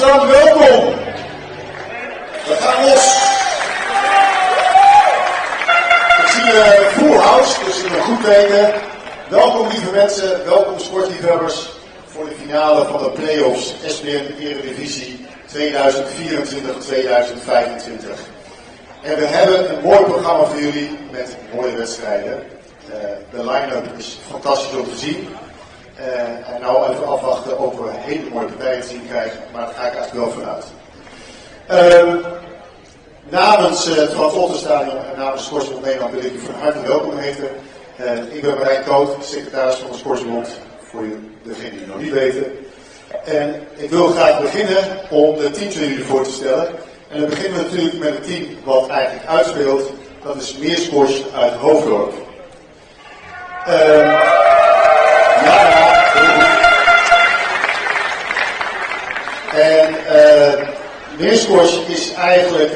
Amsterdam, welkom! We gaan los! Ik zie full house, dus een goed teken. Welkom lieve mensen, welkom sportliefhebbers voor de finale van de play-offs SBN Eredivisie 2024-2025. En we hebben een mooi programma voor jullie met mooie wedstrijden. De line-up is fantastisch om te zien. En nou even afwachten of we hele mooie partijen te zien krijgen, maar daar ga ik eigenlijk wel vanuit. Namens het Frans Otten Stadion en namens de Sportsbond Nederland wil ik u van harte welkom heten. Ik ben Bryant, secretaris van de Sportsbond, voor degenen die het nog niet weten. En ik wil graag beginnen om de teams aan jullie voor te stellen. En dan beginnen we natuurlijk met het team wat eigenlijk uitspeelt. Dat is Meersquash uit Hoofddorp. En Meersquash is eigenlijk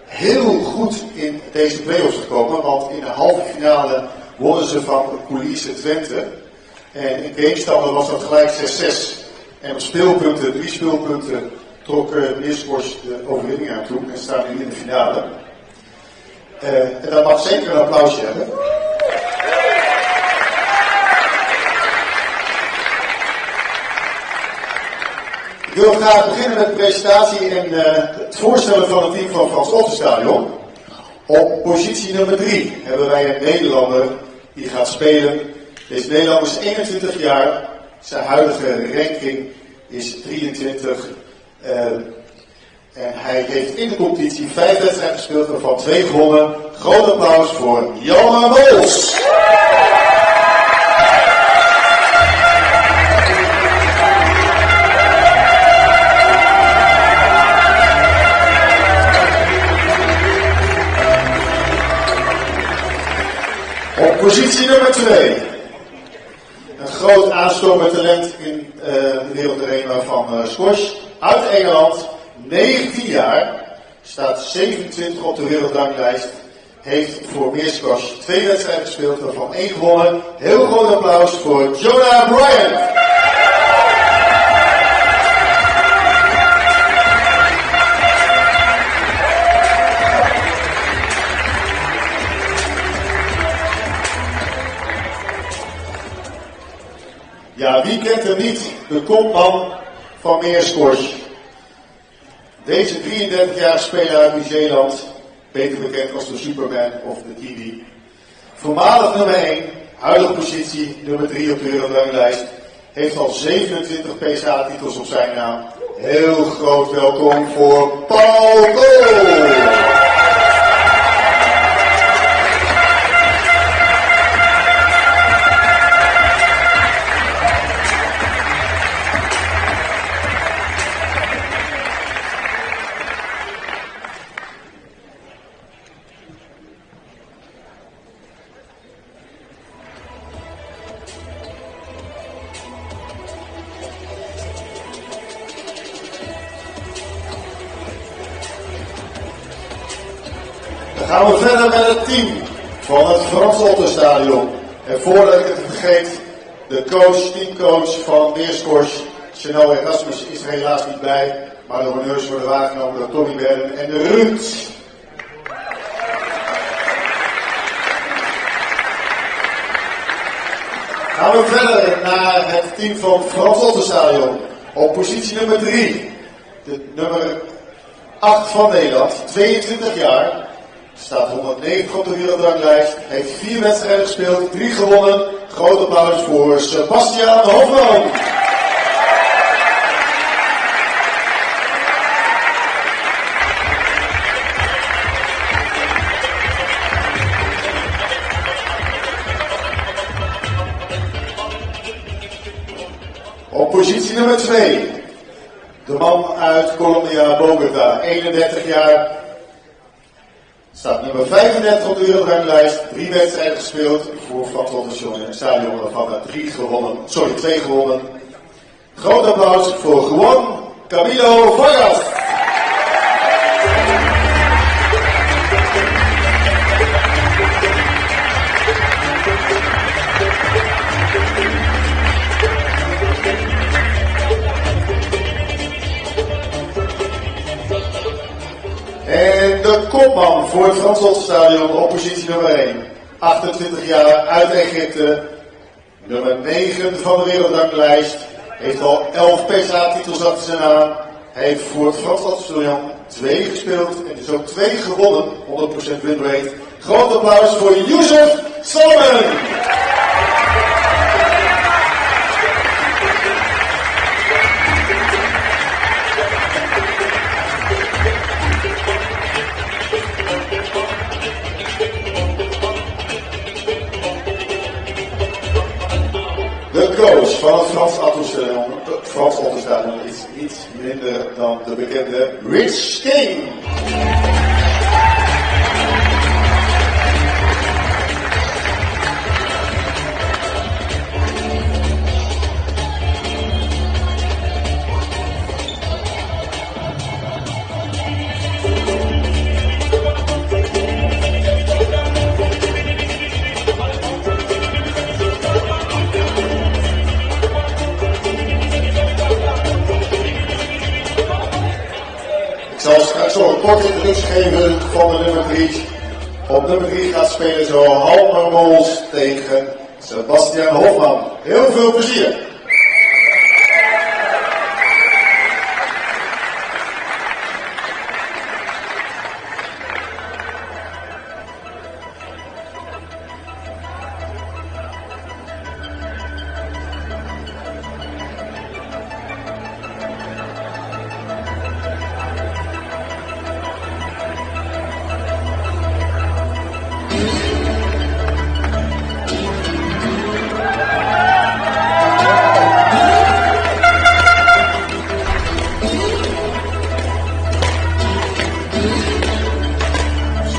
heel goed in deze play-offs gekomen, want in de halve finale wonnen ze van Coulisse Twente. En in tegenstander was dat gelijk 6-6. En op speelpunten, 3 speelpunten, trok Meersquash de overwinning aan toe en staan nu in de finale. En dat mag zeker een applausje hebben. Ik wil graag beginnen met de presentatie en het voorstellen van het team van Frans Otten Stadion. Op positie nummer 3 hebben wij een Nederlander die gaat spelen. Deze Nederlander is 21 jaar. Zijn huidige ranking is 23. En hij heeft in de competitie 5 wedstrijden gespeeld, waarvan 2 gewonnen. Groot applaus voor Jan Mols. Op positie nummer 2. Een groot aanstormend talent in de wereldarena van squash. Uit Engeland, 19 jaar, staat 27 op de wereldranglijst. Heeft voor Meersquash 2 wedstrijden gespeeld, waarvan 1 gewonnen. Heel groot applaus voor Bryant. Ja, wie kent hem niet? De kopman van Meersquash. Deze 33-jarige speler uit Nieuw-Zeeland, beter bekend als de Superman of de Kiwi. Voormalig nummer 1, huidige positie nummer 3 op de wereldranglijst. Heeft al 27 PSA-titels op zijn naam. Heel groot welkom voor Paul Gool! Dan gaan we verder met het team van het Frans Otten Stadion. En voordat ik het vergeet, de teamcoach van Meersquash, Chanel Erasmus, is er helaas niet bij. Maar de honneurs worden waargenomen door Tommy Berden en de Ruud. Gaan we verder naar het team van Frans Otten Stadion. Op positie nummer 3, de nummer 8 van Nederland, 22 jaar. Staat 190 op de wereldranglijst, heeft 4 wedstrijden gespeeld, 3 gewonnen. Groot applaus voor Sebastian Hoffman. Op positie nummer 2, de man uit Colombia, Bogota, 31 jaar. Staat nummer 35 op de wereldranglijst, 3 wedstrijden gespeeld voor Frans Otten Stadion, waarvan er 2 gewonnen. Groot applaus voor Juan Camilo Vargas. Voor het Frans Otten Stadion op positie nummer 1. 28 jaar uit Egypte. Nummer 9 van de wereldranglijst. Heeft al 11 PSA-titels achter zijn naam. Hij heeft voor het Frans Otten Stadion 2 gespeeld en dus ook 2 gewonnen. 100% winrate. Groot applaus voor Soliman. De coach van het Frans Otten Stadion is iets minder dan de bekende Rich King. Ik zal straks nog een korte introductie geven van de nummer 3. Op nummer 3 gaat spelen zo Hoffman tegen Hoffman. Heel veel plezier!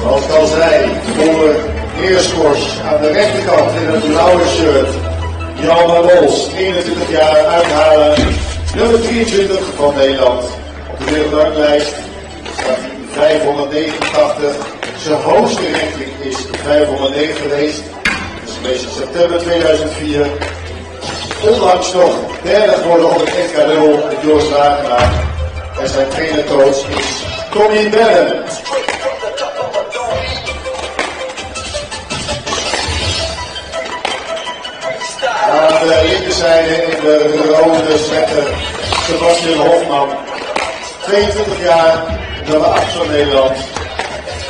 Zoals ik al zei, voor Eerskors aan de rechterkant in het blauwe shirt. Jan Mols, 21 jaar, uithalen. Nummer 23 van Nederland. Op de wereldranglijst staat hij 589. Zijn hoogste ranking is 509 geweest. Dat is geweest in september 2004. Onlangs nog derde geworden op het NK-dubbel met Joost Wagenaar. En zijn trainercoach is Tommy Bellen. Aan de linkerzijde in de rode sweater Hoffman. 22 jaar, nummer 8 van Nederland.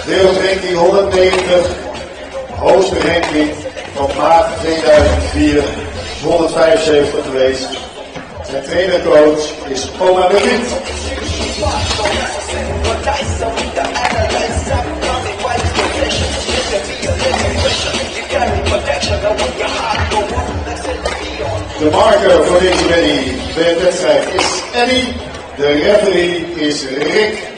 Wereldranking 190. Hoogste ranking van maart 2004. 175 geweest. Zijn trainercoach is Oma Bryant. De marker voor deze wedstrijd is Eddie. De referee is Rick.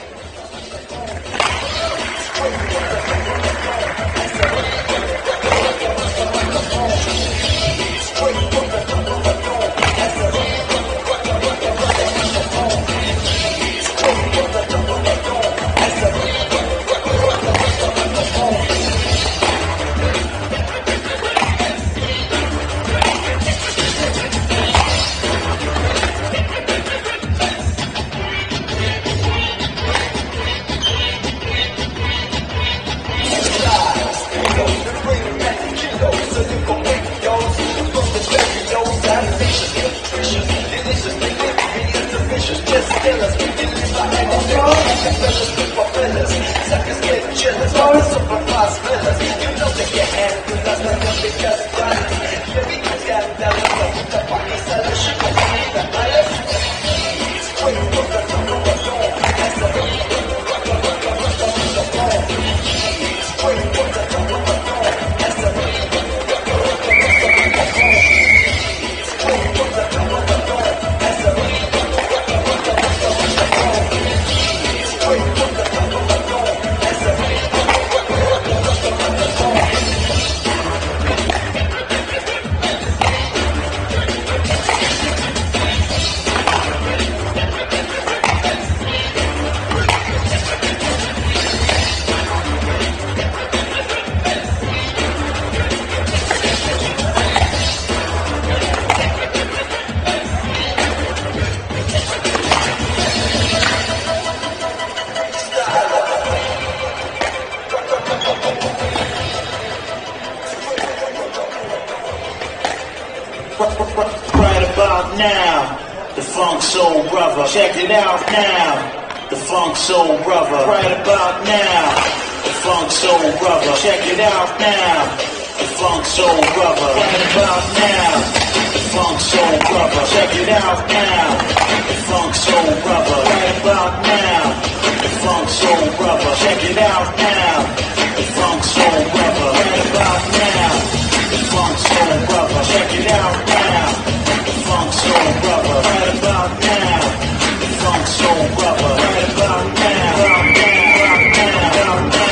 Right about now, the Funk Soul Brother. Check it out now, the Funk Soul Brother. Right about now, the Funk Soul Brother. Check it out now, the Funk Soul Brother. Right about now, the Funk Soul Brother. Check it out now, the Funk Soul Brother. Right about now, the Funk Soul Brother. Check it out now, the Funk Soul Brother. Right about now, the Funk Soul Brother. Check it out now, the Funk Soul Brother. Right about now, the Funk Soul Brother. Right about now, about now, about now.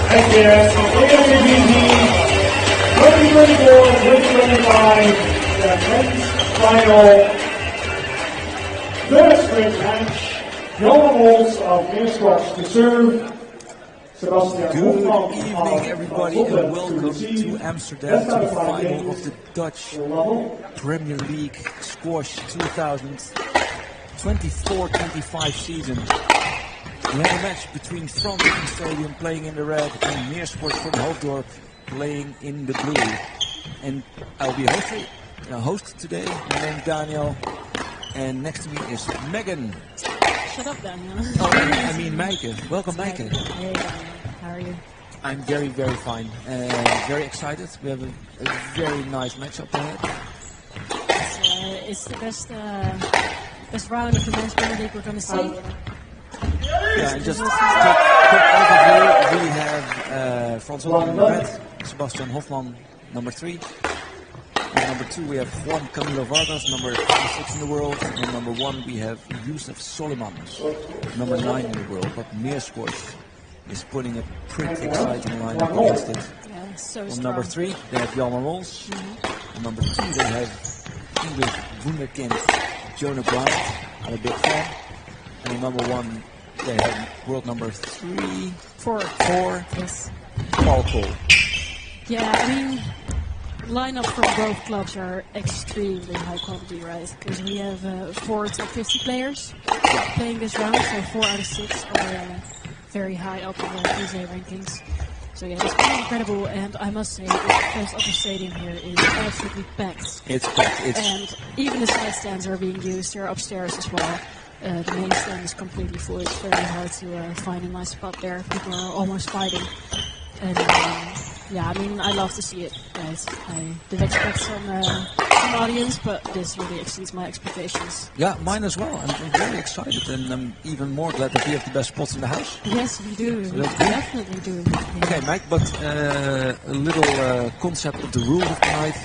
SBN Eredivisie 2024-2025, the men's final third sprint match. Johan Mols of Squash to serve. Sebastian Good Hoffman evening, everybody, and welcome to Amsterdam to the final of the Dutch Premier League Squash 2024-25 season. We have a match between Frans Otten Stadion playing in the red and Meersport from Hoofddorp playing in the blue. And I'll be host today. My name is Daniel, and next to me is Megan. Shut up, Daniel. Oh, I mean Meike. Welcome, Meike. Hey, Daniel. How are you? I'm very, very fine. Very excited. We have a very nice matchup ahead. It's the best round of the men's Premier League we're going to see. Yeah, and just quick overview. We have Frans Otten in the red, Sebastian Hoffman, number 3. And number 2 we have Juan Camilo Vargas, number 6 in the world. And number 1 we have Yusuf Soliman, number 9 in the world. But Meersport is putting a pretty exciting lineup against it. Yeah, so On strong. number 3 they have Jan Mols. On number 2 they have English wunderkind Jonah Bryant. I'm a big fan. And on number 1 they have world number 4, Yes. Paul Cole. Yeah, I mean, lineup from both clubs are extremely high quality, right? Because we have 4 top 50 players playing this round, so 4 out of 6 are very high up in the PSA rankings. So yeah, it's pretty incredible, and I must say, the Frans Otten Stadium here is absolutely packed. It's packed. And even the side stands are being used. They're upstairs as well. The main stand is completely full. It's very hard to find a nice spot there. People are almost fighting. And yeah, I mean, I love to see it, guys. I did expect some audience, but this really exceeds my expectations. Yeah, mine as well. I'm very excited, and I'm even more glad that we have the best spots in the house. Yes, we do. So We that's good. definitely do. Yeah. Okay, Mike, but a little concept of the rule of the night.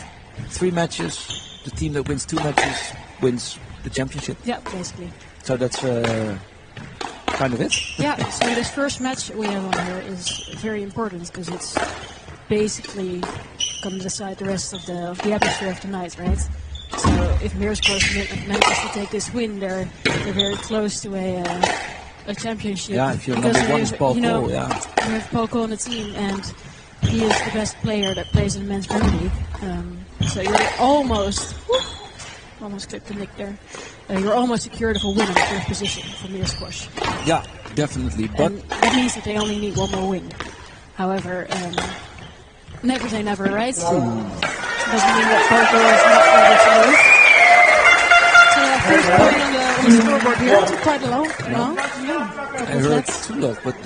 3 matches. The team that wins 2 matches wins the championship. Yeah, basically. So that's kind of it. Yeah, so this first match we have on here is very important because it's basically going to decide the rest of the atmosphere of the night, right? So if Meerscourse manages to take this win, they're very close to a championship. Yeah, if you're number one is Paul Cole, you have Paul Cole on the team, and he is the best player that plays in the men's Premier League. So you're almost clipped the nick there. You're almost secured of a win in the first position for Meerscourse. Yeah, definitely. But and that means that they only need one more win. However, never say never, right? Doesn't mean that Paul Cole is not able to lose. So first point on the scoreboard here, took quite long. I heard too low, but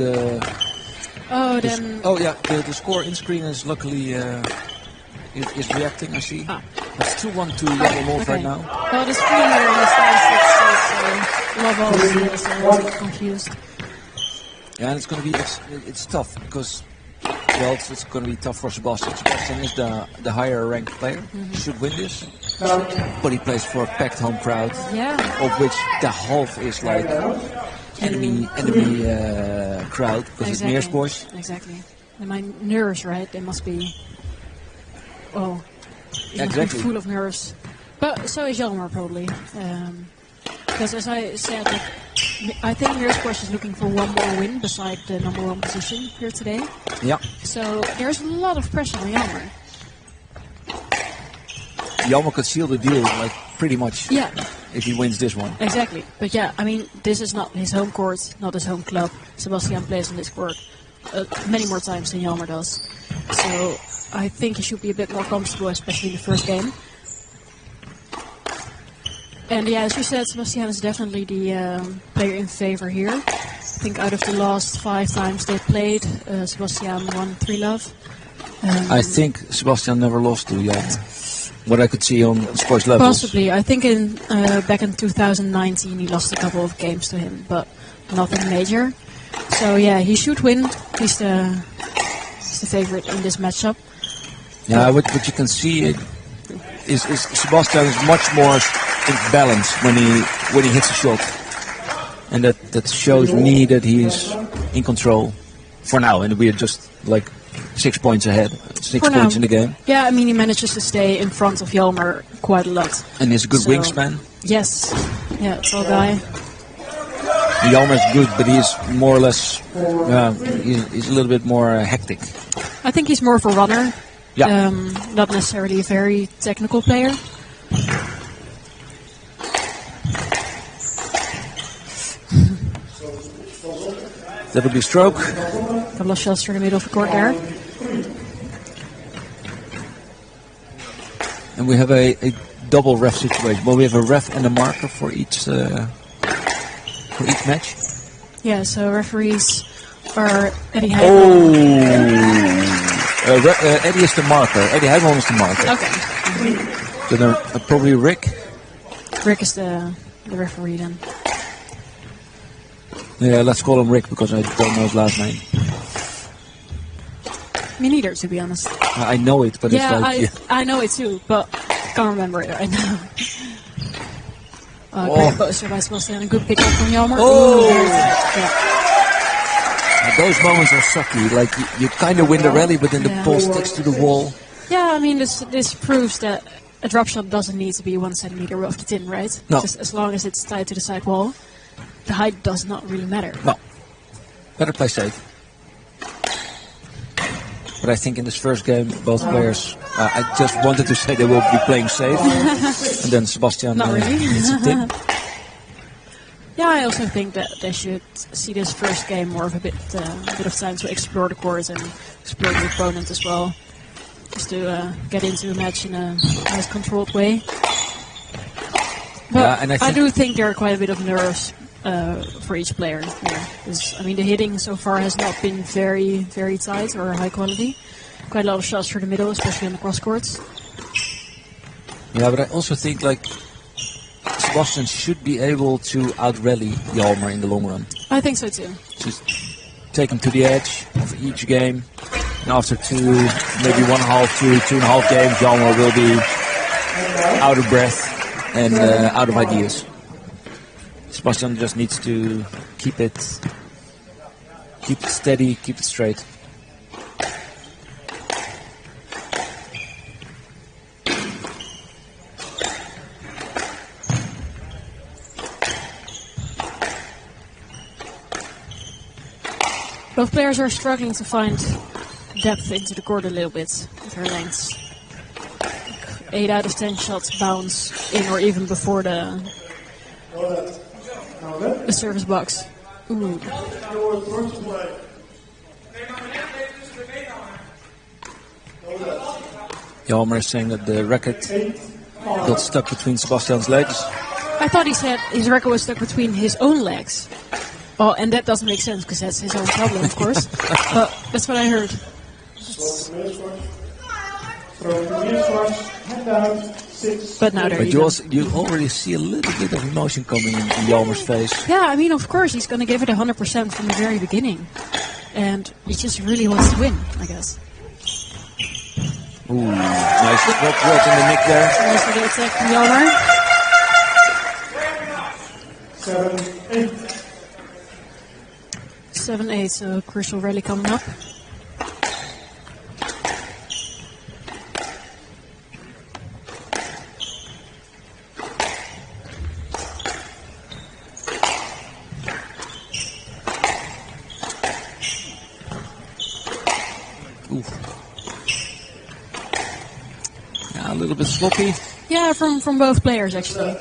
the score in screen is luckily is reacting. I see. It's 2-1 to Yellow Wolf right now. Well, the screen here in the slice is love all, so I was a bit confused. Yeah, and it's going to be it's tough because. Well, it's going to be tough for Sebastian. Sebastian is the higher ranked player. He should win this. But he plays for a packed home crowd. Yeah. Of which the half is like enemy crowd because it's Meerscourse. Exactly. And my nerves, right? They must be. Oh. Must be full of nerves. But so is Jelmer probably. Because as I said, I think Meerscourse is looking for one more win beside the number one position here today. Yeah. So there's a lot of pressure on Jelmer. Jelmer could seal the deal, like pretty much. Yeah. If he wins this one. Exactly. But yeah, I mean, this is not his home court, not his home club. Sebastian plays on this court many more times than Jelmer does. So I think he should be a bit more comfortable, especially in the first game. And yeah, as you said, Sebastian is definitely the player in favor here. I think out of the last 5 times they played, Sebastian won 3-love. I think Sebastian never lost to yet. What I could see on sports levels. Possibly. I think back in 2019 he lost a couple of games to him, but nothing major. So yeah, he should win. He's the favorite in this matchup. Yeah, what you can see is Sebastian is much more in balance when he hits a shot, and that shows me that he is in control for now, and we are just like 6 points ahead, 6 points in the game. Yeah, I mean he manages to stay in front of Jelmer quite a lot, and he's a good wingspan. Yes, yeah, tall guy. Jelmer is good, but he's more or less he's a little bit more hectic. I think he's more of a runner. Yeah. Not necessarily a very technical player. That would be stroke. Couple of shots through the middle of the court there. And we have a double ref situation. Well, we have a ref and a marker for each match. Yeah, so referees are Eddie Heidman. Eddie is the marker. Eddie Heidman is the marker. Okay. So then probably Rick. Rick is the referee then. Yeah, let's call him Rick because I don't know his last name. Me neither, to be honest. I know it, but yeah, it's like... I know it too, but I can't remember it right now. Great poster by Sebastian, a good pick up from Jelmer. Those moments are sucky. Like you kind of win the rally, but then the ball sticks to the wall. Yeah, I mean this proves that a drop shot doesn't need to be 1 centimeter off the tin, right? No. Just as long as it's tied to the side wall, the height does not really matter. No. Better play safe. But I think in this first game, both players. I just wanted to say they will be playing safe, and then Sebastian not really. hits a tin. Yeah, I also think that they should see this first game more of a bit of time to explore the court and explore the opponent as well, just to get into a match in a nice controlled way. But and I do think there are quite a bit of nerves for each player here. I mean, the hitting so far has not been very, very tight or high quality. Quite a lot of shots through the middle, especially on the cross courts. Yeah, but I also think like Sebastian should be able to out-rally Jelmer in the long run. I think so too. Just take him to the edge of each game, and after maybe 1.5 to 2.5 games, Jelmer will be out of breath and out of ideas. Sebastian just needs to keep it steady, keep it straight. Both players are struggling to find depth into the court a little bit with their lengths. 8 out of 10 shots bounce in or even before the service box. Ooh. Jalmar is saying that the racket got stuck between Sebastian's legs. I thought he said his racket was stuck between his own legs. Oh, and that doesn't make sense because that's his own problem, of course. But that's what I heard. But now there you already see a little bit of emotion coming in Jalmar's face. Yeah, I mean, of course, he's going to give it 100% from the very beginning. And he just really wants to win, I guess. Ooh, nice drop in the nick there. Nice little attack from Jalmar. 7-8. 7-8, so crucial rally coming up. Yeah, a little bit sloppy. Yeah, from both players actually.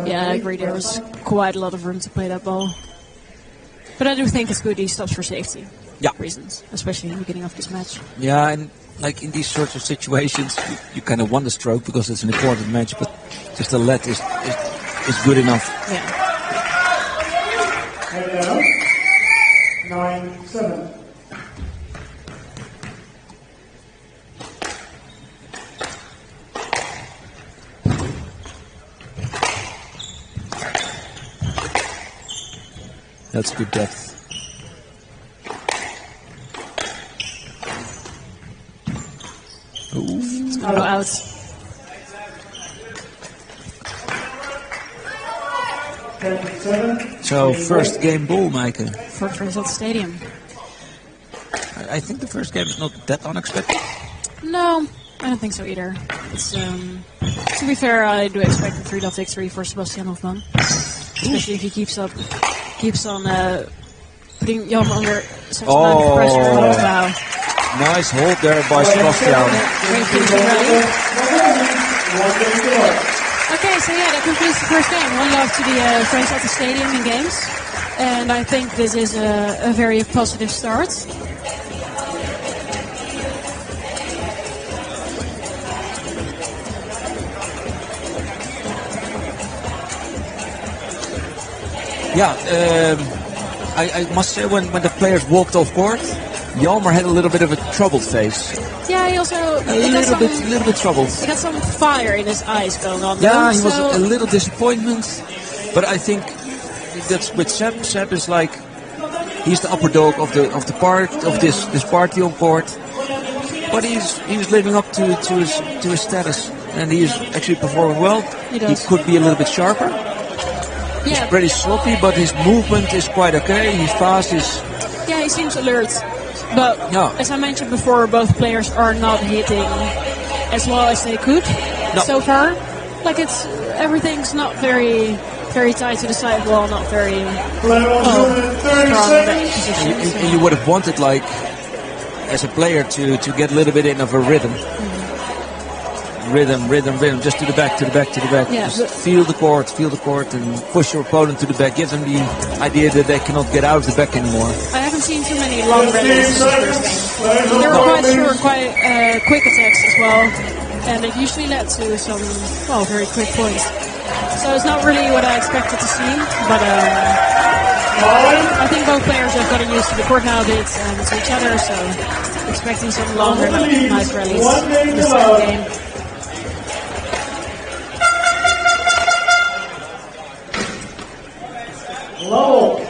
Yeah, I agree. There was quite a lot of room to play that ball. But I do think it's good he stops for safety reasons, especially in the beginning of this match. Yeah, and like in these sorts of situations, you kind of want the stroke because it's an important match, but just the let is good enough. Yeah. And now, 9-7. That's good depth. It's not out. So first game ball, Maaike. For Frans Otten Stadium. I think the first game is not that unexpected. No, I don't think so either. It's to be fair, I do expect a 3-0 victory for Sebastian Hoffman, especially if he keeps on putting Jalmar under such amount of pressure. Oh, wow. Nice hold there by Sebastian. Great finishing rally. Okay, so yeah, that concludes the first game. 1-0 to the Frans Otten Stadium in games. And I think this is a very positive start. Yeah, I must say when the players walked off court, Jalmar had a little bit of a troubled face. Yeah, he also a little bit troubled. He got some fire in his eyes going on. Yeah, he was a little disappointment, but I think that's with Seb. Seb is like he's the upper dog of the part of this party on court, but he's living up to his status, and he is actually performing well. He could be a little bit sharper. He's pretty sloppy, but his movement is quite okay. He's fast. Yeah, he seems alert. But as I mentioned before, both players are not hitting as well as they could so far. Like everything's not very, very tight to the sidewall, not very strong in that position. And you would have wanted, like, as a player, to get a little bit in of a rhythm. Rhythm, just to the back. Yeah, just feel the court, and push your opponent to the back. Give them the idea that they cannot get out of the back anymore. I haven't seen too many long rallies in the first game. They were quite quick attacks as well, and it usually led to some, very quick points. So it's not really what I expected to see, but I think both players have gotten used to the court now a bit and to each other, so expecting some longer, nice rallies in the second game. Low.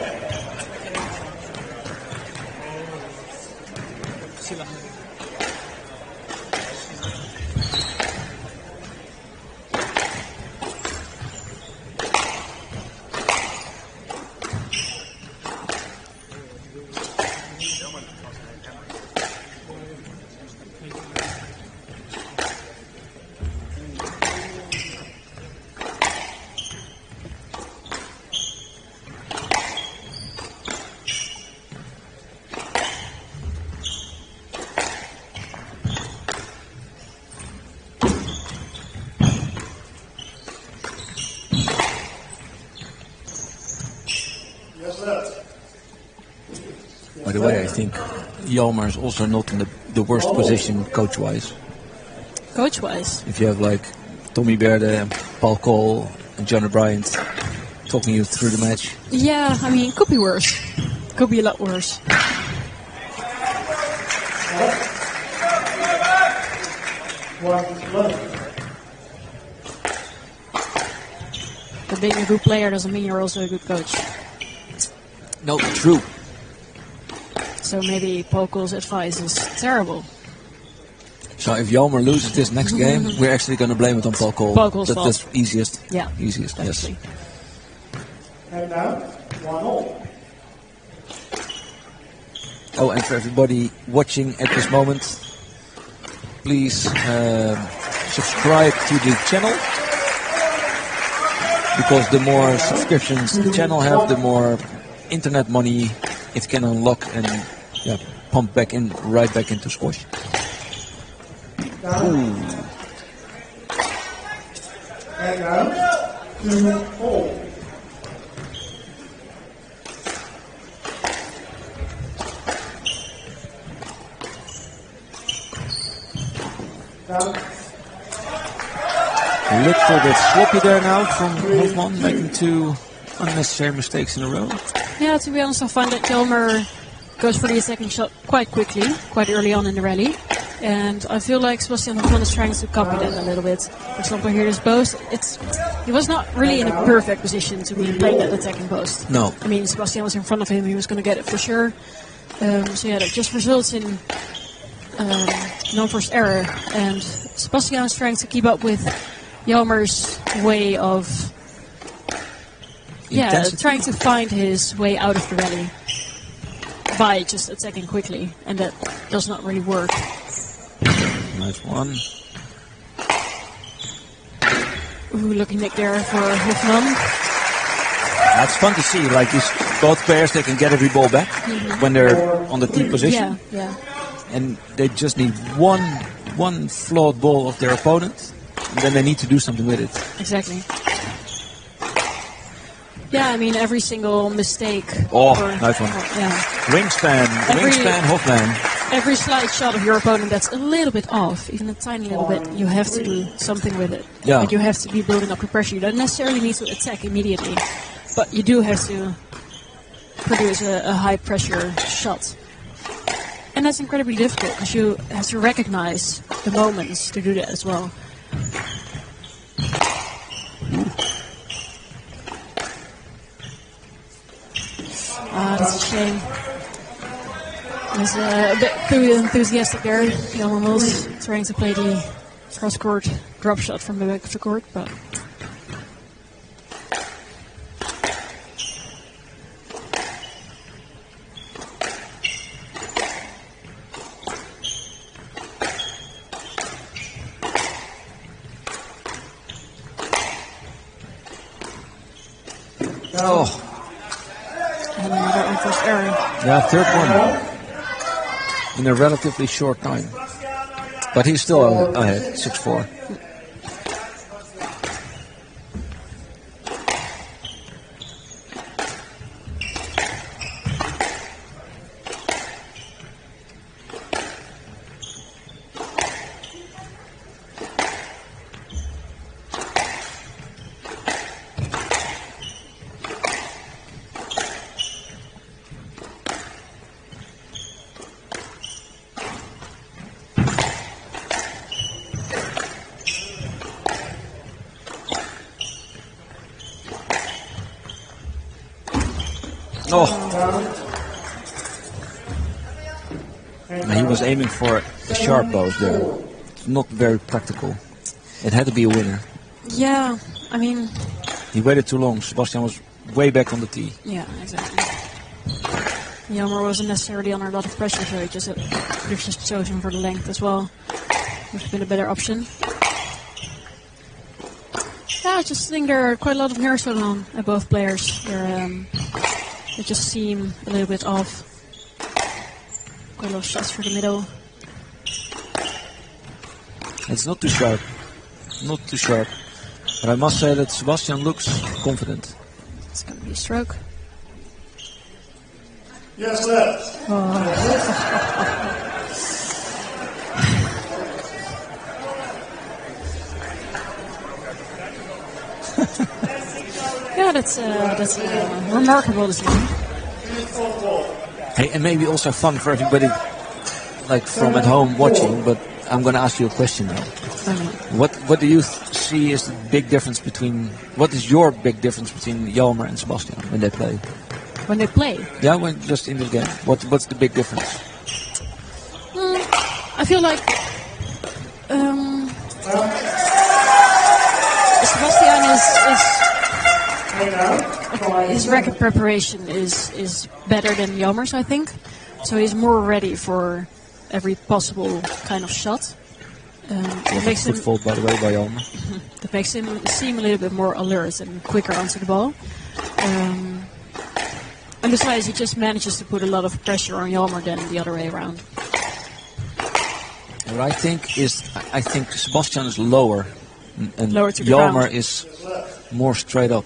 the way, I think Hjalmar is also not in the worst position coach-wise. Coach-wise? If you have like Tommy Berde, Paul Cole, and Johnny Bryant talking you through the match. Yeah, I mean, could be worse. Could be a lot worse. But being a good player doesn't mean you're also a good coach. No, true. So maybe Paul Cole's advice is terrible. So if Hjalmar loses this next game, we're actually going to blame it on Paul Cole. Paul Cole's fault. That's easiest. Yeah. Easiest, yes. And now, 1-0. Oh, and for everybody watching at this moment, please subscribe to the channel. Because the more subscriptions the channel have, the more internet money it can unlock and pump back in, right back into squash. Ooh. And now, 2-4. A little bit sloppy there now from Hoffman, making 2 unnecessary mistakes in a row. Yeah, to be honest, I find that Hjalmar goes for the second shot quite quickly, quite early on in the rally. And I feel like Sebastian Hoffman is trying to copy that a little bit. For example, here this post, he was not really in a perfect position to be playing that attacking post. No. I mean, Sebastian was in front of him, he was going to get it for sure. So yeah, that just results in non-forced error. And Sebastian is trying to keep up with Hjalmar's way of trying to find his way out of the rally by just attacking quickly, and that does not really work. Nice one. Ooh, lucky nick there for Hoffman. That's fun to see, like these both players, they can get every ball back when they're on the tee position. Yeah. And they just need one flawed ball of their opponent, and then they need to do something with it. Exactly. Yeah, I mean, every single mistake. Oh, nice one. Yeah. Wingspan Hoffman. Every slight shot of your opponent that's a little bit off, even a tiny little bit, you have to do something with it. Yeah. Like you have to be building up your pressure. You don't necessarily need to attack immediately, but you do have to produce a high pressure shot. And that's incredibly difficult because you have to recognize the moments to do that as well. That's a shame. He was a bit too enthusiastic there. Hjalmar was trying to play the cross-court drop shot from the back of the court, but... Oh. And another unforced error. Yeah, third one. In a relatively short time. But he's still ahead, 6-4. Oh. He was aiming for a sharp post there. It's not very practical. It had to be a winner. Yeah, I mean... He waited too long. Sebastian was way back on the tee. Yeah, exactly. Hjalmar wasn't necessarily under a lot of pressure, so he just could have just chosen for the length as well. Would have been a better option. Yeah, I just think there are quite a lot of nerves going on at both players. They just seem a little bit off. Quite a lot of shots for the middle. It's not too sharp. Not too sharp. But I must say that Sebastian looks confident. It's going to be a stroke. Yes, left. Yeah, that's remarkable decision. Hey, and maybe also fun for everybody, like from at home watching. But I'm going to ask you a question now. What do you see is the big difference between? What is your big difference between Jelmer and Sebastian when they play? When they play? Yeah, when just in the game. What's the big difference? I feel like Sebastian his racket preparation is better than Jelmer's, I think. So he's more ready for every possible kind of shot. It makes him, fault, by the way, by Jelmer. That makes him seem a little bit more alert and quicker onto the ball. And besides, he just manages to put a lot of pressure on Jelmer than the other way around. What I think Sebastian is lower, and Lower to the Jelmer ground. is more straight up,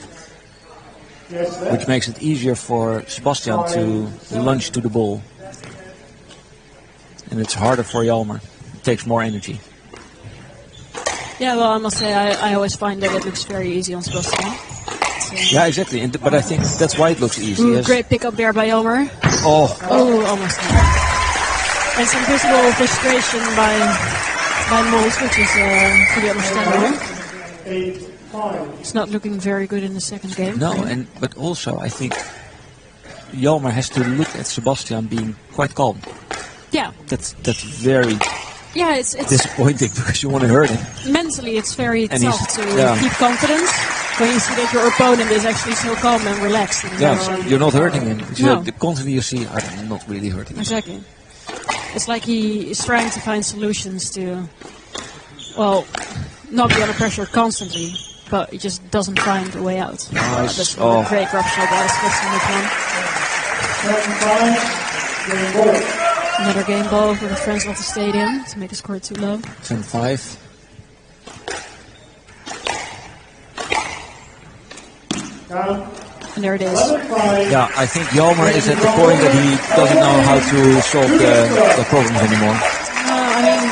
which makes it easier for Sebastian to lunge to the ball, and it's harder for Jelmer. It takes more energy. Yeah, well, I must say, I always find that it looks very easy on Sebastian. Yeah, exactly. But I think that's why it looks easy. Ooh, Yes. great pickup there by Jelmer. Oh, Almost. And some visible frustration by Mols, which is pretty understandable. 8-5. It's not looking very good in the second game. no, but also I think Jelmer has to look at Sebastian being quite calm. Yeah, That's very yeah, it's disappointing because you want to hurt him. mentally it's very And tough he's- to yeah. keep confidence when you see that your opponent is actually so calm and relaxed. And Yeah, so- you're not hurting him. No. Constantly you see, I'm not really hurting him. Exactly. It's like he is trying to find solutions to, well, not be under pressure constantly, but he just doesn't find a way out. Nice. That's Oh. a great grab shot by Sebastian this one. 7-5. Game ball. Another game ball for the Frans Otten Stadion to make the score too low. 10-5. Down. And there it is. 11-5. Yeah, I think Jelmer is at the point that he doesn't know how to solve the problems anymore. I mean,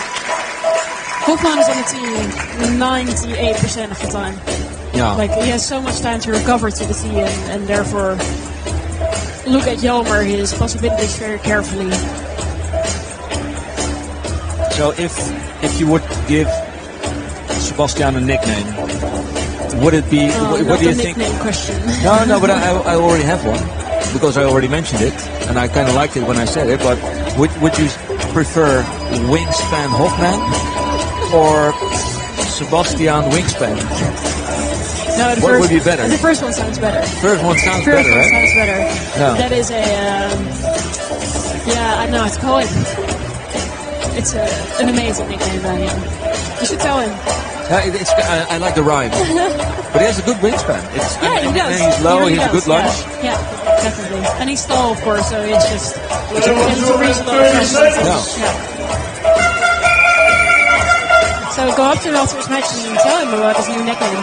Hoffman is on the team 98% of the time. Yeah. Like, he has so much time to recover to the tee and therefore look at Jelmer, his possibilities very carefully. So if you would give Sebastian a nickname, would it be? What Not do you the think? nickname question. No, but I already have one because I already mentioned it, and I kind of liked it when I said it. But would you prefer Wingspan Hoffman or Sebastian Wingspan? No, the What first, would be better? The first one sounds better. First one sounds First better, one right? sounds better. Yeah. That is a, I don't know how to call it. It's an amazing nickname by him. You should tell him. I like the rhyme, but he has a good wingspan. Yeah, he does. And he's low. He He has a does, good lunge. Yeah, definitely. And he's tall, of course, so it's just it's a reasonable Yeah. yeah. So go up to him after his match and tell him about his new nickname.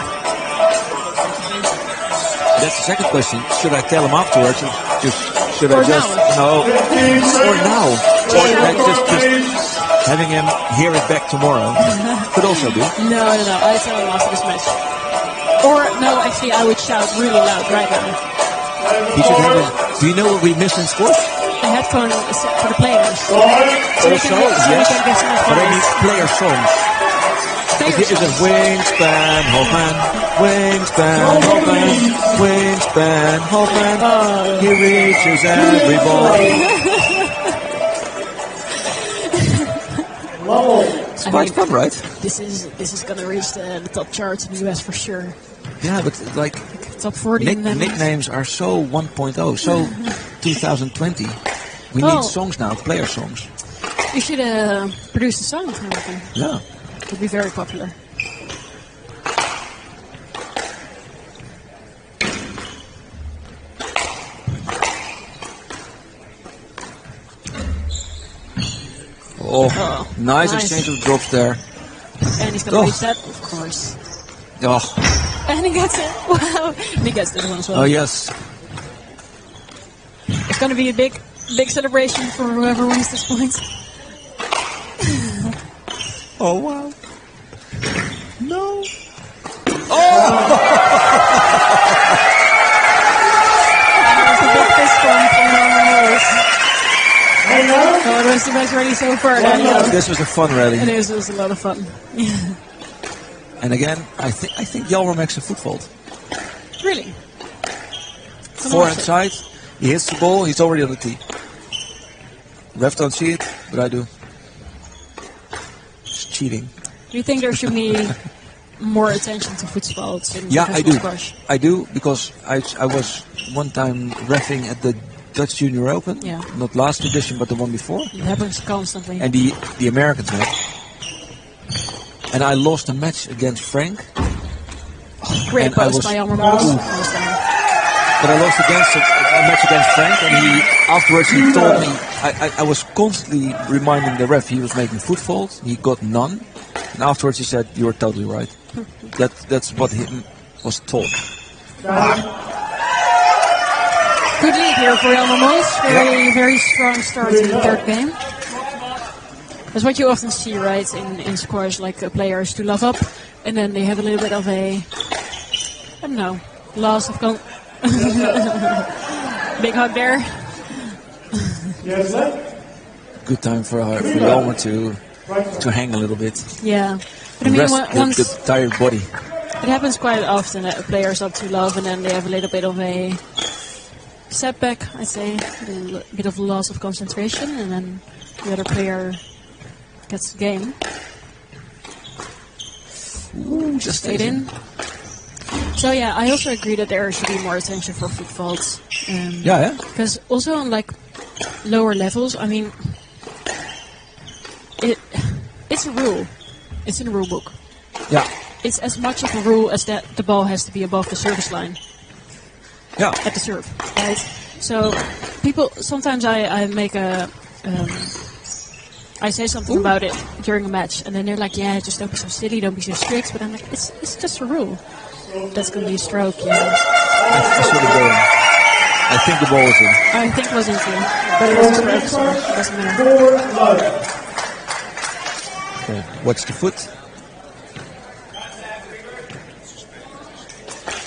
That's the second question. Should I tell him afterwards? Or should I Or just now. no? Or now? Or just having him hear it back tomorrow could also be. No, I tell him after this match. Or no, actually, I would shout really loud right now. He should have his. Do you know what we miss in sports? A headphone set for the players. So we Also, can get yes. some But I need advice. player songs. Is it Wingspan Hoffman, Wingspan Hoffman, Wingspan Hoffman? He reaches every ball. It's quite fun, right? This is gonna reach the top charts in the US for sure. Yeah, but like Top 40 in the nicknames are so 1.0, so 2020. We Oh. need songs now, player songs. You should produce a song for him. Yeah. It would be very popular. Oh, nice nice. exchange of drops there. And he's gonna Oh. reach that, of course. Oh, And he gets it. Wow. And he gets this one as well. oh yes. It's gonna be a big Big celebration for whoever wins this point. Oh wow. No. That was a big fist bump from Norman Mills. Oh, the rest of the match ready so far, Daniel. This was a fun rally. It was a lot of fun. And again, I think Jalmar makes a foot fault. Really? Forehand side, he hits the ball, he's already on the tee. Ref don't see it, but I do. It's cheating. Do you think there should be more attention to foot faults in Yeah, I do. squash? I do, because I was one time reffing at the Dutch Junior Open. Yeah. Not last edition, but the one before. It happens constantly. And the Americans met. And I lost a match against Frank. Great and I post was- by Jalmar Mills. Ooh. But I lost against a match against Frank, and afterwards he told me, I was constantly reminding the ref he was making foot faults, he got none, and afterwards he said, "You're totally right." That's what he was told. Good lead here for Jalmar Mills. Very strong start in the third game. That's what you often see, right, in squash, like players to love up, and then they have a little bit of a, I don't know, loss of big hug there. Good time for Jalmar to hang a little bit. Yeah. But I mean, Rest once the tired body. it happens quite often that players up to love and then they have a little bit of a setback, I'd say, a bit of loss of concentration, and then the other player gets the game. Ooh, just Stayed in. So yeah, I also agree that there should be more attention for foot faults. Yeah. Because also on like lower levels, I mean, it's a rule. It's in the rule book. Yeah. It's as much of a rule as that the ball has to be above the service line Yeah. at the serve, right? So people, sometimes I make I say something about it during a match, and then they're like, "Yeah, just don't be so silly, don't be so strict." But I'm like, it's just a rule. That's gonna be a stroke, yeah. I saw the ball. I think the ball was in. I think it was in too, but it was a stroke, so it doesn't matter. Okay. Watch the foot.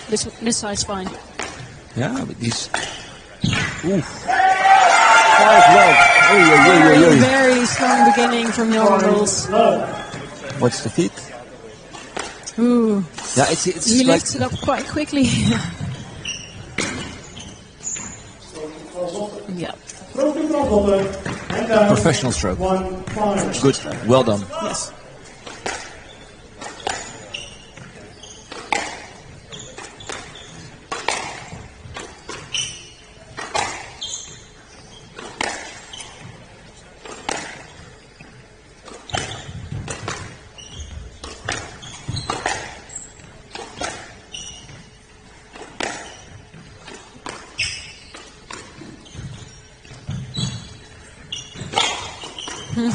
This side's fine. Yeah, but these. Ooh. 5 love. Very strong beginning from Jalmar Mills. Watch the feet. Ooh, Yeah, it's he like lifts it up quite quickly. Yeah, professional stroke. Good. Well done. yes.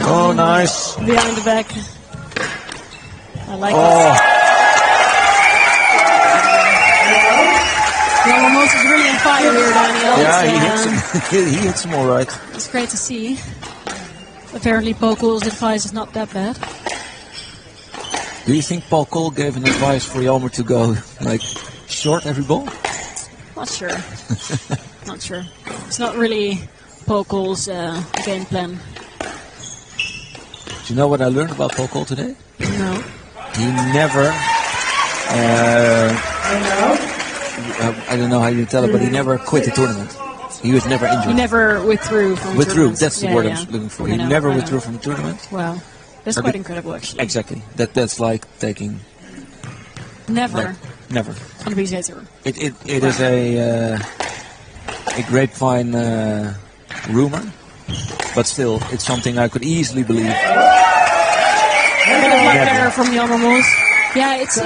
Oh, nice. Behind the back. I like Oh, it. Jalmar Mills is really on fire here, Daniel. yeah, he It's, hits him. He hits him all right. It's great to see. Apparently, Paul Cole's advice is not that bad. Do you think Paul Cole gave an advice for Jalmar to go like short every ball? Not sure. Not sure. It's not really Paul Cole's game plan. Do you know what I learned about Paul Cole today? No. He never. I don't know how you tell it, but he never quit the tournament. He was never injured. He never withdrew from Withdrew. tournaments. That's the Yeah, word yeah. I'm looking for. I He know, never I know. withdrew from the tournament. Wow. That's A quite bit- incredible, actually. Exactly. That's like taking Never like, never. on the PGA Tour. It is a grapevine rumor, but still, it's something I could easily believe. Bit of luck Never. there from Jalmar Mills. Yeah, it's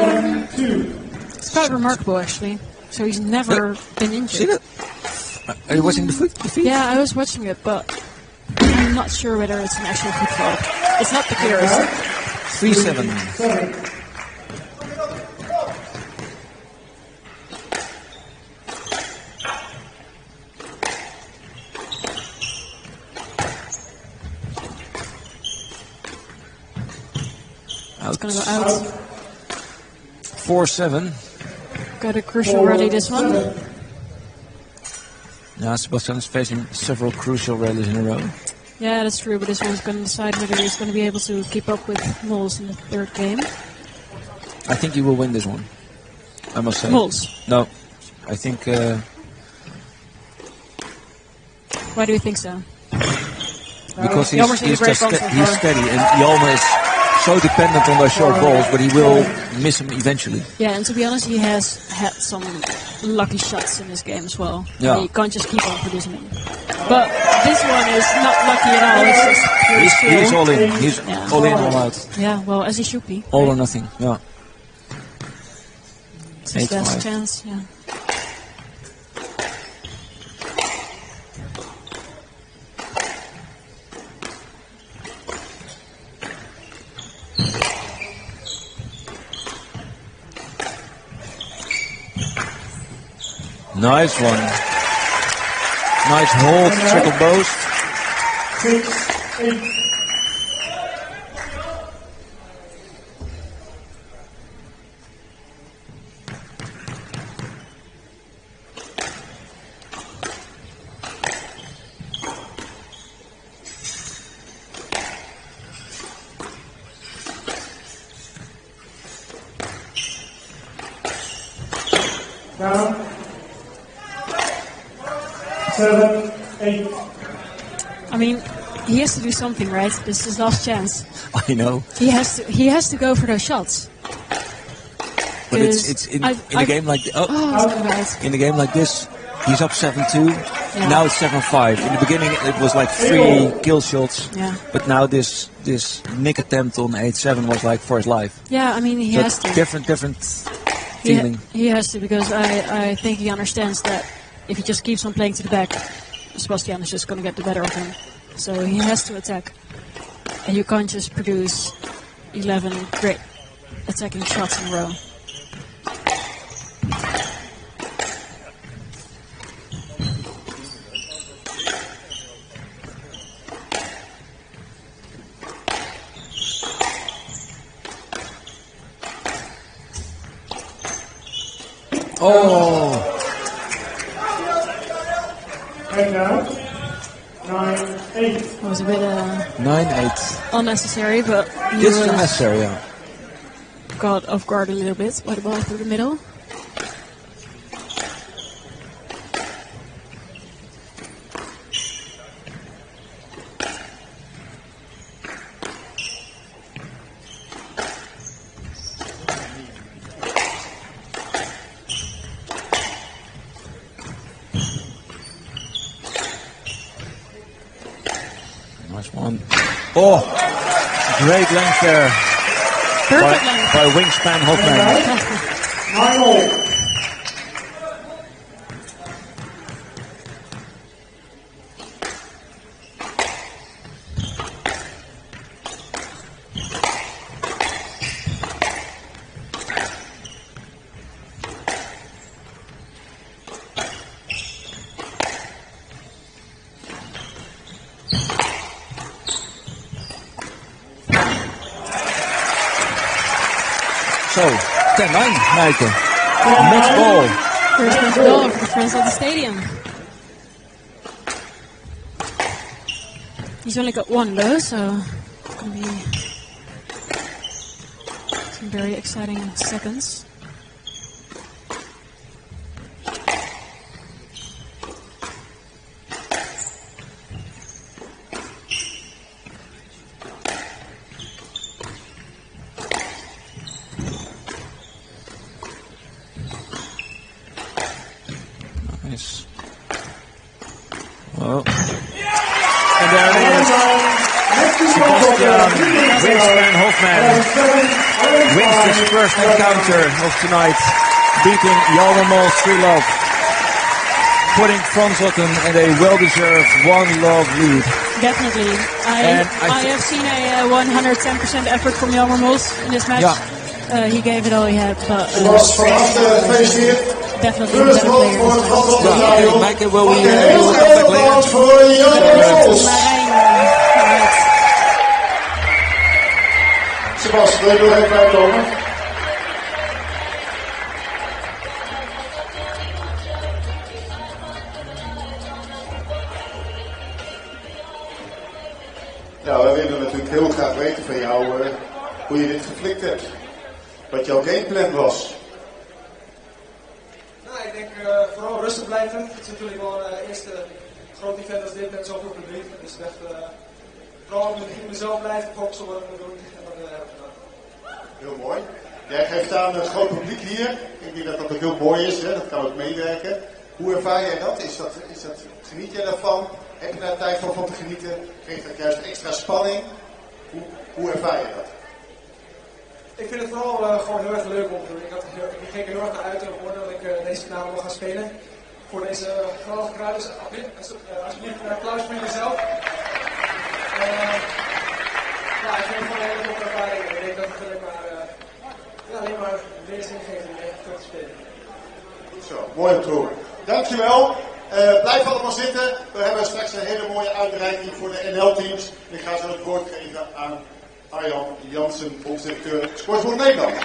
quite remarkable, actually. So he's never been See injured. that? Are you watching the feet? Yeah, I was watching it, but I'm not sure whether it's an actual foot fault. It's not the clearest. 3-7. gonna go out. 4-7. Got a crucial rally this one. Now Sebastian is facing several crucial rallies in a row. Yeah, that's true, but this one's going to decide whether he's going to be able to keep up with Mols in the third game. I think he will win this one, I must say. Mols? No, I think... Why do you think so? Because he's steady, and Jalma is so dependent on those short balls, but he will miss them eventually. Yeah, and to be honest, he has had some lucky shots in this game as well. Yeah. He can't just keep on producing them. But this one is not lucky at all. It's just pure skill. He's all in. He's all in, all out. Yeah, well, as he should be. All or nothing, yeah. It's his best chance, yeah. Nice one. Nice hold, triple boast. 6-8. Down. 7-8. I mean, he has to do something, right? This is his last chance. I know. He has to go for those shots. But it's in a game like in a game like this, he's up 7-2. Yeah. Now it's 7-5. In the beginning, it was like 3 kill shots. Yeah. But now this nick attempt on 8-7 was like for his life. Yeah, I mean, he has to. Different feeling. He has to, because I think he understands that if he just keeps on playing to the back, Sebastian is just going to get the better of him. So he has to attack. And you can't just produce 11 great attacking shots in a row. Oh! Right now, 9-8. It was a bit 9-8. unnecessary, but he This is was unnecessary, yeah. caught off guard a little bit by the ball through the middle. Nice one. Oh! Great length there. Perfect length. By wingspan Hoffman. 9-all. So, 10-9, Nijke. Next ball. First next ball for the Frans Otten Stadion. He's only got one though, so it's going to be some very exciting seconds. Nice. Well. And there it is. Sebastian Wingspan Hoffman wins his first encounter of tonight, beating Jalma 3-love, putting Frans Otten at a well-deserved 1-love lead. Definitely. I have seen a 110% effort from Jalma in this match. Yeah. He gave it all he had, but definitely First better ball player for this Frans time. Otten Stadion. Maaike, will we En will come back applaus later? voor Jalma. Marijn, right. So Sebas, wil je nog even uitkomen? Nou, we willen natuurlijk heel graag weten van jou hoe je dit geflikt hebt. Wat jouw gameplan was. Nou, ik denk vooral rustig blijven. Het is natuurlijk wel een eerste groot event als dit met zoveel publiek. Dus ik dacht, vooral op mezelf blijven, focussen op wat ik moet doen. En dat heb ik gedaan. Heel mooi. Jij geeft aan het groot publiek hier. Ik denk dat dat ook heel mooi is, hè? Dat kan ook meewerken. Hoe ervaar jij dat? Geniet jij daarvan? Heb je daar tijd van te genieten? Geeft dat juist extra spanning? Hoe ervaar je dat? Ik vind het vooral gewoon heel erg leuk om te doen. Ik keek er heel erg naar uit en hoorde dat ik deze finale wil gaan spelen. Voor deze geweldige crowd. Dus alsjeblieft een applaus voor jezelf. Ja, ik vind het gewoon een hele toffe ervaring. Ik denk dat het alleen maar weer zin geeft om echt veel te spelen. Goed zo, mooi om te horen. Dankjewel. Blijf allemaal zitten. We hebben straks een hele mooie uitreiking voor de NL-teams. Ik ga zo het woord geven aan Arjan Jansen, bondsdirecteur Sportbond Nederland.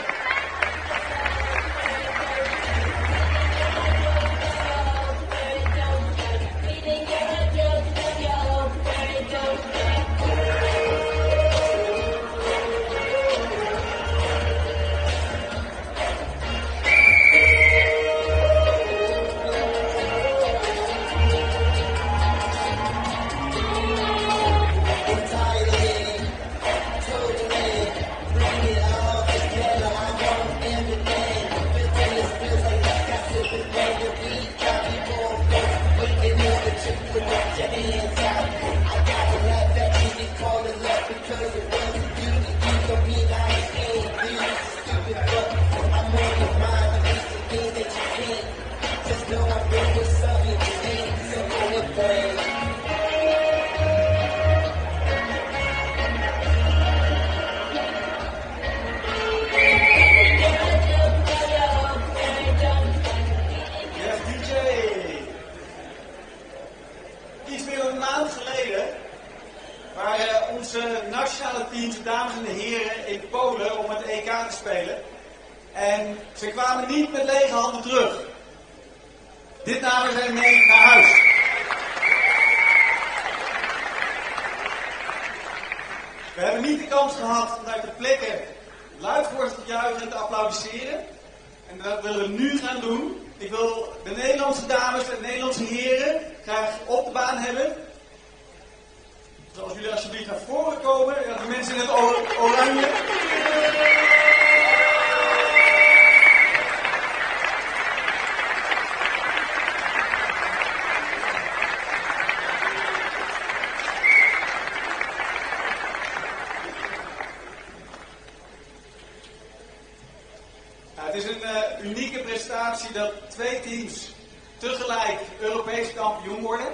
Dat twee teams tegelijk Europees kampioen worden.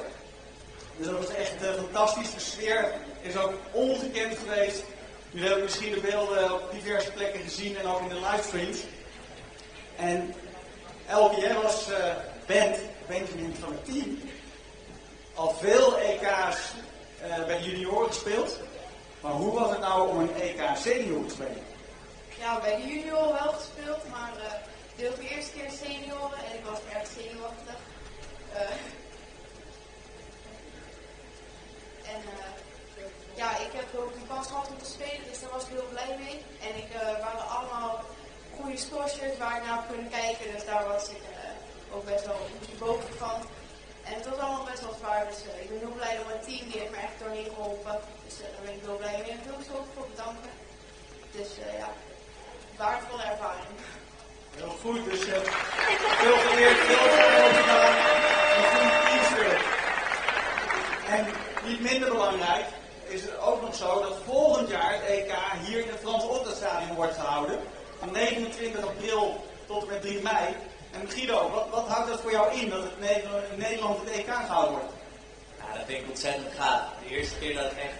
Dus dat was echt fantastisch. De sfeer is ook ongekend geweest. Jullie hebben misschien de beelden op diverse plekken gezien en ook in de livestreams. En Elke, jij was Benjamin van het team. Al veel EK's bij de junioren gespeeld. Maar hoe was het nou om een EK senior te spelen? Ja, bij de junioren wel gespeeld, maar dit was de eerste keer senioren en ik was erg zenuwachtig. Ja, ik heb ook een kans gehad om te spelen, dus daar was ik heel blij mee. En waren allemaal goede scoresjes waar ik naar heb kunnen kijken, dus daar was ik ook best wel boven van. En het was allemaal best wel zwaar, dus ik ben heel blij dat mijn team die heeft me echt doorheen geholpen. Dus daar ben ik heel blij mee en ik wil ze ook voor bedanken. Dus ja, waardevolle ervaring. Heel goed, dus veel geleerd, veel gedaan, een goede teamspirit. En niet minder belangrijk is het ook nog zo dat volgend jaar het EK hier in het Frans Otten Stadion wordt gehouden. Van 29 april tot en met 3 mei. En Guido, wat houdt dat voor jou in dat het in Nederland het EK gehouden wordt? Ja, dat vind ik ontzettend gaaf. De eerste keer dat ik echt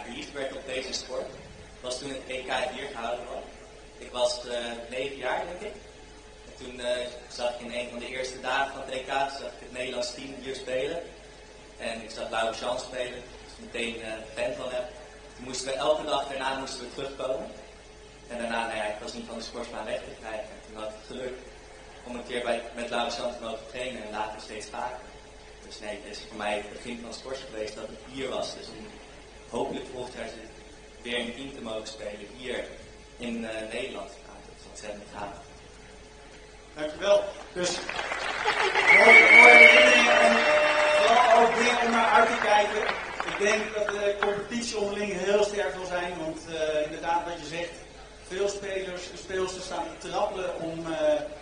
verliefd werd op deze sport was toen het EK hier gehouden wordt. Ik was 9 jaar, denk ik. En toen zag ik in een van de eerste dagen van het EK zag ik het Nederlands team hier spelen. En ik zag Blauwe Jean spelen, dus meteen fan van hem. Toen moesten we elke dag daarna terugkomen. En daarna, nou ja, ik was niet van de sportsbaan weg te krijgen. En toen had ik het geluk om een keer met Laurens te mogen trainen en later steeds vaker. Dus nee, het is voor mij het begin van sport geweest dat ik hier was. Dus om hopelijk volgend jaar weer in een team te mogen spelen hier in Nederland. Nou, dat is ontzettend gaaf. Dankjewel. Dus mooie herinneringen en vooral ook dingen om naar uit te kijken. Ik denk dat de competitie onderling heel sterk zal zijn, want inderdaad wat je zegt, veel spelers en speelsters staan te trappelen om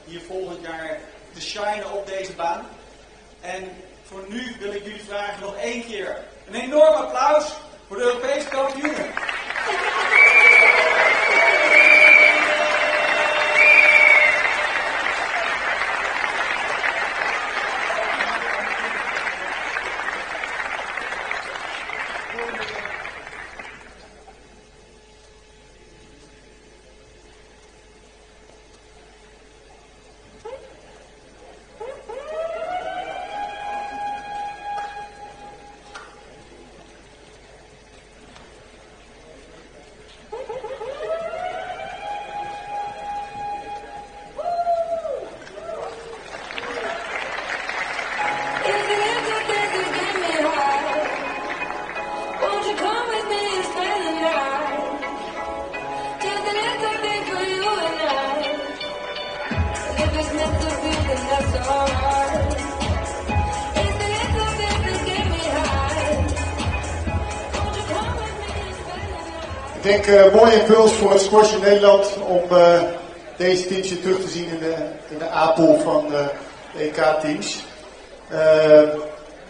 hier volgend jaar te shinen op deze baan. En voor nu wil ik jullie vragen nog één keer een enorm applaus voor de Europese kampioenen. Ik denk mooie impuls voor het squash in Nederland om deze teams weer terug te zien in de A-pool van de EK-teams.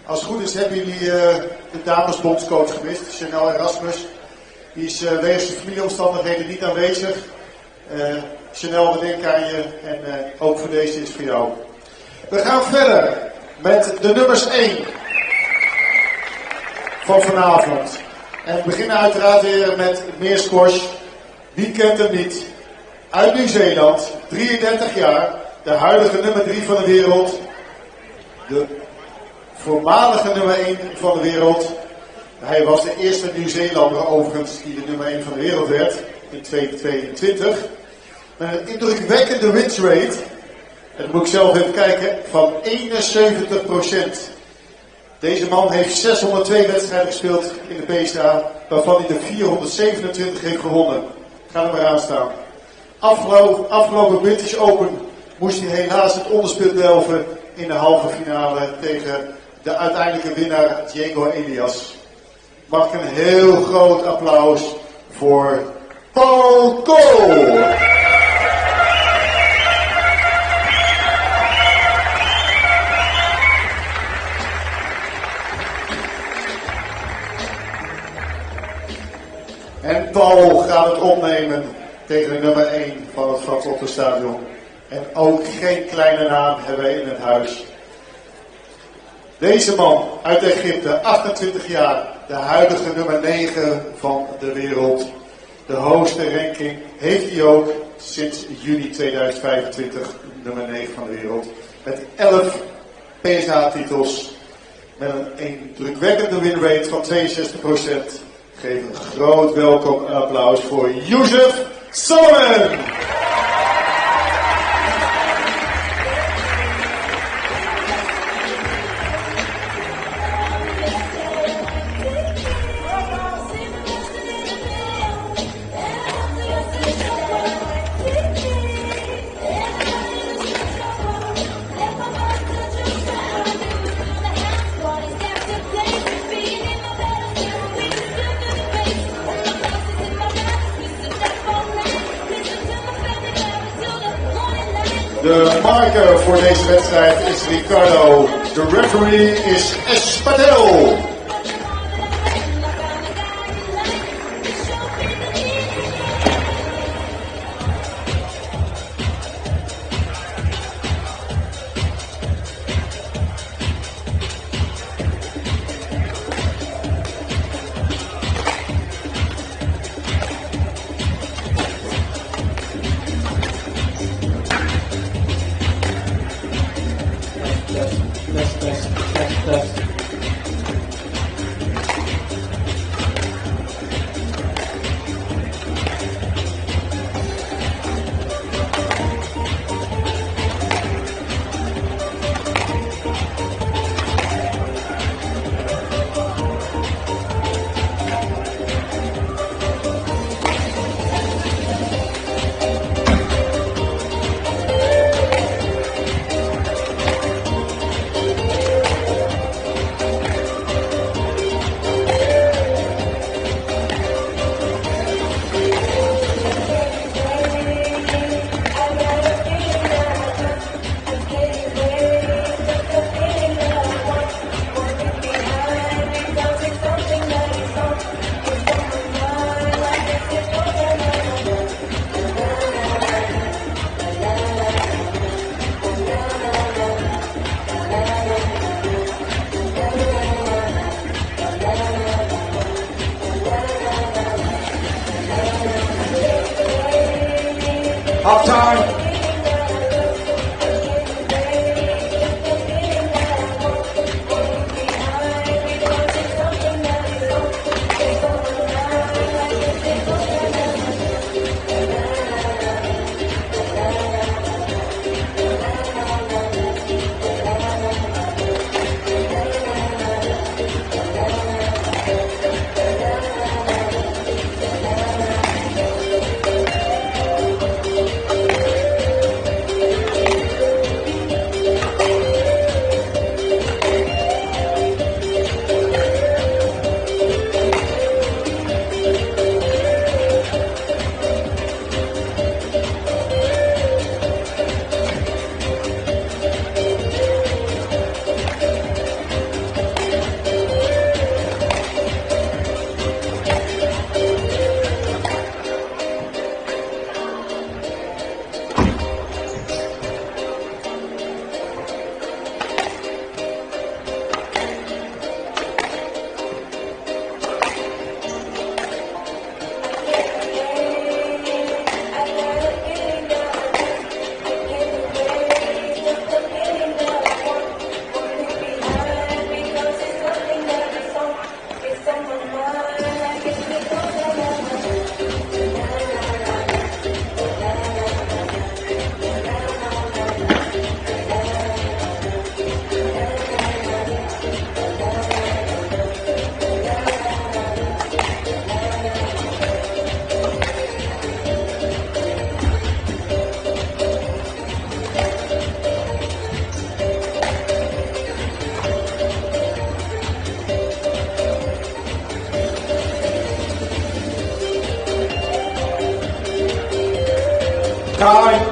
Als het goed is hebben jullie de damesbondscoach gemist, Chanel Erasmus. Die is wegens de familieomstandigheden niet aanwezig. Chanel, we denken aan je en ook voor deze is voor jou. We gaan verder met de nummers 1 van vanavond. En we beginnen uiteraard weer met meer squash. Wie kent hem niet? Uit Nieuw-Zeeland, 33 jaar, de huidige nummer 3 van de wereld. De voormalige nummer 1 van de wereld. Hij was de eerste Nieuw-Zeelander overigens die de nummer 1 van de wereld werd in 2022. Met een indrukwekkende winsrate, en dan moet ik zelf even kijken, van 71%. Deze man heeft 602 wedstrijden gespeeld in de PSA, waarvan hij de 427 heeft gewonnen. Ga er maar aan staan. Afgelopen British Open moest hij helaas het onderspit delven in de halve finale tegen de uiteindelijke winnaar Diego Elias. Mag ik een heel groot applaus voor Paul Cole. En Paul gaat het opnemen tegen de nummer 1 van het Frans Otten Stadion. En ook geen kleine naam hebben we in het huis. Deze man uit Egypte, 28 jaar, de huidige nummer 9 van de wereld. De hoogste ranking heeft hij ook sinds juni 2025, nummer 9 van de wereld. Met 11 PSA-titels, met een indrukwekkende winrate van 62%. Geef een groot welkom en applaus voor Youssef Soliman. De marker voor deze wedstrijd is Ricardo. De referee is Espadel. Bye.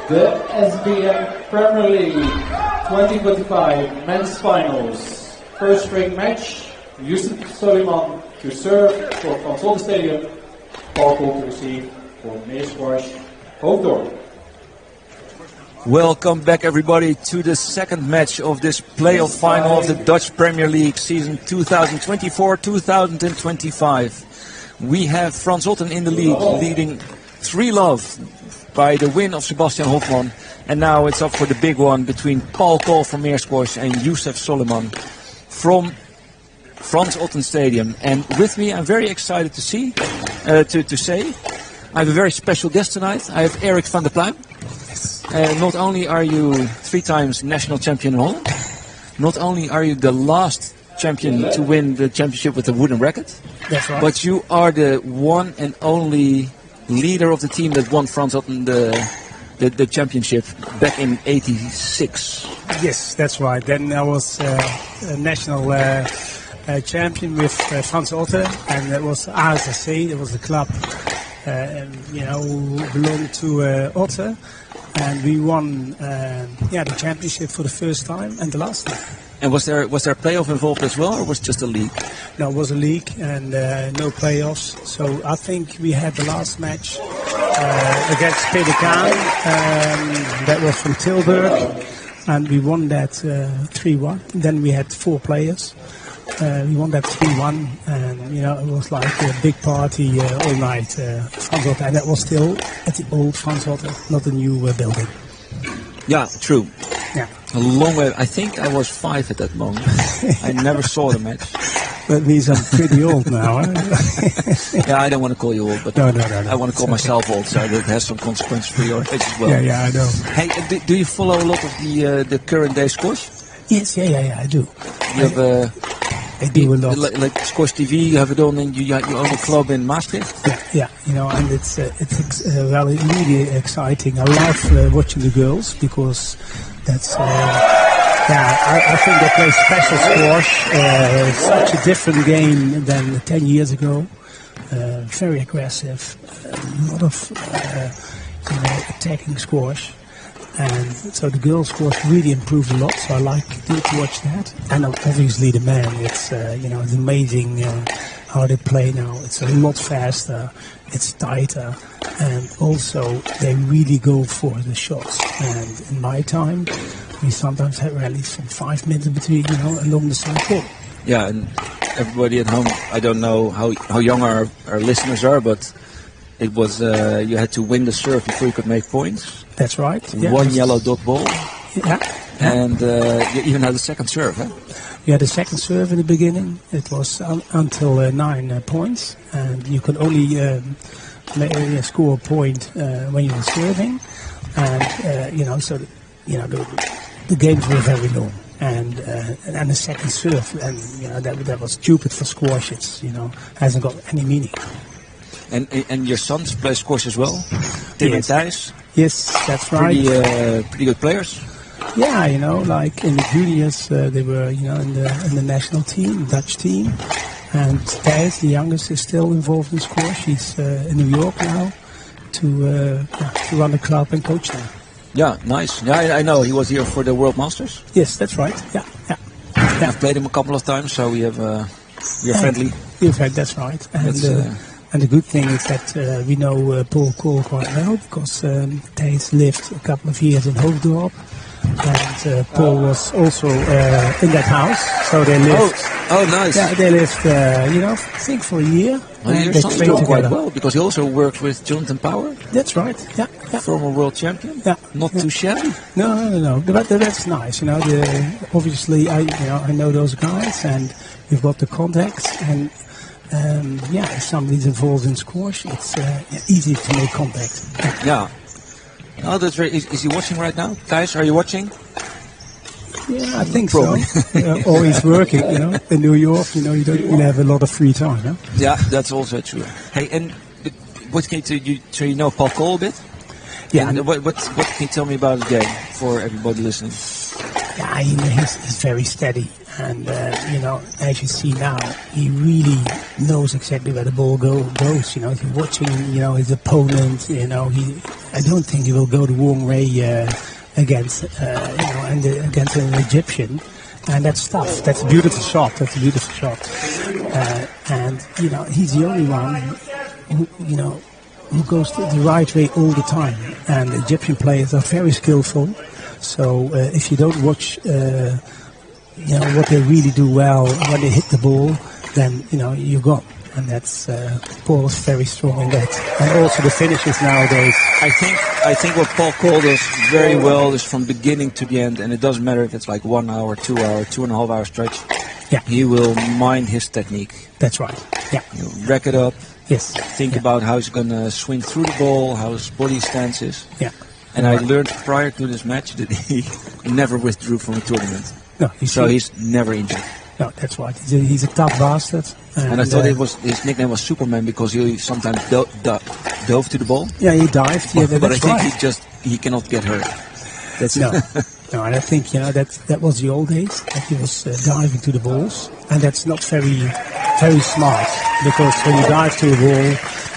The SBN Premier League 2025 Men's Finals. First ring match, Soliman to serve for Frans Otten Stadion, Paul to receive for Meersquash, Hoofddorp. Welcome back everybody to the second match of this playoff final of the Dutch Premier League season 2024-2025. We have Frans Otten in the lead, leading 3-love by the win of Sebastian Hoffman. And now it's up for the big one between Paul Cole from Meersquash and Youssef Soliman from Frans Otten Stadium. And with me, I'm very excited to say, I have a very special guest tonight. I have Erik van der Pluim. Not only are you 3 times national champion in Holland, not only are you the last champion to win the championship with a wooden racket, that's right, but you are the one and only leader of the team that won Frans Otten the championship back in '86. Yes, that's right. Then I was a national champion with Frans Otten, and it was ASC. It was the club, who belonged to Otten, and we won the championship for the first time and the last time. And was there a playoff involved as well, or was it just a league? No, it was a league and no playoffs. So I think we had the last match against Peter Kahn, that was from Tilburg, and we won that 3-1. Then we had 4 players. We won that 3-1, and it was like a big party all night. Frans Otten, and that was still at the old Frans Otten, not the new building. Yeah, true. Yeah. A long way. I think I was 5 at that moment. I never saw the match. That means I'm pretty old now. Huh? Yeah, I don't want to call you old, but no. I want to call myself old, so that has some consequences for your age as well. Yeah, I know. Hey, do you follow a lot of the current day squash? Yes, I do. You have I do a lot. Like SQUASHTV, you have it on, and you own a club in Maastricht. Yeah, and it's really exciting. I love watching the girls because that's. I think they play special squash. Such a different game than 10 years ago. Very aggressive. A lot of attacking squash. And so the girls' squash really improved a lot. So I like to watch that. And obviously the men. It's it's amazing how they play now. It's a lot faster. It's tighter. And also they really go for the shots. And in my time, we sometimes had rallies from 5 minutes between, along the side court. Yeah, and everybody at home, I don't know how young our listeners are, but it was you had to win the serve before you could make points. That's right. Yeah. 1 yellow dot ball. Yeah. And you even had a second serve, huh? We had a second serve in the beginning. It was until 9 points, and you could only score a point when you were serving, and the games were very long, and the second serve, and that was stupid for squash. It's hasn't got any meaning. And your sons play squash as well, Tim and Thijs. Yes, that's right. Pretty good players. Yeah, like in the juniors, they were in the national team, Dutch team. And Thijs, the youngest, is still involved in squash. He's in New York now to run a club and coach there. Yeah, nice. Yeah, I know. He was here for the World Masters. Yes, that's right. Yeah. I've played him a couple of times, so we are friendly. That's right. And the good thing is that we know Paul Cole quite well, because Thijs lived a couple of years in Hoofddorp, and Paul was also in that house, so they lived. Oh, nice. Yeah, they lived, I think for a year. Well, and your they son's trained doing quite together. well because he also works with Jonathan Power, That's right. Yeah. former world champion. Yeah. Not too shabby. No. But that's nice. Obviously, I know those guys, and we've got the contacts, and if somebody's involved in squash, it's easy to make contact. Yeah. Oh, that's very. Is he watching right now? Guys, are you watching? Yeah, I think so. Or he's working, in New York. You don't really have a lot of free time. No? Yeah, that's also true. Hey, and what can you know Paul Cole a bit? Yeah. And what can you tell me about the game for everybody listening? Yeah, he's very steady, and as you see now, he really knows exactly where the ball goes. If you're watching, his opponent, I don't think he will go the wrong way against an Egyptian, and that's tough. That's a beautiful shot. And he's the only one who goes the right way all the time. And the Egyptian players are very skillful. So if you don't watch, what they really do well when they hit the ball, then you're gone. And that's Paul's very strong in that. And also the finishes nowadays. I think what Paul Cole does very well is from beginning to the end, and it doesn't matter if it's like 1 hour, 2 hour, 2.5 hour stretch. Yeah. He will mind his technique. That's right. Yeah. Rack it up. Yes. Think about how he's gonna swing through the ball, how his body stance is. Yeah. And I learned prior to this match that he never withdrew from a tournament. No. He's never injured. No, that's right. He's a tough bastard. And I thought his nickname was Superman because he sometimes dove to the ball. Yeah, he dived. Yeah, but I think right. he cannot get hurt. That's no. No, and I think that was the old days that he was diving to the balls, and that's not very smart because when you dive to the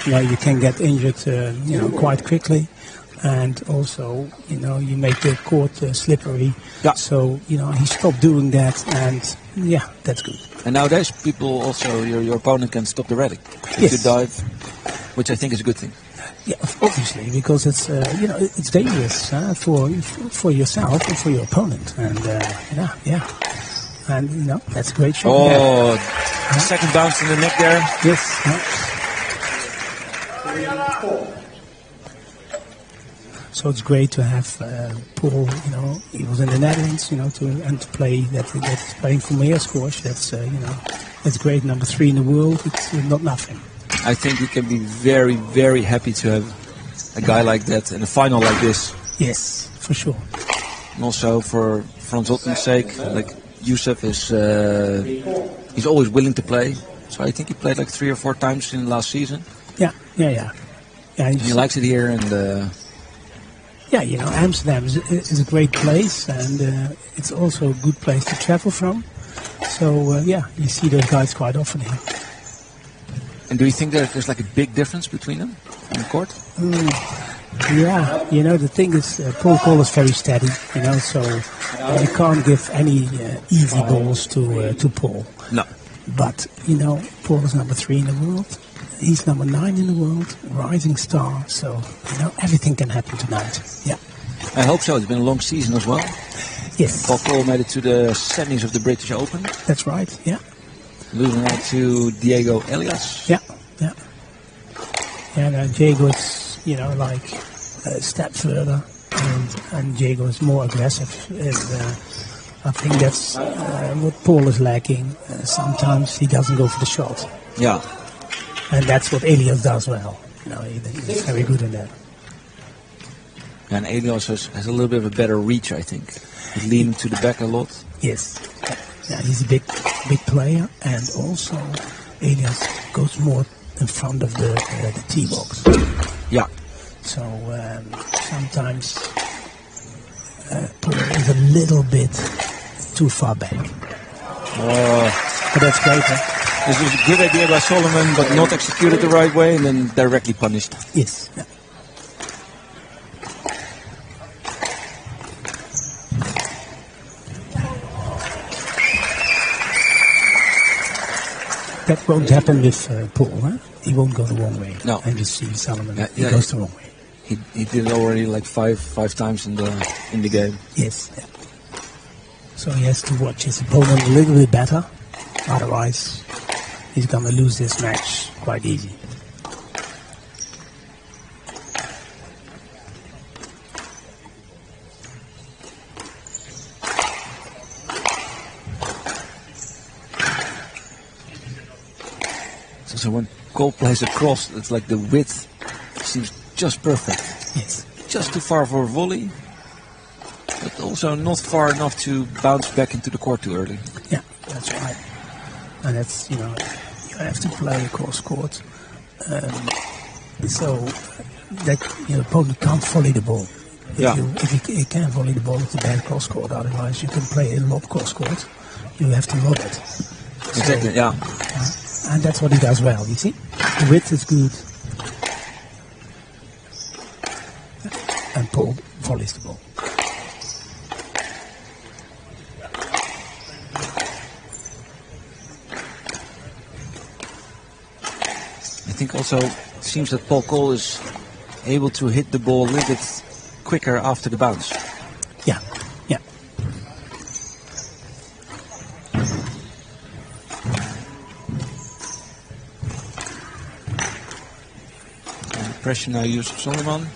ball, you can get injured, quite quickly. And also, you make the court slippery. Yeah. So, he stopped doing that, and that's good. And nowadays, people also, your opponent can stop the rally if you dive, which I think is a good thing. Yeah, obviously, because it's it's dangerous for yourself and for your opponent, and and that's a great shot. Oh, second bounce in the neck there. Yes. So it's great to have Paul. He was in the Netherlands. To play that's playing for Meer squash. That's that's great. Number 3 in the world. It's not nothing. I think we can be very, very happy to have a guy like that in a final like this. Yes, for sure. And also for Frans Otten's sake, like Youssef is, he's always willing to play. So I think he played like 3 or 4 times in the last season. Yeah. He likes it here, and Amsterdam is a great place, and it's also a good place to travel from. So you see those guys quite often here. And do you think that there's like a big difference between them on the court? Yeah, the thing is, Paul Cole is very steady, so you can't give any easy balls to Paul. No. But, Paul is number 3 in the world. He's number 9 in the world, rising star. So, everything can happen tonight. Yeah. I hope so. It's been a long season as well. Yes. Paul Cole made it to the semis of the British Open. That's right, yeah. Losing out to Diego Elias. Yeah. And Diego is, like a step further, and Diego is more aggressive. And I think that's what Paul is lacking. Sometimes he doesn't go for the shot. Yeah. And that's what Elias does well. He's very good in that. And Elias has a little bit of a better reach, I think. He's leaning to the back a lot. Yes. Yeah, he's a big player, and also Elias goes more in front of the tee box. Yeah. So sometimes Paul is a little bit too far back. But that's great, huh? This was a good idea by Soliman, but not executed the right way, and then directly punished. Yes. Yeah. That won't happen with Paul, huh? He won't go the wrong way. No. And you see Soliman, Yeah, he goes the wrong way. He did it already like five times in the game. Yes. Yeah. So he has to watch his opponent a little bit better. Otherwise, he's gonna lose this match quite easy. So when Cole plays a cross, it's like the width seems just perfect. Yes. Just too far for a volley, but also not far enough to bounce back into the court too early. Yeah, that's right. And that's, you have to play across court. So that your opponent can't volley the ball. If you can't volley the ball, it's a bad cross court. Otherwise, you can play a lob cross court. You have to lob it. Exactly, yeah. And that's what he does well, you see? The width is good. And Paul volleys the ball. I think also it seems that Paul Cole is able to hit the ball a little bit quicker after the bounce. Yeah, yeah. Pressure now used Soliman.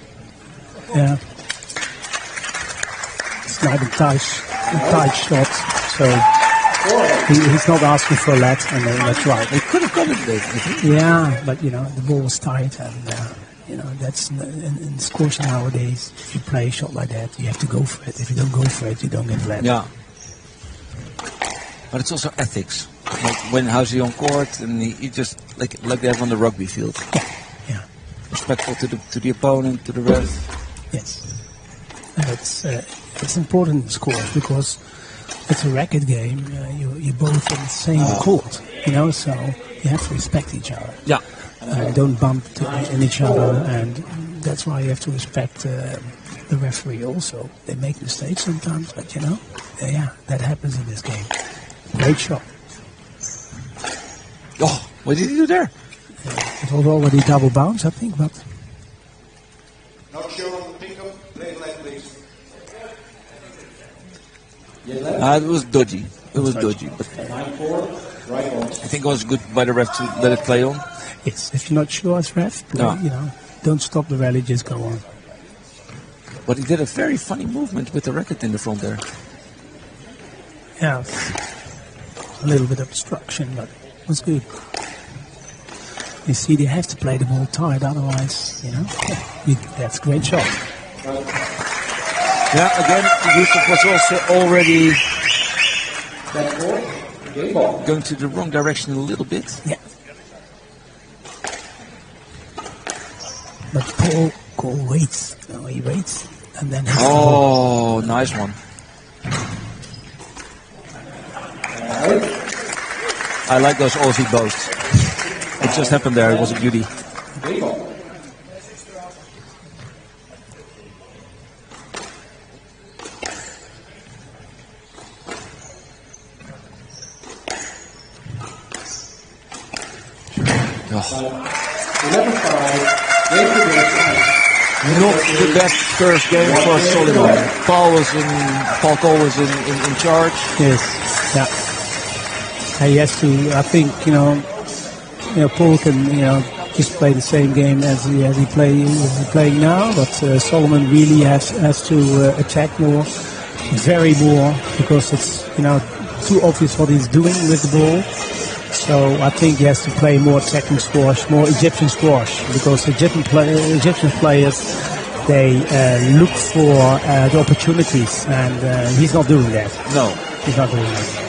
Yeah. It's not a tight shot, so he's not asking for a let, and that's right. He could have got it there, I think. Yeah, but the ball was tight, and that's in squash nowadays. If you play a shot like that, you have to go for it. If you don't go for it, you don't get let. Yeah. But it's also ethics. Like when how's he on court, and he just like they have on the rugby field. Yeah. Respectful to the opponent, to the ref. Yes. It's important in squash because it's a racket game. You're both in the same court, so you have to respect each other. Yeah. Don't bump in each other, and that's why you have to respect the referee also. They make mistakes sometimes, but that happens in this game. Great shot. Oh, what did he do there? It was already double bounce, I think, but... Not sure on the pickup. Play it like please. It was dodgy. It was dodgy. But I think it was good by the ref to let it play on. Yes, if you're not sure as ref, don't stop the rally, just go on. But he did a very funny movement with the racket in the front there. Yeah, a little bit of obstruction, but it was good. You see, they have to play the ball tight, otherwise, that's a great shot. Yeah, again, Yusuf was also already going to the wrong direction a little bit. Yeah. But Paul waits. He waits, and then... Oh, nice one. I like those Aussie boasts. It just happened there. It was a beauty. Not the best first game for Soliman. Paul Cole was in charge. Yes, yeah. He has to. I think Paul can just play the same game as he playing now, but Soliman really has to attack more, vary more, because it's too obvious what he's doing with the ball. So I think he has to play more attacking squash, more Egyptian squash, because Egyptian players, they look for the opportunities, and he's not doing that. No, he's not doing that.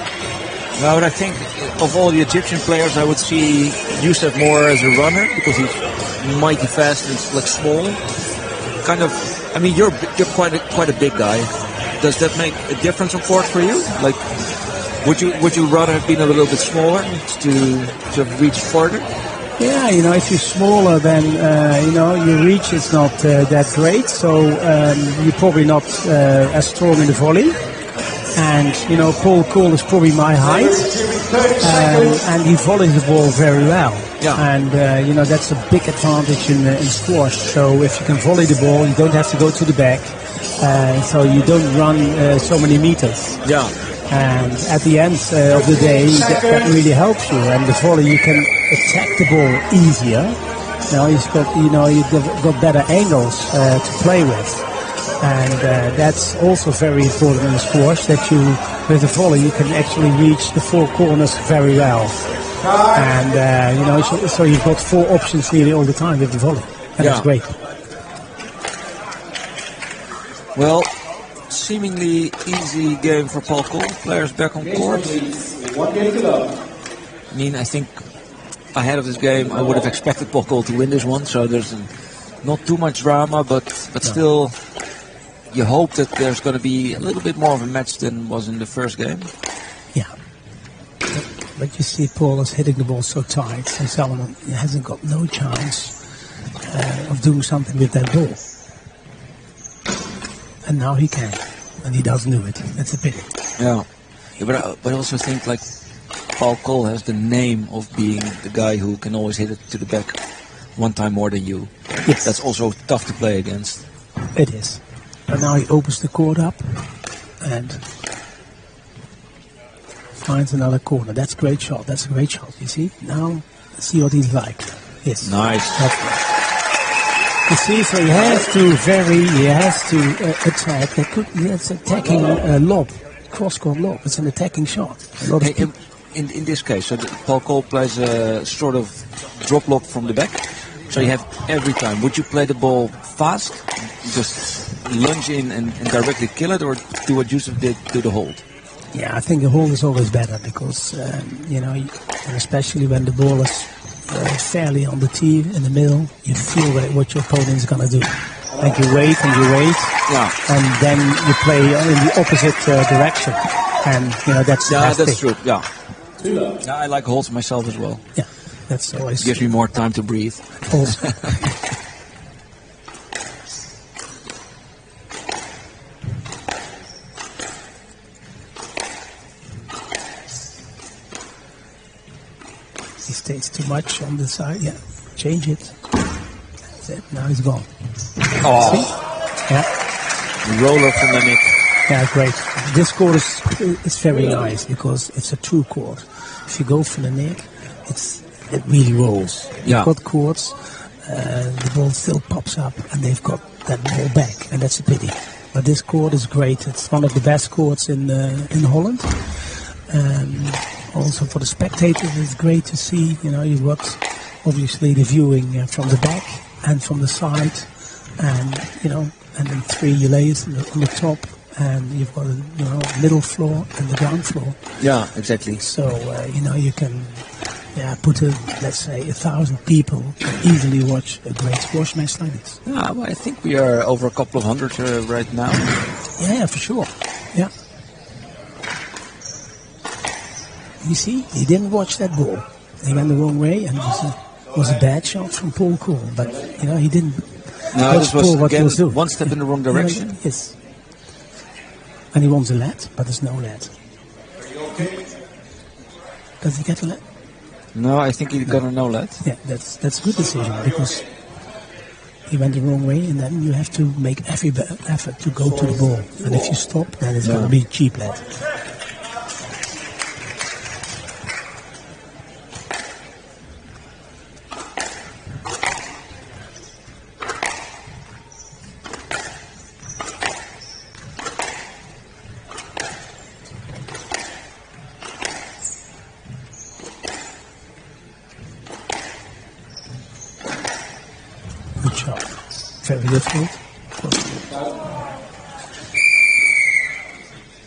No, but I think of all the Egyptian players, I would see Yusuf more as a runner, because he's mighty fast and like small. Kind of, I mean, you're quite a big guy. Does that make a difference on court for you? Like, would you rather have been a little bit smaller to reach further? Yeah, if you're smaller, then your reach is not that great. So you're probably not as strong in the volley. And, you know, Paul Cole is probably my height. And he volleys the ball very well. Yeah. And, you know, that's a big advantage in squash. So if you can volley the ball, you don't have to go to the back. So you don't run so many meters. Yeah. And at the end of the day, that really helps you. And the volley, you can attack the ball easier. Now you've got better angles to play with. And that's also very important in the squash, that you, with the volley, you can actually reach the four corners very well. And, you know, so you've got four options nearly all the time with the volley. And that's great. Well, seemingly easy game for Paul Cole. Players back on court. I mean, I think ahead of this game, I would have expected Paul Cole to win this one. So there's not too much drama, but still, you hope that there's going to be a little bit more of a match than was in the first game. Yeah. But you see, Paul is hitting the ball so tight, and Soliman hasn't got no chance of doing something with that ball. And now he can, and he doesn't do it. That's a pity. Yeah, but I also think like Paul Cole has the name of being the guy who can always hit it to the back one time more than you. Yes. That's also tough to play against. It is. But now he opens the court up and finds another corner. That's a great shot. That's a great shot. You see? Now, see what he's like. Yes. Nice. You see, so he has to attack. It's attacking lob, cross-court lob. It's an attacking shot. In this case, so Paul Cole plays a sort of drop lob from the back. So you have every time. Would you play the ball fast, just lunge in and directly kill it, or do what Yusuf did, do the hold? Yeah, I think the hold is always better because, you know, and especially when the ball is fairly on the tee in the middle, you feel what your opponent is going to do. Like you wait, and then you play in the opposite direction. And, you know, that's true. Yeah, I like holds myself as well. Yeah, that's always... Gives me more time to breathe. Also. He stays too much on the side. Yeah, change it. That's it. Now he's gone. Oh. See? Yeah. Roller from the neck. Yeah, great. This court is very nice because it's a true court. If you go for the neck, it really rolls. Yeah. You've got courts, the ball still pops up, and they've got that ball back, and that's a pity. But this court is great. It's one of the best courts in Holland. Also for the spectators, it's great to see. You know, you've got obviously the viewing from the back and from the side, and you know, and then three layers on the top, and you've got a middle floor and the ground floor. Yeah, exactly. So you know, you can put let's say 1,000 people can easily watch a great squash match like this. Yeah, well, I think we are over a couple of hundred right now. Yeah, for sure. Yeah. You see, he didn't watch that ball. He went the wrong way, and it was a bad shot from Paul Cole. But you know, he didn't watch Paul what he was doing. One step in the wrong direction. Yes. And he wants a lead, but there's no lead. Does he get a lead? No, I think he got a no lead. Yeah, that's a good decision because he went the wrong way, and then you have to make every effort to go to the ball. And if you stop, then it's going to be cheap lead. Good shot. Very difficult.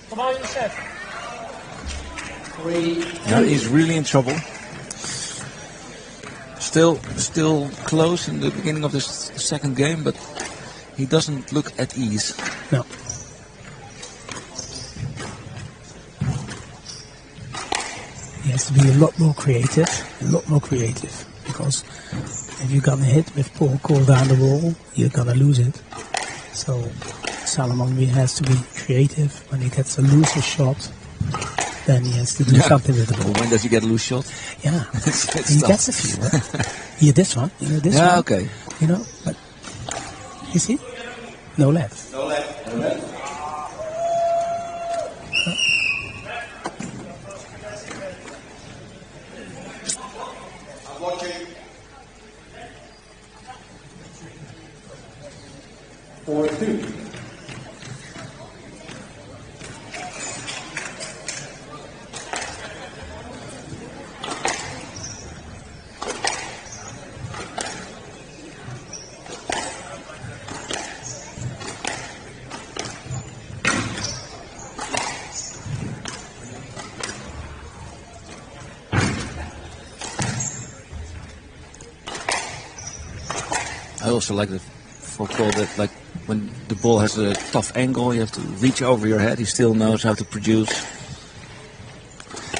Come on, you set. Yeah, he's really in trouble. Still close in the beginning of this second game, but he doesn't look at ease. No. He has to be a lot more creative, because if you're gonna hit with Paul Cole down the wall, you're gonna lose it. So Soliman, he has to be creative. When he gets a looser shot, then he has to do something with the ball. When does he get a loose shot? Yeah, It's he tough. gets a few. Here, this one. You know, this one. Yeah, okay. You know, but you see, no left. No left. No left. I'm watching. 4-2. I also like the football that, like, when the ball has a tough angle, you have to reach over your head. He still knows how to produce,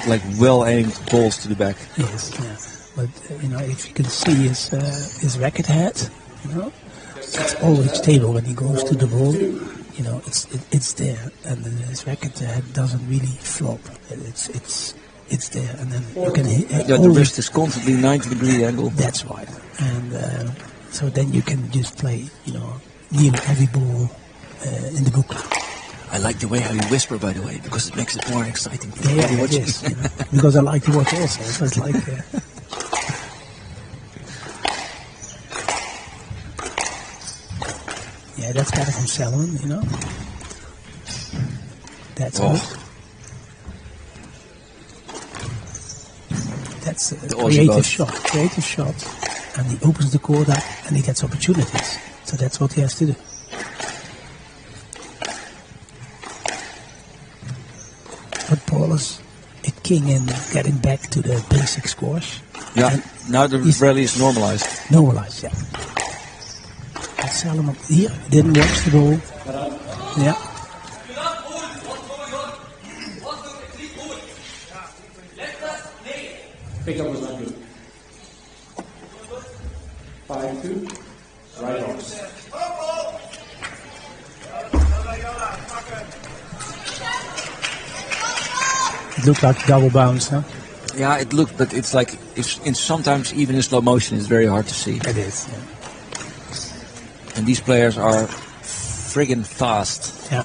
like, well-aimed balls to the back. Yes, yeah. But you know, if you can see his racket head, you know, it's always stable when he goes to the ball. You know, it's there, and then his racket head doesn't really flop. It's there, and then you can hit. Yeah, the wrist is constantly 90-degree angle. That's right, and so then you can just play, you know, nearly every ball in the book. I like the way how you whisper, by the way, because it makes it more exciting. Yeah, it is, you know, because I like to watch also. So it's like. Yeah, that's better from Soliman, you know. That's good. That's a creative shot, and he opens the court up and he gets opportunities. So that's what he has to do. But Paul is a king in getting back to the basic squash. Yeah, and now the rally is normalized. Normalized, yeah. And Soliman here didn't watch the ball. Yeah. Pick up was not good. 5-2. Right on. It looked like double bounce, huh? Yeah, it looked, but it's like, sometimes even in slow motion, it's very hard to see. It is, yeah. And these players are friggin' fast. Yeah.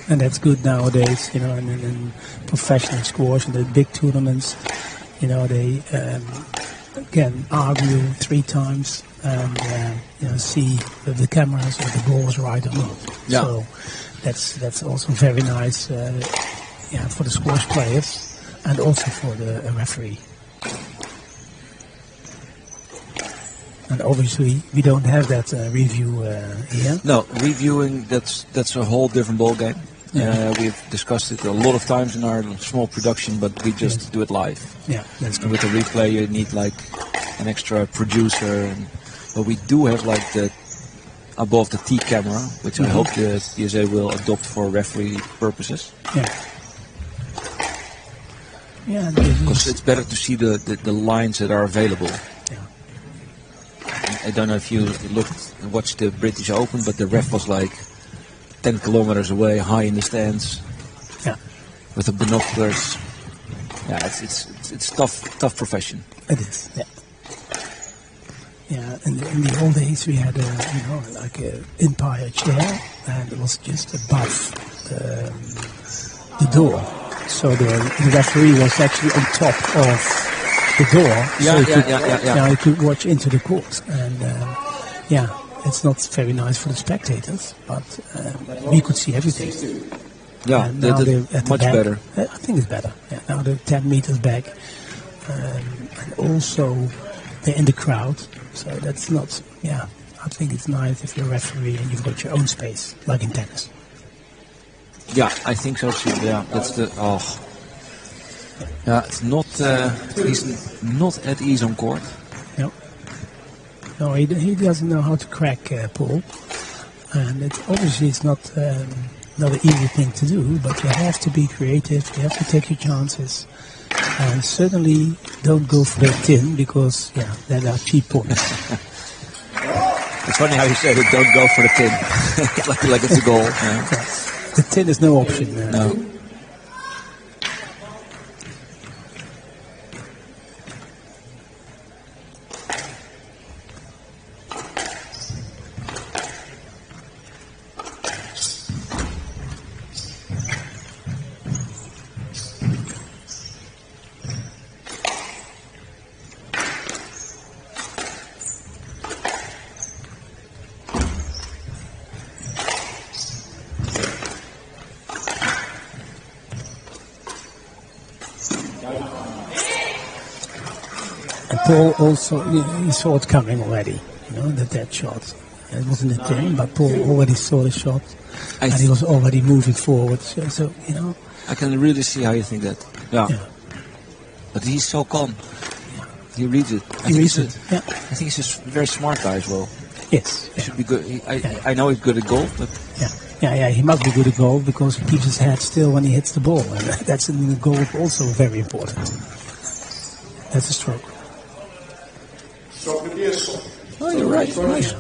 And that's good nowadays, you know, in professional squash and the big tournaments, you know, they can argue 3 times and you know, see if the cameras or the ball is right or not. Yeah. So that's also very nice, yeah, for the squash players and also for the referee. And obviously we don't have that review here. No, reviewing, that's a whole different ball game. Yeah. We've discussed it a lot of times in our small production, but we just do it live. Yeah, that's And good. with the replay, you need like an extra producer. But we do have like the above the T camera, which I hope the PSA will adopt for referee purposes. Yeah. Yeah, Because it's better to see the lines that are available. Yeah. I don't know if you watched the British Open, but the ref was like 10 kilometers away, high in the stands. Yeah. With the binoculars. Yeah, it's tough profession. It is, yeah. Yeah, in the old days we had you know, like an umpire chair, and it was just above the door. So the referee was actually on top of the door. Yeah, so yeah. he could watch into the court. And yeah, it's not very nice for the spectators, but we could see everything. Yeah, And now they're at the much back. better. I think it's better. Yeah, now they're 10 meters back. And also they're in the crowd. So that's not, yeah, I think it's nice if you're a referee and you've got your own space, like in tennis. Yeah, I think so too. Yeah, that's the, yeah, it's not, he's not at ease on court. No, he doesn't know how to crack Paul. And obviously it's not an easy thing to do, but you have to be creative, you have to take your chances. And certainly don't go for the tin, because, yeah, that are cheap points. It's funny how you said it, don't go for the tin. like it's a goal. Yeah. The tin is no option. No. Paul also, he saw it coming already, that shot. It wasn't a tin, but Paul already saw the shot, and he was already moving forward. So I can really see how you think that. Yeah. But he's so calm. Yeah. He reads it. He reads it. Yeah. I think he's a very smart guy as well. Yes. He should be good. I know he's good at golf, but yeah, he must be good at golf because he keeps his head still when he hits the ball, and that's in golf also very important. That's a stroke. Oh, you're right. Nice.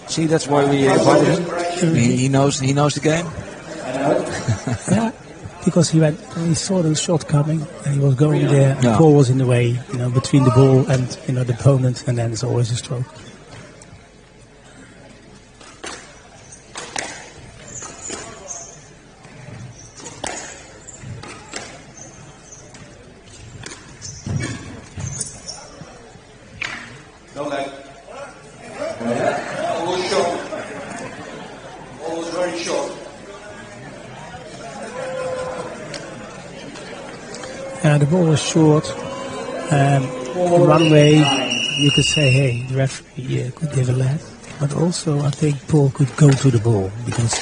See, that's why we invited him. He knows the game. Yeah, because he saw the shot coming and he was going there. And Paul was in the way, between the ball and the opponent, and then it's always a stroke. The ball was short. In one way, you could say, hey, the referee could give a lap. But also, I think Paul could go to the ball because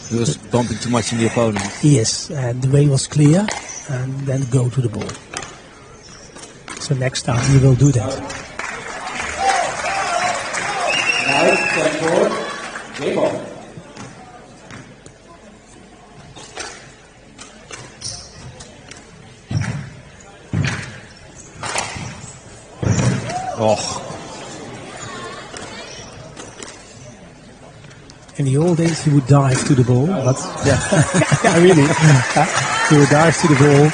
he was bumping too much in the opponent. Yes, and the way was clear, and then go to the ball. So next time he will do that. Now, 10-4, game on. Oh. In the old days, he would dive to the ball, but yeah, really, he would dive to the ball.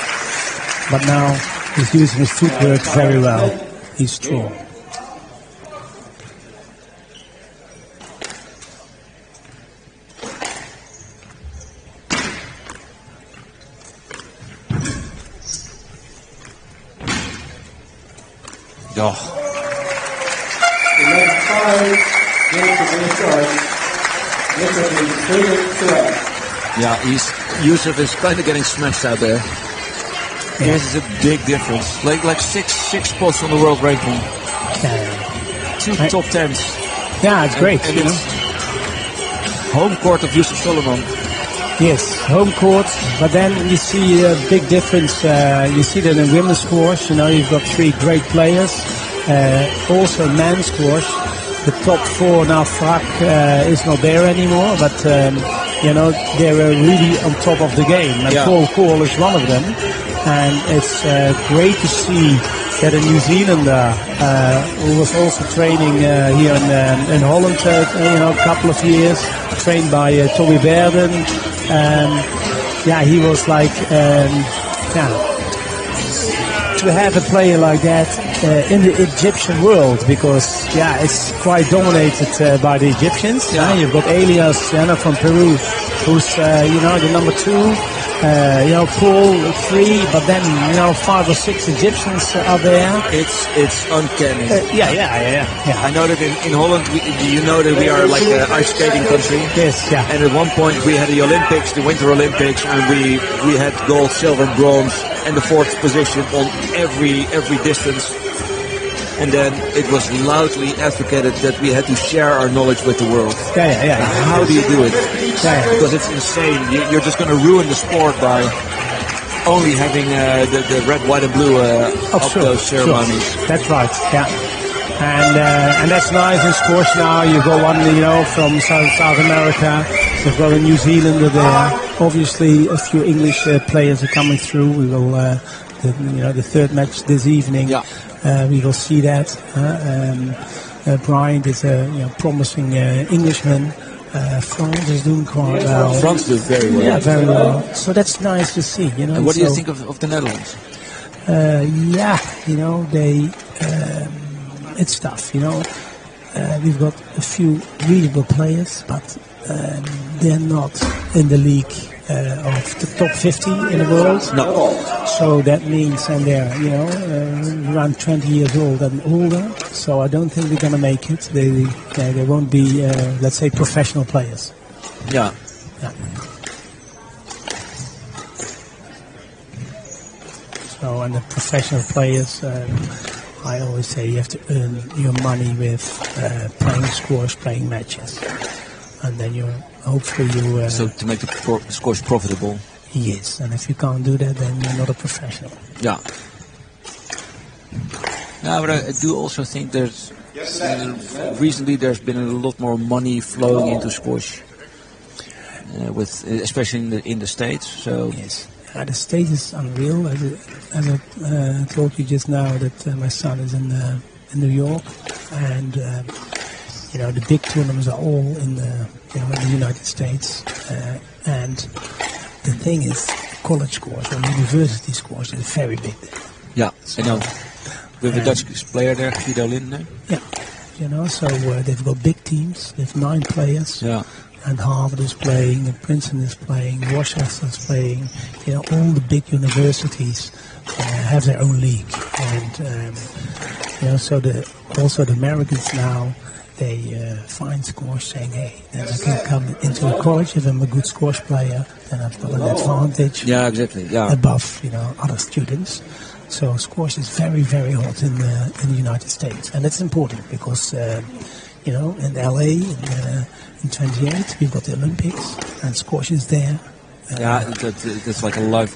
But now he's using his footwork very well. He's strong. Oh. Yeah, Yusuf is kind of getting smashed out there. This is a big difference. Like six spots on the world ranking. Two top 10s. Yeah, it's great. And it's home court of Yusuf Soliman. Yes, home court. But then you see a big difference. You see that in women's squash. You've got three great players. Also men's squash. The top four now, Frak is not there anymore, but they were really on top of the game. And Paul Cole is one of them. And it's great to see that a New Zealander who was also training here in Holland, a couple of years, trained by Tommy Berden. He was like, to have a player like that in the Egyptian world, because it's quite dominated by the Egyptians. You've got Elias from Peru, who's the number 2. Paul 3, but then 5 or 6 Egyptians are there. It's uncanny. I know that in Holland, that we are like an ice skating country. Yes, yeah. And at one point we had the Olympics, the Winter Olympics, and we had gold, silver, and bronze, and the 4th position on every distance. And then it was loudly advocated that we had to share our knowledge with the world. How do you do it? Because it's insane. You're just going to ruin the sport by only having the red, white, and blue of those ceremonies. Sure. That's right. Yeah. And that's nice in squash now. You go on, from South America. You've got a New Zealander there. Obviously, a few English players are coming through. We will, the third match this evening. Yeah. We will see that. Bryant is a promising Englishman. Frans is doing quite well. Frans does very well. Yeah, very well. So that's nice to see. And what do you think of the Netherlands? They it's tough. We've got a few really good players, but they're not in the league of the top 50 in the world. No. So that means, and they're around 20 years old and older. So I don't think they're going to make it. They won't be, let's say, professional players. Yeah. So, and the professional players, I always say you have to earn your money with playing squash, playing matches, and then hopefully you. So to make the squash profitable. Yes, and if you can't do that, then you're not a professional. Yeah. No, but I do also think there's recently there's been a lot more money flowing into squash, with especially in the States. So yes. The States is unreal. As I told you just now, that my son is in New York, and the big tournaments are all in the United States. And the thing is, college squash or university squash is very big. Yeah, I know. We have a Dutch player there, Guido Lindner. Yeah, so they've got big teams. They have 9 players. Yeah. And Harvard is playing, and Princeton is playing, Washington is playing. All the big universities have their own league, and so also the Americans now, they find squash, saying, hey, then I can come into a college if I'm a good squash player, then I've got an advantage. Yeah, exactly. Yeah. Above other students. So squash is very, very hot in the United States, and it's important because in LA. In 28, we've got the Olympics, and squash is there. That's like a life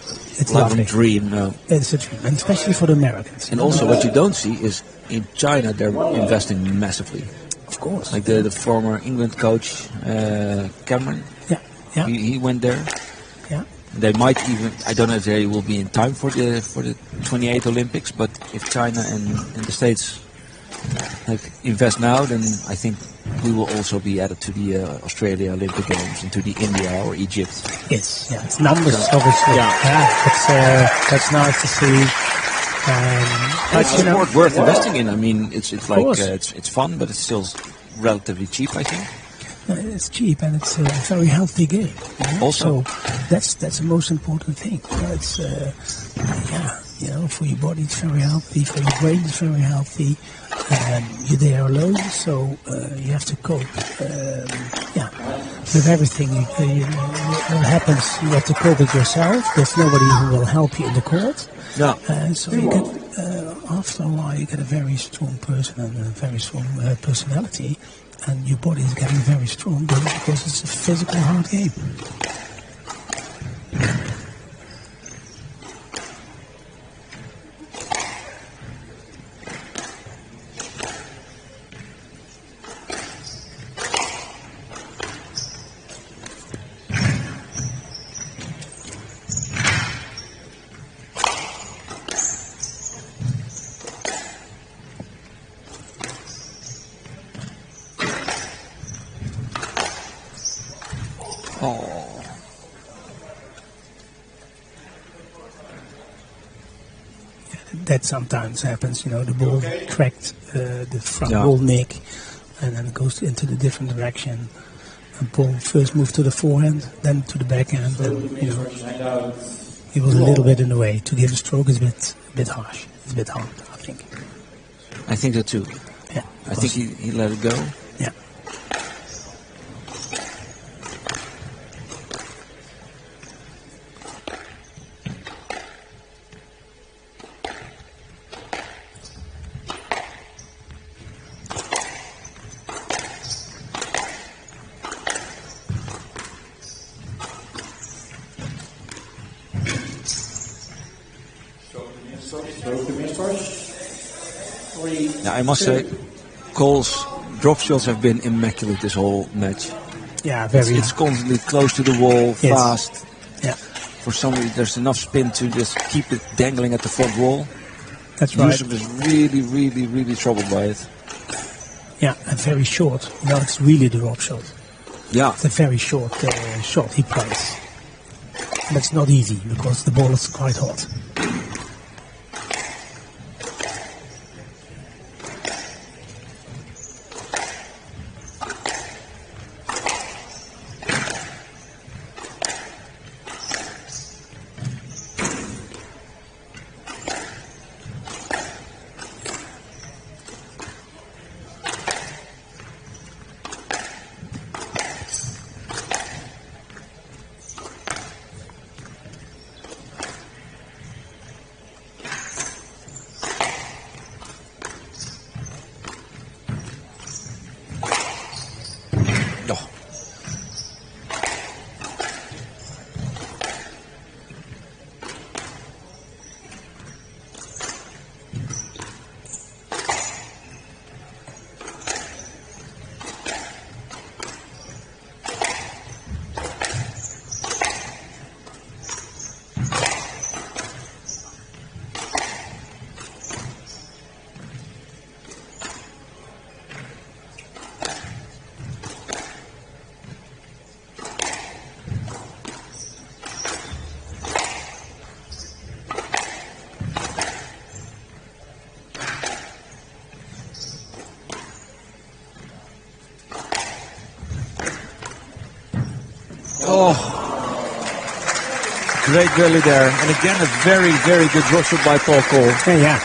dream. No. It's a dream, and especially for the Americans. And also, what you don't see is in China they're investing massively. Of course. Like the former England coach Cameron. Yeah. He went there. Yeah. They might even. I don't know if they will be in time for the 28 Olympics, but if China and the States invest now, then I think we will also be added to the Australia Olympic Games and to the India or Egypt. Yes, yeah, it's numbers obviously. That's nice to see. It's a sport worth investing in. I mean, it's like it's fun, but it's still relatively cheap, I think. It's cheap and it's a very healthy game. Also, so that's the most important thing. It's for your body it's very healthy, for your brain it's very healthy. You're there alone, so you have to cope. With everything what happens, you have to cope with yourself. There's nobody who will help you in the court. Yeah. So you get after a while you get a very strong person and a very strong personality, and your body is getting very strong because it's a physical hard game. That sometimes happens, the ball cracked the front ball neck, and then it goes into the different direction. And ball first moved to the forehand, then to the backhand, and he was a little bit in the way. To give a stroke is a bit harsh. It's a bit hard, I think. I think that too. Yeah. I think he let it go. Yeah. I must say, Cole's drop shots have been immaculate this whole match. Yeah, very. It's constantly close to the wall, fast. Yeah. For some reason, there's enough spin to just keep it dangling at the front wall. That's right. Yusuf is really, really, really troubled by it. Yeah, and very short. No, it's really the drop shot. Yeah. It's a very short shot he plays. And it's not easy because the ball is quite hot. Oh, great rally there. And again, a very, very good drop shot by Paul Cole. Yeah.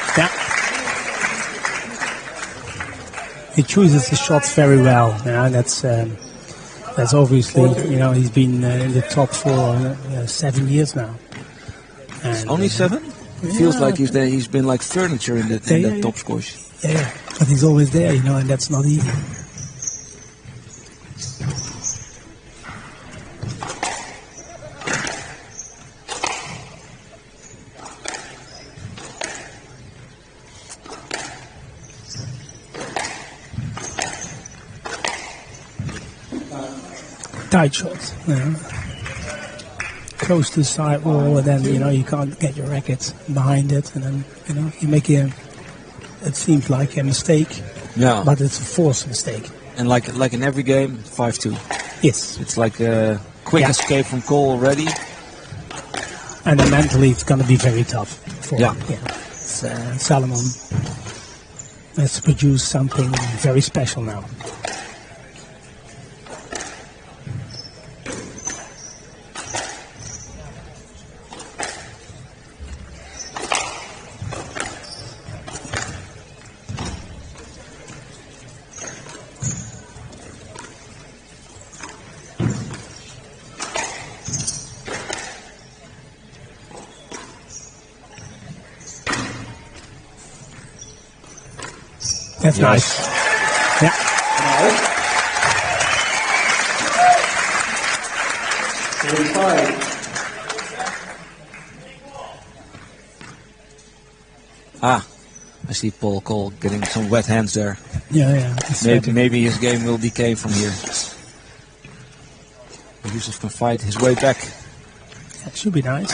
He chooses the shots very well. Yeah, that's obviously, he's been in the top for 7 years now. And, only 7? It feels like he's been like furniture in the top squash. Yeah, but he's always there, and that's not easy. Tight shot, close to the side wall, and then you can't get your racket behind it, and then you make it seems like a mistake, but it's a forced mistake. And like in every game, 5-2. Yes, it's like a quick escape from Cole already, and then mentally it's going to be very tough. Soliman has to produce something very special now. That's nice. Yeah. I see Paul Cole getting some wet hands there. Yeah. Maybe his game will decay from here. Yusuf can fight his way back. That should be nice.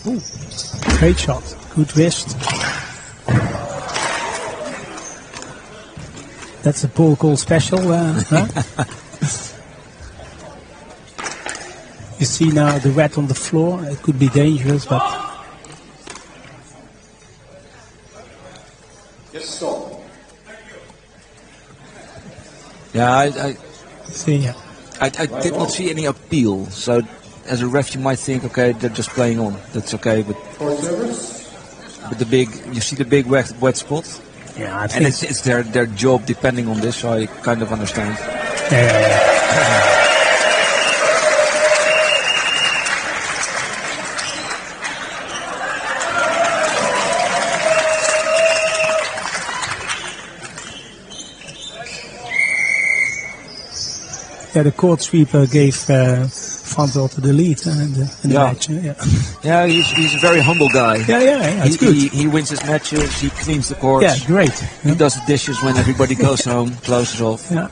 Ooh, great shot. Good wrist. That's a Paul Cole special. Huh? You see now the red on the floor. It could be dangerous, but... Yes, stop. Yeah, I did not see any appeal. So as a ref, you might think, okay, they're just playing on. That's okay, but you see the big wet spot. Yeah, I think it's their job depending on this, so I kind of understand. Yeah. Yeah, the court sweeper gave Frans Otten the lead in the match. Yeah, he's a very humble guy. Yeah, it's good. He wins his matches, he cleans the courts. Yeah, great. He does the dishes when everybody goes home, closes off. Yeah.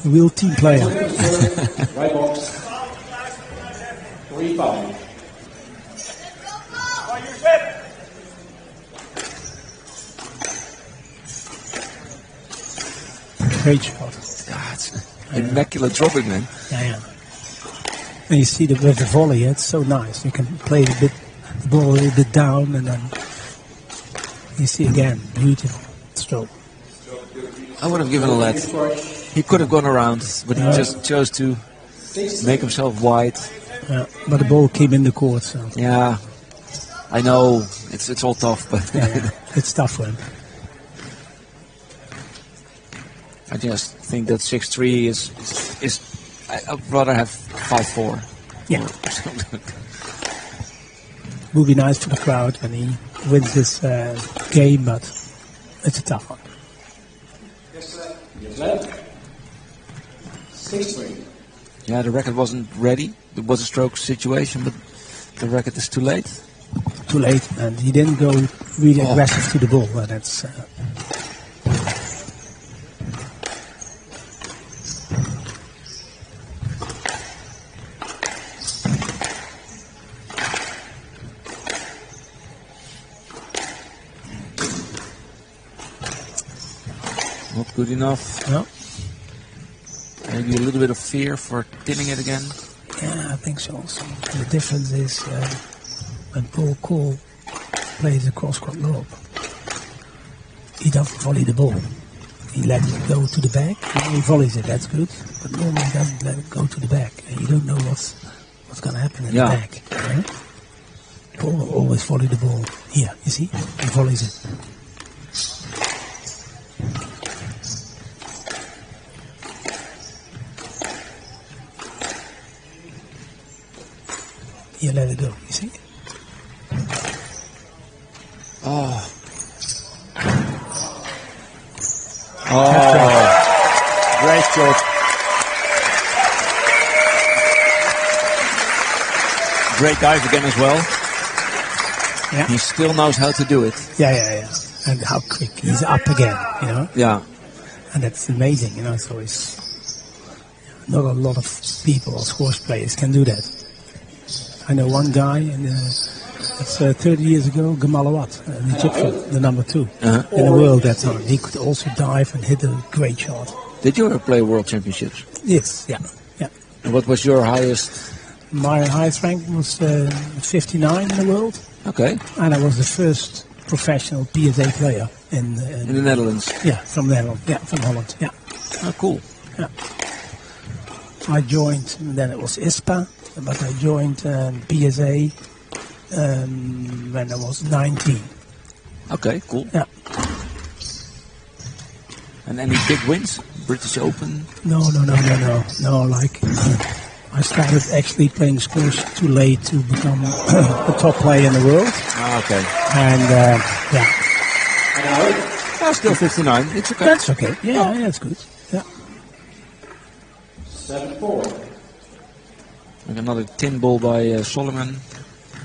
Real team player. Right box. 3-5. Great shot. Yeah, it's immaculate dropping, man. Yeah. And you see that with the volley, it's so nice. You can play the ball a little bit down, and then you see again, beautiful stroke. I would have given a let. He could have gone around, but he just chose to make himself wide. Yeah, but the ball came in the court, so. Yeah, I know it's all tough, but it's tough for him. I just think that 6-3 is I'd rather have 5-4. Yeah. Would be nice for the crowd when he wins this game, but it's a tough one. 6-3. Yeah, the racket wasn't ready. It was a stroke situation, but the racket is too late. Too late, and he didn't go really aggressive to the ball. That's. Not good enough. No. Maybe a little bit of fear for pinning it again. Yeah, I think so also. The difference is when Paul Cole plays a cross-court lob, he doesn't volley the ball. He lets it go to the back. He volleys it, that's good. But normally he doesn't let it go to the back. And you don't know what's going to happen in the back. Right? Paul will always volley the ball. Here, you see? He volleys it. You let it go, you see? Oh, great shot. Great dive again as well. Yeah. He still knows how to do it. Yeah. And how quick. He's up again, you know? Yeah. And that's amazing, you know? So it's not a lot of people or squash players can do that. I know one guy, and it's 30 years ago, Gamalawat, an Egyptian, the number 2 in the world that time. He could also dive and hit a great shot. Did you ever play World Championships? Yes, yeah. And what was your highest? My highest rank was 59 in the world. Okay. And I was the first professional PSA player in the Netherlands. Yeah, from the Netherlands. Yeah, from Holland. Yeah. Oh, cool. Yeah. I joined, and then it was ISPA, but I joined PSA when I was 19. Okay, cool. Yeah. And any big wins? British Open? No. Like I started actually playing squash too late to become a top player in the world. Okay. And Well, still 59. It's okay. That's okay. Yeah, that's good. Yeah. 7-4. And another tin ball by Soliman,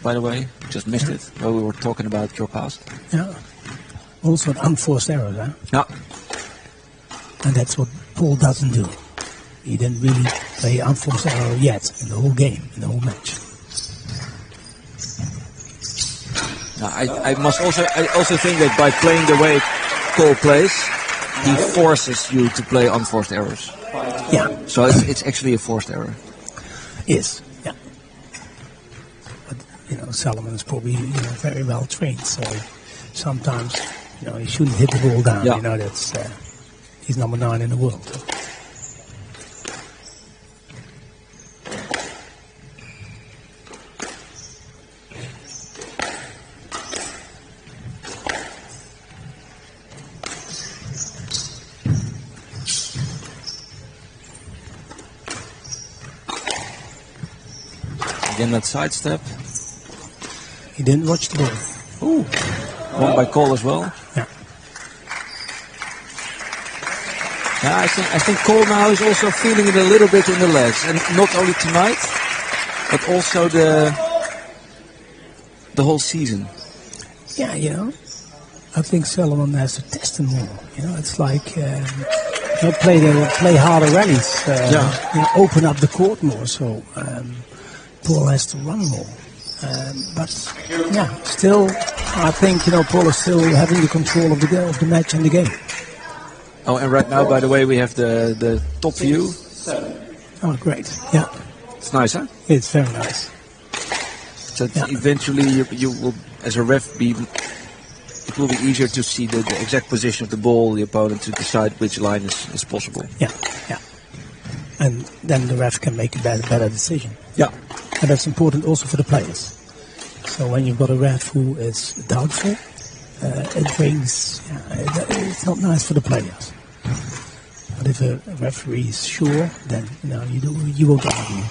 by the way. Just missed it while we were talking about your past. Yeah. Also an unforced error, huh? Yeah. And that's what Paul doesn't do. He didn't really play unforced error yet in the whole game, in the whole match. Now, I also think that by playing the way Cole plays, he forces you to play unforced errors. Yeah. So it's actually a forced error. Yes. Yeah. But Soliman is probably very well trained, so sometimes he shouldn't hit the ball down. Yeah. That's he's number 9 in the world. Again, that sidestep. He didn't watch the ball. Ooh. One by Cole as well. Yeah. Yeah, I think Cole now is also feeling it a little bit in the legs. And not only tonight, but also the whole season. Yeah, I think Soliman has to test him more. It's like play harder rallies. Open up the court more. So Paul has to run more. But still, I think Paul is still having the control of the match and the game. Oh, and right now, by the way, we have the top view. 7. Oh, great. Yeah, It's nice, huh? it's very nice. So that eventually you will, as a ref, it will be easier to see the exact position of the ball, the opponent, to decide which line is possible. Yeah, yeah. And then the ref can make a better decision. Yeah. And that's important also for the players. So when you've got a ref who is doubtful, it brings, it's not nice for the players. But if a referee is sure, then you won't argue.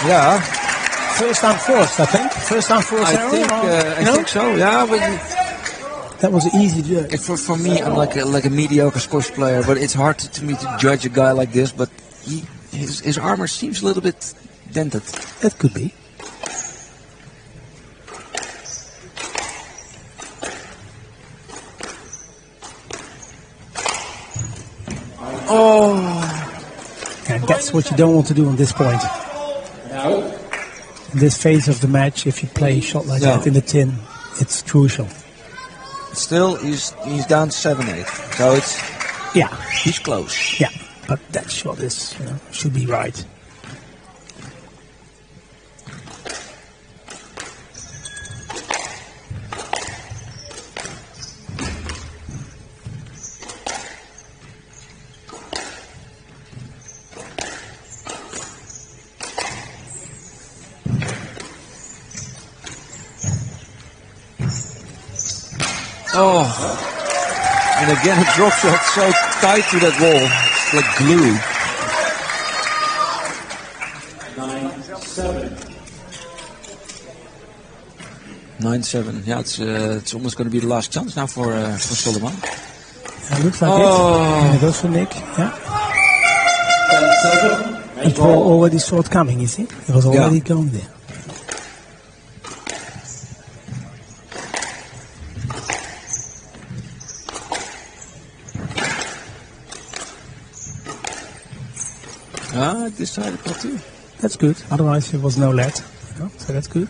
Yeah. First and fourth, I think. First and fourth. I think so. Yeah, but that was easy. For me, I'm like a mediocre squash player, but it's hard to me to judge a guy like this. But his armor seems a little bit dented. That could be. Oh. And that's what you don't want to do on this point. Now, In this phase of the match, if you play a shot like that in the tin, it's crucial. Still, he's down 7-8. So he's close. Yeah, but that shot is should be right. Oh, and again a drop shot so tight to that wall, it's like glue. 9-7. 9-7. Yeah, it's almost going to be the last chance now for Soliman. Looks like it. And it goes for Nick. Yeah. 10-7. And Paul already saw it coming. You see, it was already going there. Decided not to. That's good. Otherwise, it was no lead. So that's good.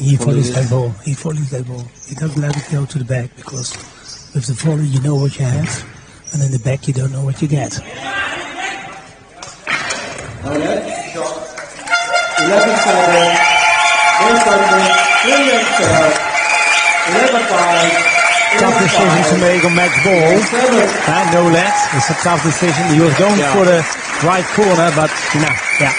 He volleys that ball. He volleys that ball. He doesn't let it go to the back because with the volley you know what you have, and in the back you don't know what you get. 11-7. First argument, brilliant serve. 11-5. Tough decision to make on match ball. No let. It's a tough decision. He was going for the right corner, but yeah.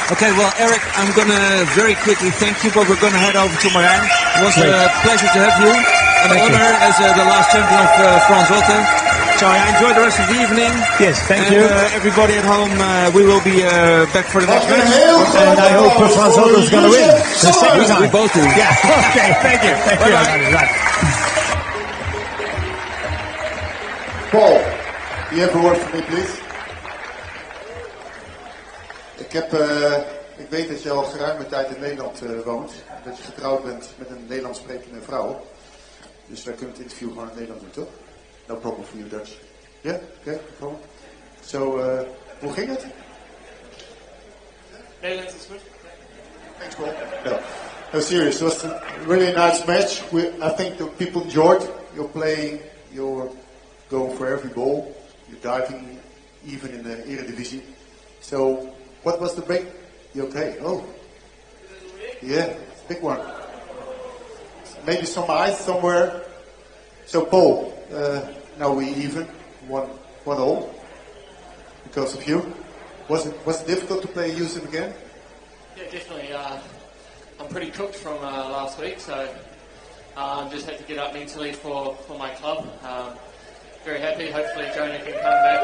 Okay, well, Eric, I'm going to very quickly thank you, but we're going to head over to Marijn. It was a pleasure to have you. An honor as the last champion of Frans Otten. So I enjoy the rest of the evening. Yes, thank you. Everybody at home, we will be back for the next match. And I hope Frans Otten is going to win. The second time. We both do. Yeah, okay, thank you. Thank you. Right. Paul, you have a word for me, please. Ik weet dat je al geruime tijd in Nederland woont. Dat je getrouwd bent met een Nederlands sprekende vrouw. Dus wij kunnen het interview gewoon in het Nederlands doen, toch? No problem for you, Dutch. Yeah? Okay, no problem. So, hoe ging het? Nederlands is goed. Thanks, Paul. No, serious. It was a really nice match. I think the people enjoyed your playing. You're going for every ball. You're diving even in the Eredivisie. So, what was the break? You okay? Oh. Yeah, big one. Maybe some ice somewhere. So, Paul, now we even. One all. Because of you. Was it difficult to play Yusuf again? Yeah, definitely. I'm pretty cooked from last week, so just had to get up mentally for my club. Very happy. Hopefully Jonah can come back.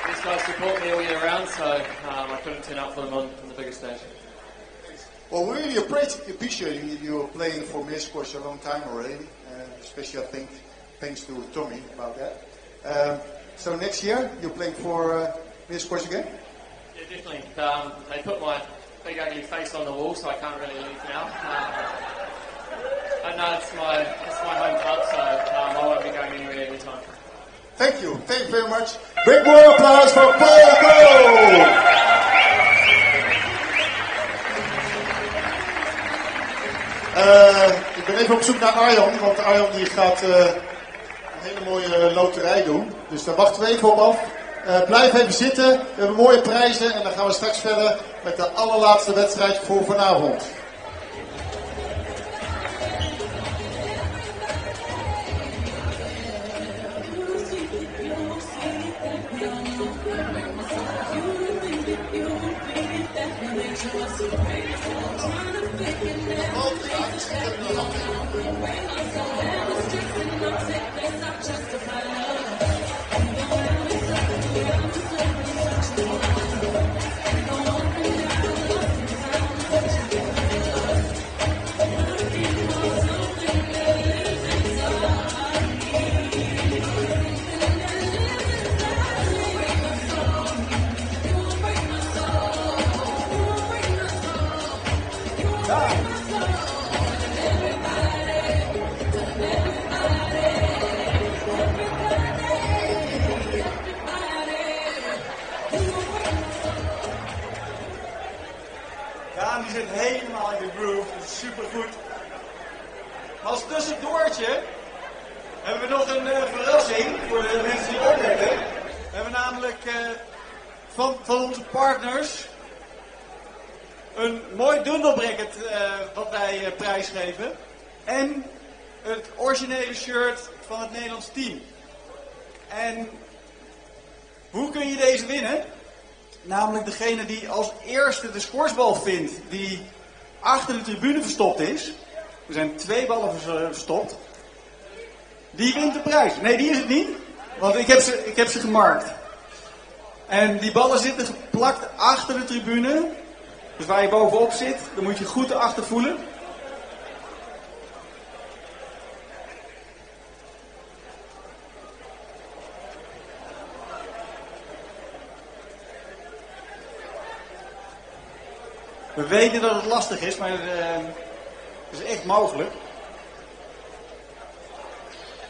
This guys support me all year round, so I couldn't turn up for them on the bigger stage. Well, we really appreciate you playing for Meersquash a long time already, especially I think thanks to Tommy about that. So next year you're playing for Meersquash again? Yeah, definitely. They put my big ugly face on the wall, so I can't really leave now. I know it's my home club, so I won't be going anywhere anytime. Thank you very much. Big more applause for Paul Go! Ik ben even op zoek naar Arjan, want Arjan die gaat een hele mooie loterij doen. Dus daar wachten we even op af. Blijf even zitten, we hebben mooie prijzen en dan gaan we straks verder met de allerlaatste wedstrijd voor vanavond. Die zit helemaal in de groove, dat is supergoed. Maar als tussendoortje hebben we nog een verrassing voor de mensen die opletten. We hebben namelijk van onze partners een mooi dundelbracket wat wij prijsgeven. En het originele shirt van het Nederlands team. En hoe kun je deze winnen? Namelijk degene die als eerste de scoresbal vindt die achter de tribune verstopt is. Er zijn 2 ballen verstopt. Die wint de prijs. Nee, die is het niet. Want ik heb ze gemarkt. En die ballen zitten geplakt achter de tribune. Dus waar je bovenop zit, dan moet je goed erachter voelen. We weten dat het lastig is, maar het is echt mogelijk.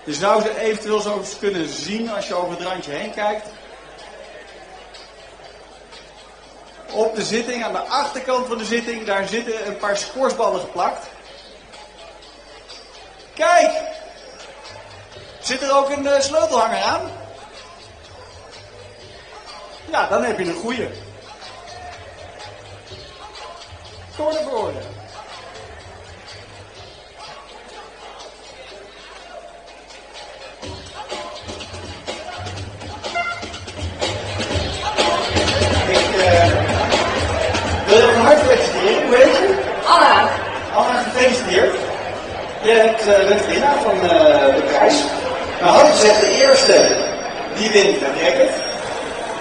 Je zou ze eventueel zo eens kunnen zien als je over het randje heen kijkt. Op de zitting, aan de achterkant van de zitting, daar zitten een paar scoresballen geplakt. Kijk! Zit er ook een sleutelhanger aan? Ja, dan heb je een goeie. Corner voor orde. Wil je van harte feliciteren? Hoe heet je? Anna. Anna, gefeliciteerd. Je bent winnaar van de prijs. Nou had ik gezegd, de eerste die wint het racket.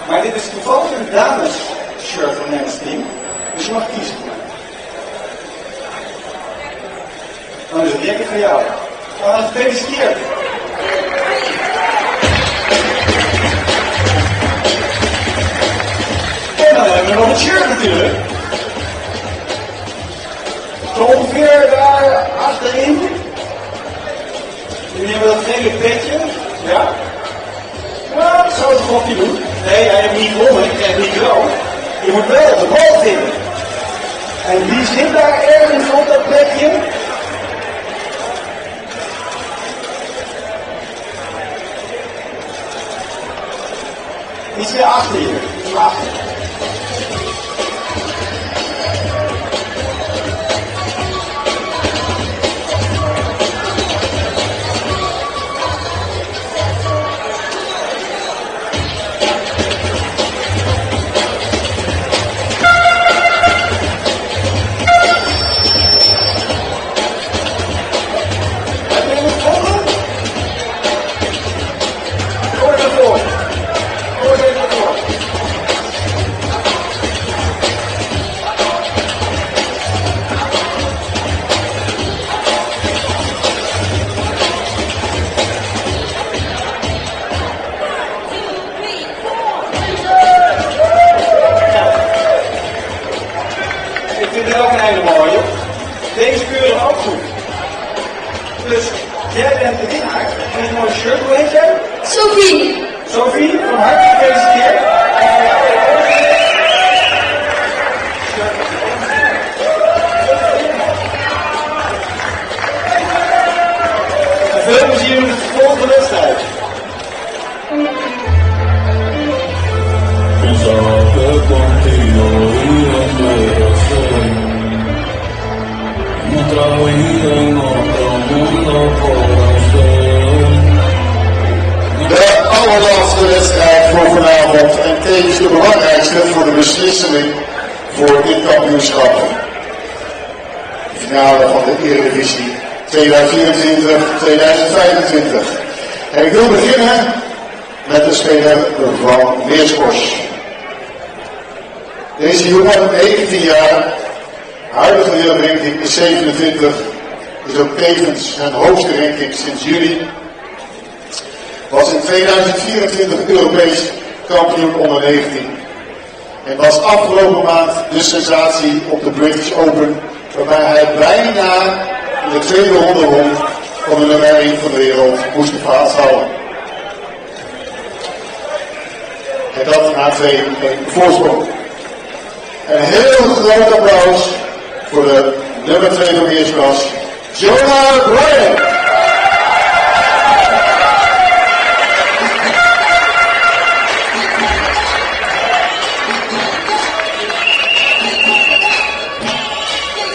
Maar dit is toevallig een dames shirt van het Nederlands team. Dus je mag kiezen. Dan is het racket voor jou. Anna, gefeliciteerd. En dan hebben we nog een shirt natuurlijk. Zo ongeveer daar achterin. Jullie hebben dat gele petje. Ja? Nou, ik zou het een gokje doen. Nee, hij heeft niet gewonnen, ik krijg niet wel. Je moet wel de bal vinden. En wie zit daar ergens op dat plekje? Iets meer achter je. Iets meer achter. Gooi even voor. Sophie. Sophie, van harte gefeliciteerd. En veel plezier met de volgende wedstrijd. De allerlaatste wedstrijd voor vanavond en tevens de belangrijkste voor de beslissing voor dit kampioenschap. De finale van de Eredivisie 2024-2025. En ik wil beginnen met de speler van Meerschors. Deze jongen, 19 jaar, huidige wereldranking is 27, is ook tevens zijn hoogste ranking sinds juli. Was in 2024 Europees kampioen onder 19. En was afgelopen maand de sensatie op de British Open, waarbij hij bijna in de tweede ronde won van de nummer 1 van de wereld, moest houden. En dat na 2-1 voorsprong. Een heel groot applaus voor de nummer 2 van Meerschors, Bryant.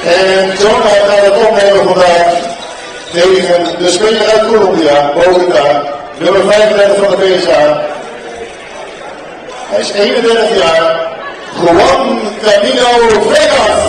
En Jonah gaat het opnemen vandaag tegen de speler uit Colombia, Bogota, nummer 35 van de PSA. Hij is 31 jaar, Juan Camilo Vargas.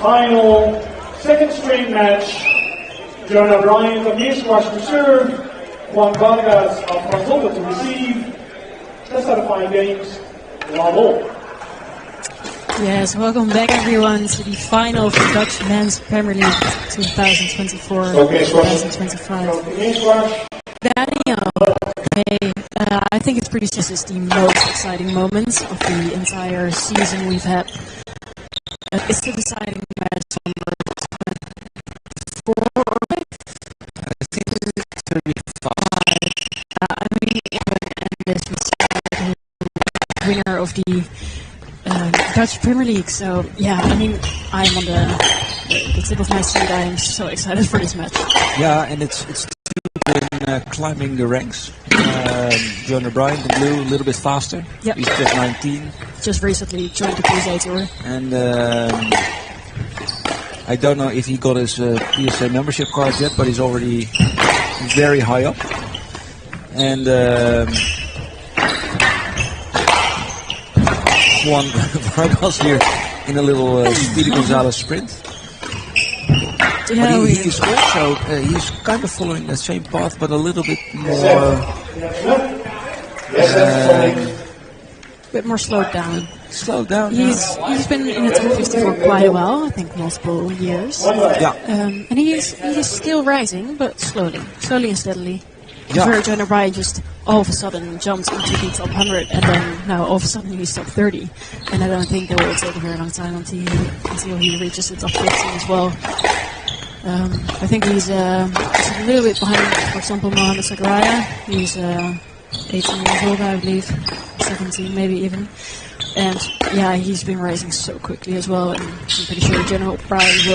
final second string match. Jonah Bryant of the squash to serve, Juan Vargas of Frans Otten to receive. Let's start the 5 games. 1-all. Yes, welcome back everyone to the final of the Dutch Men's Premier League 2024-2025. Daniel, hey, I think it's pretty this is the most exciting moment of the entire season we've had. It's the deciding match number 24 or 5? I think 35. I mean, and this was the winner of the Dutch Premier League. So yeah, I mean, I'm on the tip of my seat. I am so excited for this match. Yeah, and it's been climbing the ranks. Jonah Bryant in blue, a little bit faster. Yep. He's just 19. Just recently joined the PSA Tour. And I don't know if he got his PSA membership card yet, but he's already very high up. And Juan Vargas here in a little Speedy Gonzalez sprint. Yeah, but he's also he's kind of following the same path, but a little bit more bit more slowed down. Slowed down. He's been in the top 50 for quite a while, I think multiple years. Yeah. And he is still rising, but slowly and steadily. Yeah. Where Jonah Bryant just all of a sudden jumps into the top 100, and then now all of a sudden he's top 30. And I don't think it will take a very long time until he reaches the top 15 as well. I think he's a little bit behind, for example, Mohamed Sagraya. He's 18 years old, I believe, 17 maybe even. And yeah, he's been rising so quickly as well, and I'm pretty sure Jonah Bryant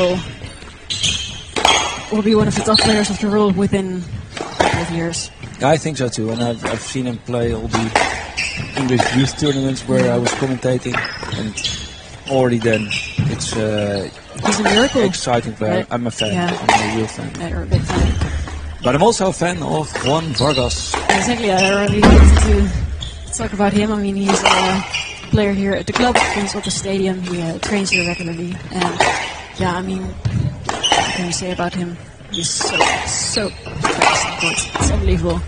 will be one of the top players of the world within a couple of years. I think so too, and I've seen him play all the English youth tournaments where I was commentating, and already then it's he's a miracle. Exciting player. Right. I'm a fan. Yeah. I'm a real fan. Yeah, you're a big fan. But I'm also a fan of Juan Vargas. Exactly, I already wanted to talk about him. I mean, he's a player here at the club, Frans Otten Stadion. He trains here regularly, and yeah, I mean, what can you say about him? He's so fast and good. It's unbelievable.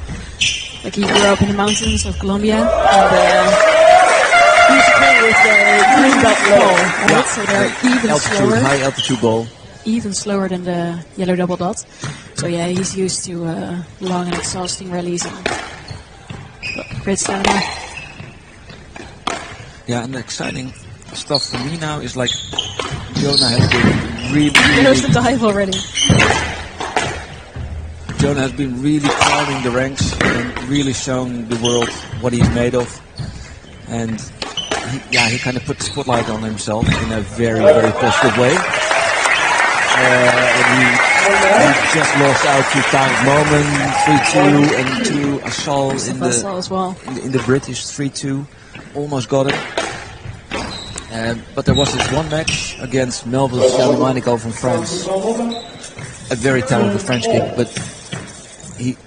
Like, he grew up in the mountains of Colombia, and he used to play with the green belt ball, right? Yeah. So they're even slower. High altitude ball. Even slower than the yellow double dot. So yeah, he's used to long and exhausting rallies and great stamina. Yeah, and the exciting stuff for me now is like Jonah has been really There's the dive already. Jonah has been really climbing the ranks and really showing the world what he's made of. And he kind of put the spotlight on himself in a very, very positive way. And he just lost out to Tarek Momen 3-2 and to Assal in the British 3-2. Almost got it. But there was this one match against Melville Soliman from France. A very talented French kid, but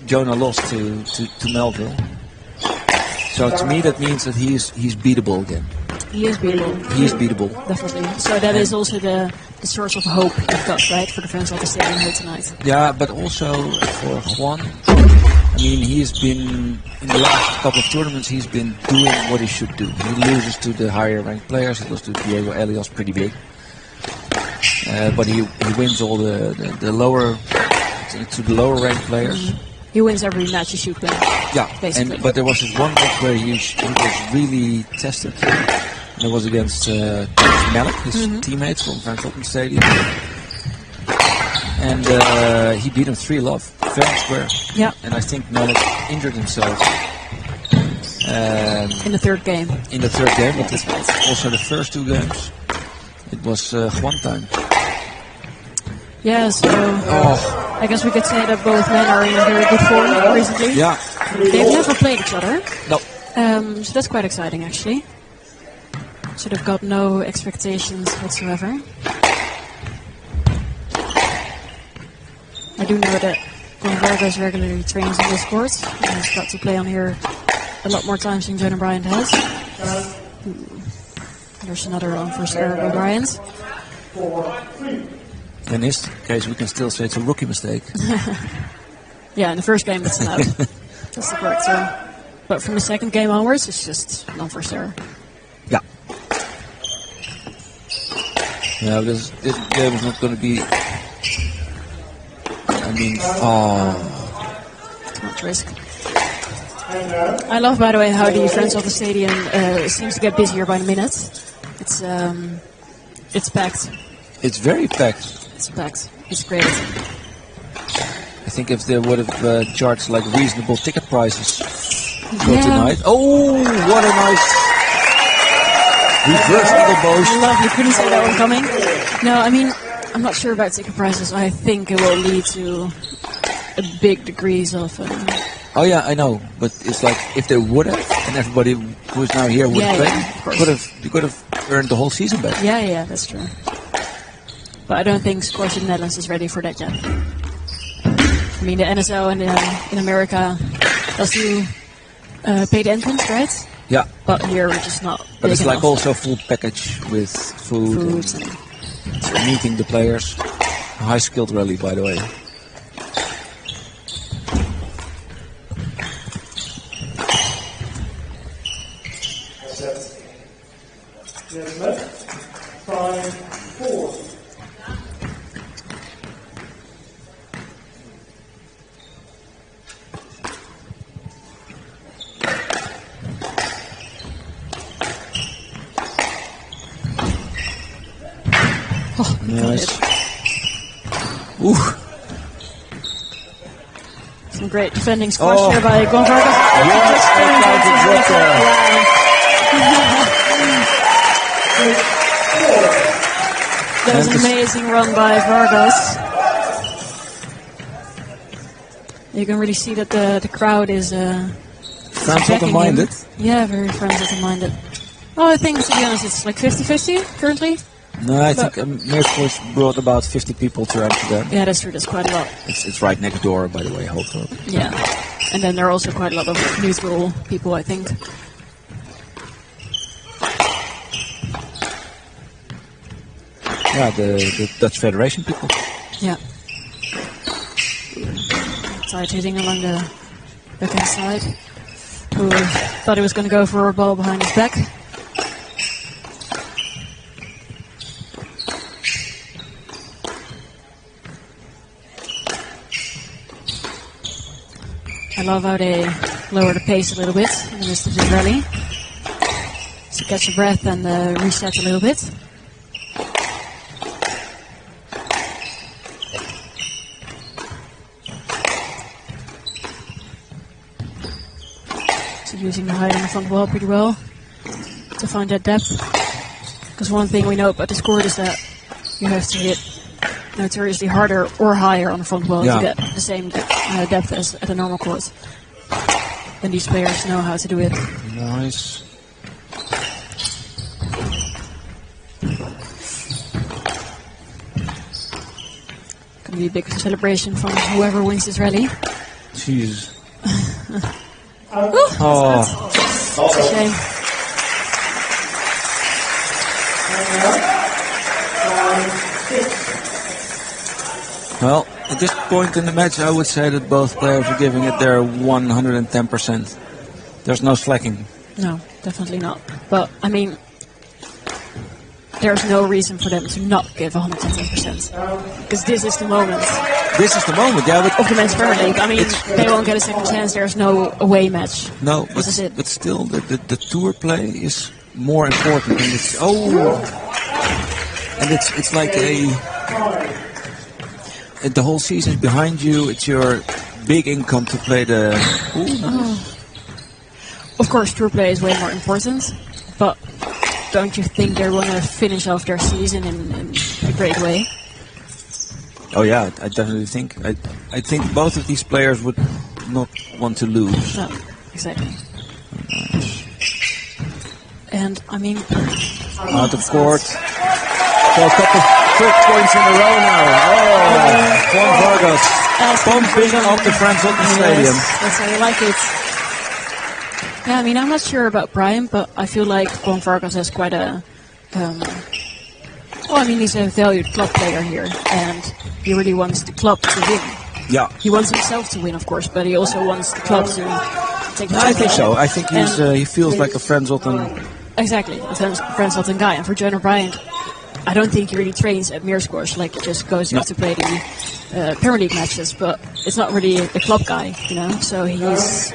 Jonah lost to Melville. So to me that means that he's beatable again. He is beatable. He is beatable. Definitely. So that is also the source of hope you've got, right, for the Frans Otten Stadion here tonight. Yeah, but also for Juan. I mean, he's been, in the last couple of tournaments, he's been doing what he should do. He loses to the higher ranked players. He lost to Diego Elias pretty big. But he wins all the lower, to the lower ranked players. He wins every match he should win. Yeah, basically. But there was this one match where he was really tested. And it was against Malik, his teammates from Frans Otten Stadion. And he beat him 3-love, fair and square. Yeah. And I think Malik injured himself. In the third game. In the third game, but also the first two games. It was Juan time. Yeah, so I guess we could say that both men are in very good form recently. Yeah. They've never played each other. No. So that's quite exciting, actually. So they've got no expectations whatsoever. I do know that Vargas regularly trains on this court. He's got to play on here a lot more times than Jonah Bryant has. There's another on for Bryant. 4-3. In this case, we can still say it's a rookie mistake. Yeah, in the first game it's allowed. That's the correct term. But from the second game onwards, it's just non-first error. Yeah. Yeah, because this game is not going to be... I mean, Not risk. I love, by the way, how the Frans Otten Stadion seems to get busier by the minute. It's packed. It's very packed. It's packed. It's great. I think if they would have charged like reasonable ticket prices for Yeah. tonight. Oh, what a nice reverse double boast. Lovely. Couldn't see that one coming. No, I mean, I'm not sure about ticket prices. I think it will lead to a big degrees of... Oh yeah, I know, but it's like if they would have, and everybody who is now here would have played, you could have earned the whole season back. Yeah, that's true. But I don't think Squash in the Netherlands is ready for that yet. I mean, the NSL in America does do paid entrance, right? Yeah. But here we're just not. But it's big like enough. also a full package with food and meeting the players. A high skilled rally, by the way. Yes, left. 5-4. Oh, nice. Ooh. Some great defending squash here by Vargas. That was an amazing run by Vargas. You can really see that the crowd is Frans Otten minded. Yeah, very Frans Otten minded. Oh, I think, to be honest, it's like 50-50 currently. No, I think Meersko's brought about 50 people to Amsterdam. Yeah, that's true. That's quite a lot. It's right next door, by the way, Hoofddorp. Yeah, and then there are also quite a lot of neutral people, I think. Yeah, the Dutch Federation people. Yeah. Side hitting along the backhand side. Who thought he was going to go for a ball behind his back. I love how they lower the pace a little bit in the midst of this rally. So catch your breath and reset a little bit. So using the height on the front wall pretty well to find that depth. Because one thing we know about this court is that you have to hit notoriously harder or higher on the front wall to get the same depth as at a normal court. And these players know how to do it. Nice. Gonna be a big celebration from whoever wins this rally. Jeez. Oh, that's a shame. Well, at this point in the match, I would say that both players are giving it their 110%. There's no slacking. No, definitely not. But, I mean, there's no reason for them to not give 110%. Because this is the moment. This is the moment, yeah. Of the Men's Premier League. I mean, they won't get a second chance. There's no away match. No, this is it. But still, the tour play is more important. And it's, and it's like the whole season is behind you. It's your big income to play the... Of course, tour play is way more important, but don't you think they're going to finish off their season in a great way? Oh yeah, I definitely think. I think both of these players would not want to lose. No, exactly. And I mean, out of court. So a couple quick points in a row now. Juan Vargas pumping off the Frans Otten Stadium. That's how you like it. Yeah, I mean, I'm not sure about Bryant, but I feel like Juan Vargas has quite a I mean, he's a valued club player here, and he really wants the club to win. Yeah. He wants himself to win, of course, but he also wants the club to take the I think so. championship. I think he feels like a Frans Otten. Exactly, a Frans Otten guy. And for Jonah Bryant, I don't think he really trains at mere squash, like he just goes out to play the Premier League matches, but it's not really a club guy, you know, so he's...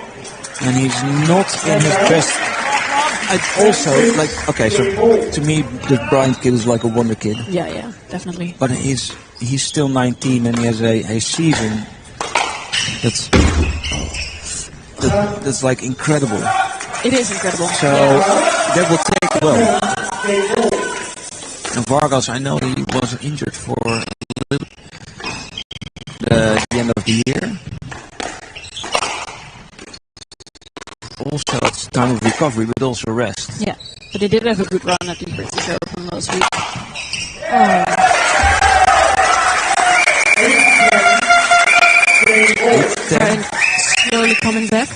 And he's not in his best. I also, like, okay, so to me, the Bryant kid is like a wonder kid. Yeah, definitely. But he's still 19 and he has a season that's like incredible. It is incredible. So that will take well. And Vargas, I know he was injured for the end of the year. Also, it's time of recovery, but also rest. Yeah, but he did have a good run at the British Open last week. Bryant slowly coming back.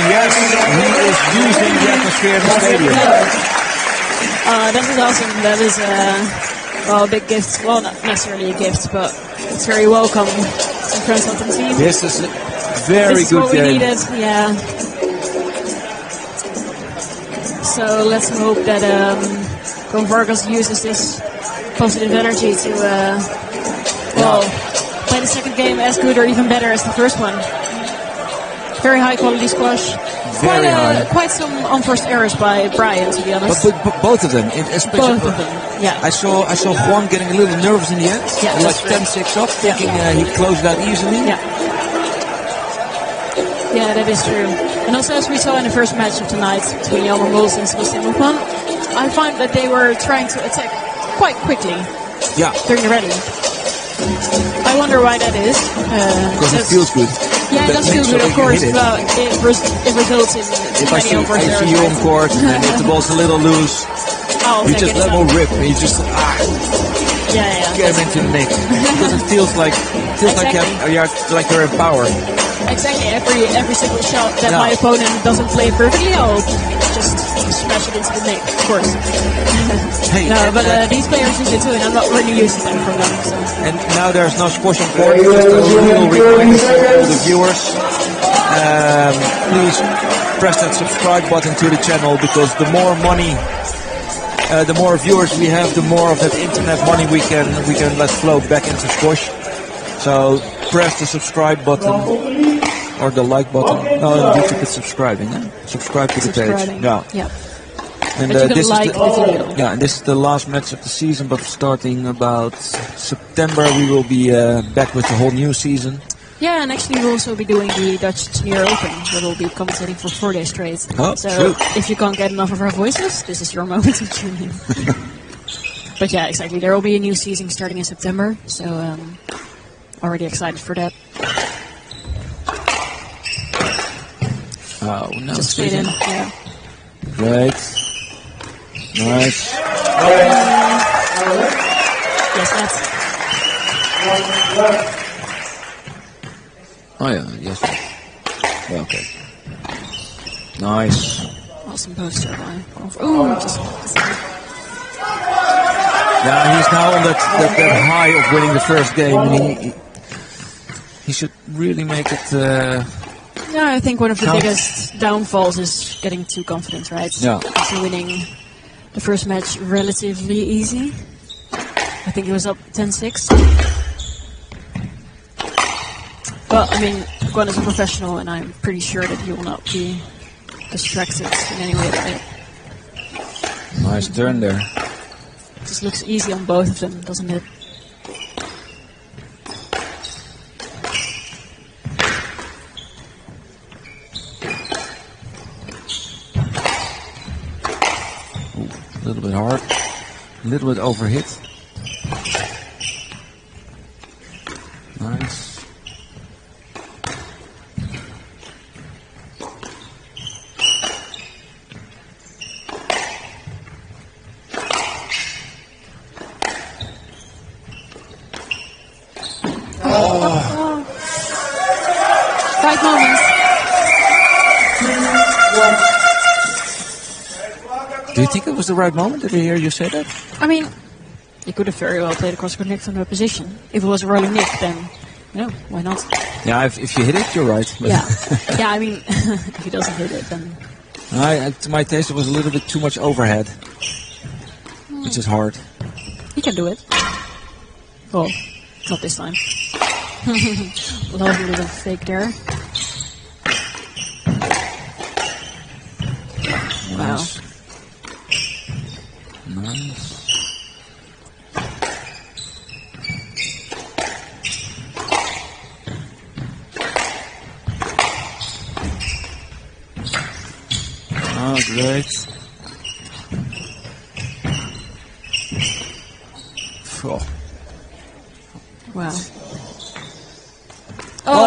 Yes, he is using the atmosphere of the stadium. That is awesome. That is a big gift. Well, not necessarily a gift, but it's very welcome to Frans Otten team. This is a very this is good what game. We needed, yeah. So let's hope that Vargas uses this positive energy to play the second game as good or even better as the first one. Very high quality squash. Quite some unforced errors by Bryant, to be honest. But both of them, especially both of them. Yeah. I saw Juan getting a little nervous in the end. Yeah, like 10-6 up, thinking he closed that easily. Yeah, that is true. And also, as we saw in the first match of tonight between Jelmer Mols and Sebastian Hoffman, I find that they were trying to attack quite quickly during the rally. I wonder why that is. Because it feels good. Yeah, it does feel good, of course, but it results in if I see you on court and if the ball's a little loose, you just let it rip and you just get him into the nick. Because it feels like you're in power. Exactly, every single shot that my opponent doesn't play perfectly, I'll just smash it into the net, of course. These players use it too, and I'm not really used to them from them. So. And now there's no squash on court, just a real reminder for all the viewers. Please press that subscribe button to the channel, because the more money, the more viewers we have, the more of that internet money we can let flow back into squash. So press the subscribe button or the like button. No, on YouTube it's subscribing. Subscribe to the page. Yeah. And this is and this is the last match of the season. But starting about September, we will be back with the whole new season. Yeah, and actually we'll also be doing the Dutch Senior Open, that we'll be commentating for 4 days straight. Oh, so true. If you can't get enough of our voices, this is your moment to tune in. But yeah, exactly. There will be a new season starting in September, so already excited for that. Oh, no. Just straight in, yeah. Great. Nice. Yes, that's. Oh yeah, yes. Yeah, okay. Nice. Awesome poster by. Ooh, just. Yeah, he's now on that high of winning the first game, and he should really make it. Yeah, I think one of the biggest downfalls is getting too confident, right? Yeah. So winning the first match relatively easy. I think he was up 10-6. But I mean, Juan is a professional, and I'm pretty sure that he will not be distracted in any way. Nice turn there. Just looks easy on both of them, doesn't it? A little bit hard, a little bit overhit. Nice. Do you think it was the right moment? Did I hear you say that? I mean, he could have very well played across good nick from the position. If it was a rolling nick, then, why not? Yeah, if you hit it, you're right. But Yeah. Yeah, I mean, if he doesn't hit it, then... to my taste, it was a little bit too much overhead. Which is hard. He can do it. Well, not this time. Lovely little fake there. Wow. Nice. Nice. Oh, great. Oh. Wow. Oh!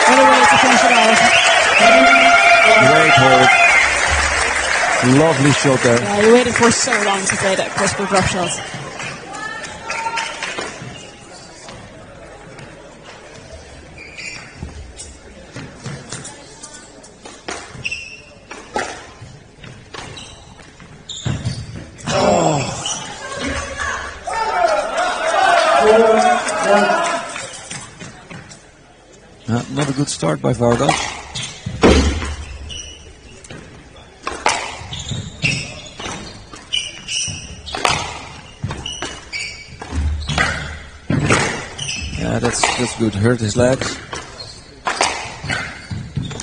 What a way to finish it off. Great hold. Lovely shot there. Yeah, you waited for so long to play that crossbar drop shot. Not a good start by Vargas. Yeah, that's good. Hurt his legs.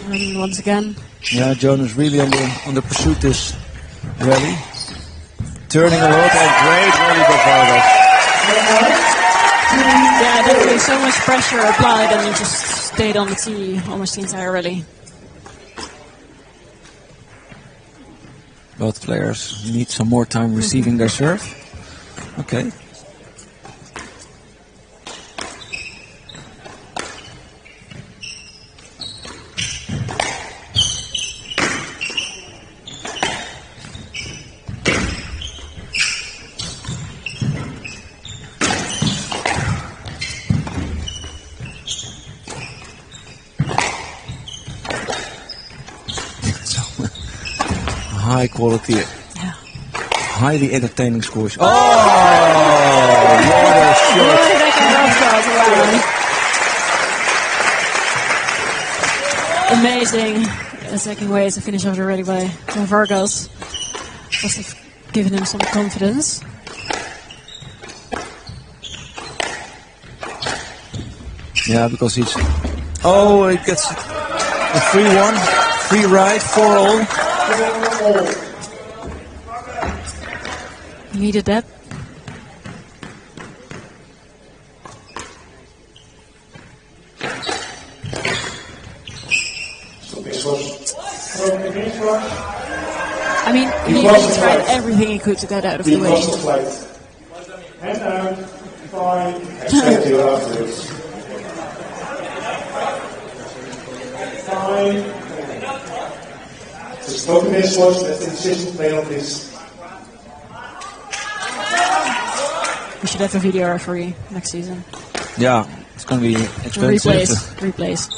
And once again. Yeah, Jonas really on the pursuit this rally. Turning a lot and great rally by Vargas. Yeah, definitely so much pressure applied and he just stayed on the tee almost the entire rally. Both players need some more time receiving their serve. Okay. High quality, highly entertaining scores. Oh, what a shot! Amazing attacking way to finish off already by Vargas. Must have given him some confidence. Yeah, because he's... Oh, it gets a free one, free ride, 4-all. Needed that. I mean, he tried everything he could to get out of the way. Hand out, fine. Expect you afterwards. Fine. Dus ook de meest was dat de decision penalties. We should have a video referee next season. Yeah, it's going to be expensive. Replays.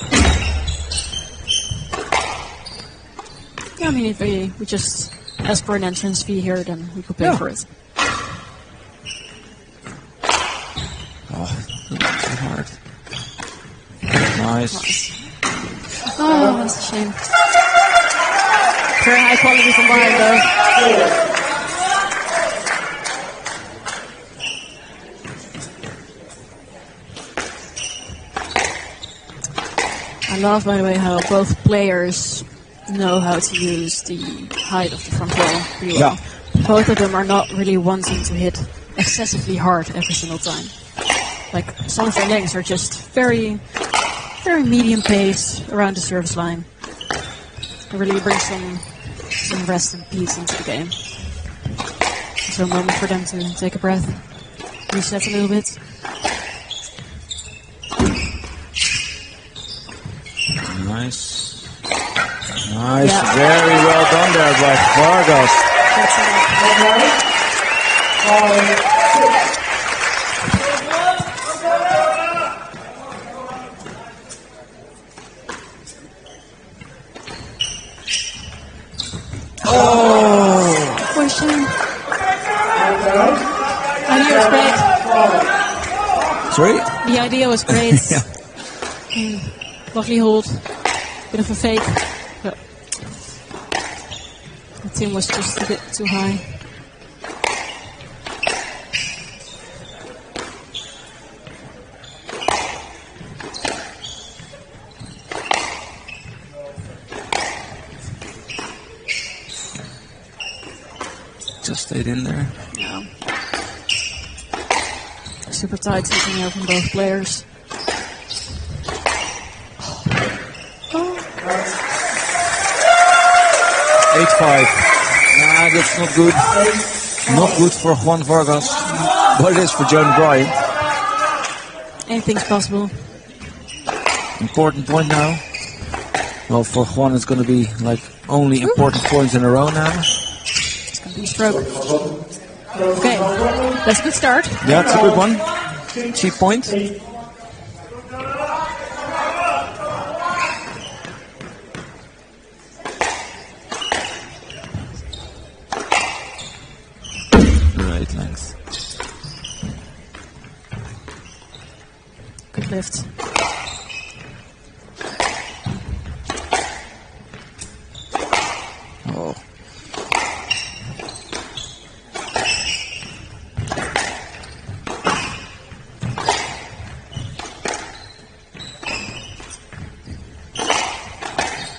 Yeah, I mean, if we just ask for an entrance fee here, then we could pay for it. Oh, that's so hard. Nice. Oh, that's a shame. Very high quality from Bryant, though. I love, by the way, how both players know how to use the height of the front wall really well. Both of them are not really wanting to hit excessively hard every single time. Like, some of their lengths are just very, very medium pace around the service line. It really brings some rest and peace into the game. So a moment for them to take a breath, reset a little bit. Nice. Nice. Yeah. Very well done there by Vargas. Oh! Question. Idea was great. Sorry? The idea was great. Yeah. Lovely hold. Bit of a fake. But the team was just a bit too high. Just stayed in there. Yeah. Super tight sitting here from both players. 8-5. Nah, that's not good. Not good for Juan Vargas. But it is for John Bryant. Anything's possible. Important point now. Well, for Juan it's going to be like only important points in a row now. It's going to be a stroke. Okay, that's a good start. Yeah, it's a good one. Cheap point. Right length. Good lift. Oh.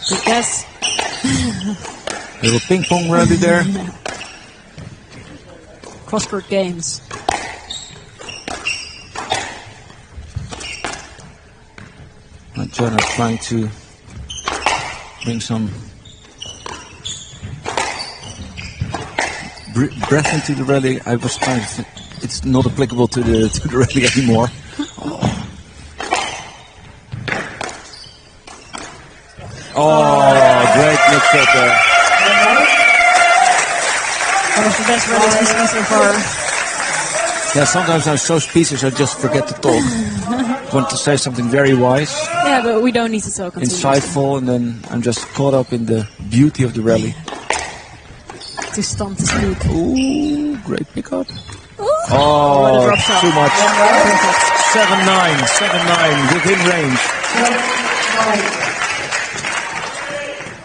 Good guess. Little ping pong rally there. Crosscourt games. And Jonah trying to bring some breath into the rally. I was trying to it's not applicable to the rally anymore. Oh, great mix up there. One of the best rallies we've seen so far. Yeah, sometimes I'm so speechless I just forget to talk. Want to say something very wise, Yeah, but we don't need to talk. insightful, and then I'm just caught up in the beauty of the rally. Too stunned to speak. Ooh, great pickup. What a Oh, drop shot. too much. Perfect. 7-9, 7-9, within range.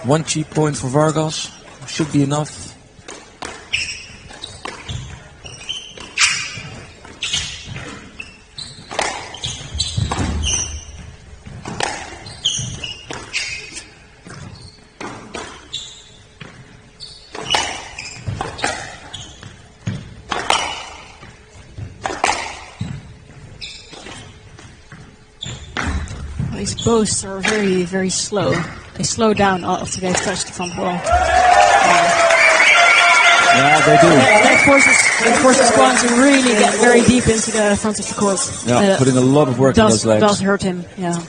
1 cheap point for Vargas. Should be enough. These boasts are very, very slow. They slow down after they've touched the front wall. Yeah, they do. That forces Juan to really get very deep into the front of the court. Yeah, putting a lot of work in those legs. Does hurt him, yeah.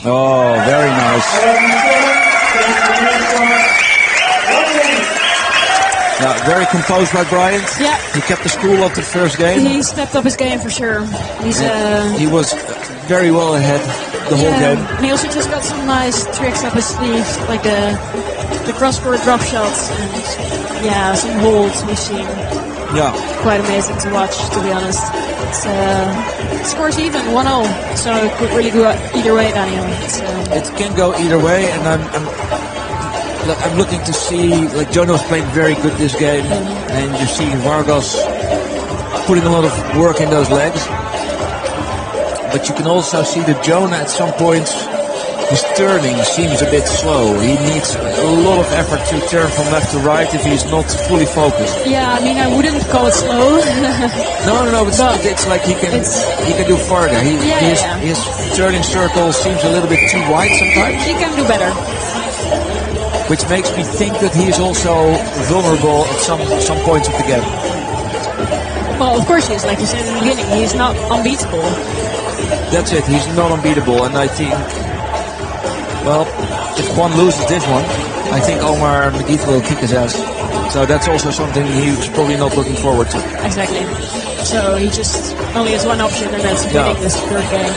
Oh, very nice. Yeah, very composed by Bryant. Yeah. He kept the school after the first game. He stepped up his game for sure. He was very well ahead the whole game. And he also just got some nice tricks up his sleeve, like the cross-court drop shots and yeah, some holds we've seen. Yeah. Quite amazing to watch, to be honest. It scores even 1-0, so it could really go either way, Daniel. It can go either way, and I'm looking to see, like Jonah's playing very good this game, and you see Vargas putting a lot of work in those legs. But you can also see that Jonah at some points, his turning seems a bit slow. He needs a lot of effort to turn from left to right if he's not fully focused. Yeah, I mean, I wouldn't call it slow. No, it's like he can do further. His turning circle seems a little bit too wide sometimes. He can do better. Which makes me think that he is also vulnerable at some points of the game. Well, of course he is, like you said in the beginning. He's not unbeatable. That's it, he's not unbeatable, and I think, well, if Juan loses this one, I think Omar Medit will kick his ass. So that's also something he's probably not looking forward to. Exactly. So he just only has one option, and that's winning this third game.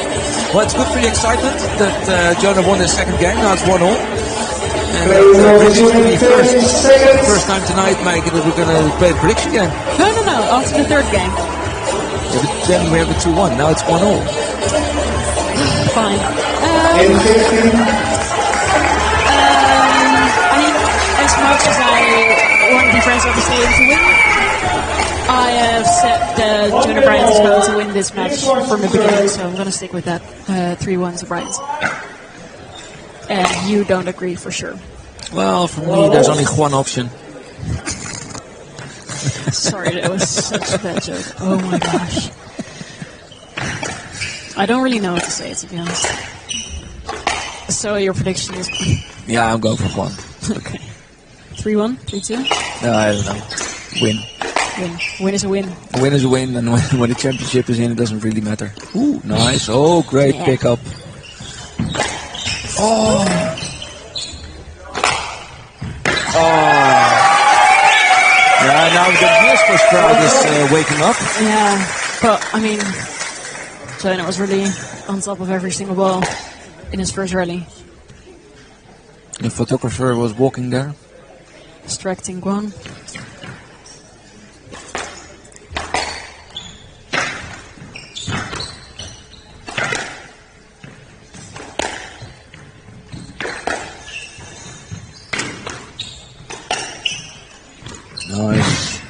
Well, it's good for the excitement that Jonah won his second game. Now it's 1-1. And this will be first time tonight, Mike, that we're going to play the prediction game. No. After the third game. Yeah, but then we have a 2-1. Now it's 1-0. Fine. I mean, as much as I want the Friends Otten Stadion to win, I have said that Jonah Bryant is going to win this match from the beginning, so I'm going to stick with that 3-1 to Bryant. And you don't agree for sure. Well, for me, there's only one option. Sorry, that was such a bad joke. Oh my gosh. I don't really know what to say, to be honest. So your prediction is... Yeah, I'm going for 1. Okay. 3-1? 3-2? No, I don't know. Win. Win is a win. A win is a win, and when the championship is in, it doesn't really matter. Ooh, nice. Oh, great pickup. Oh. Yeah, now the Beersport crowd is waking up. Yeah, but I mean, Jonah was really on top of every single ball in his first rally. The photographer was walking there. Distracting Guan. Nice.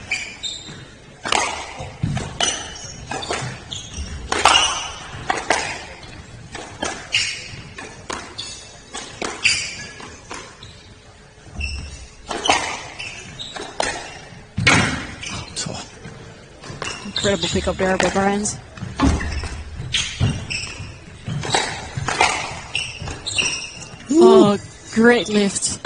Incredible pickup there by Bryant. Oh, great lift.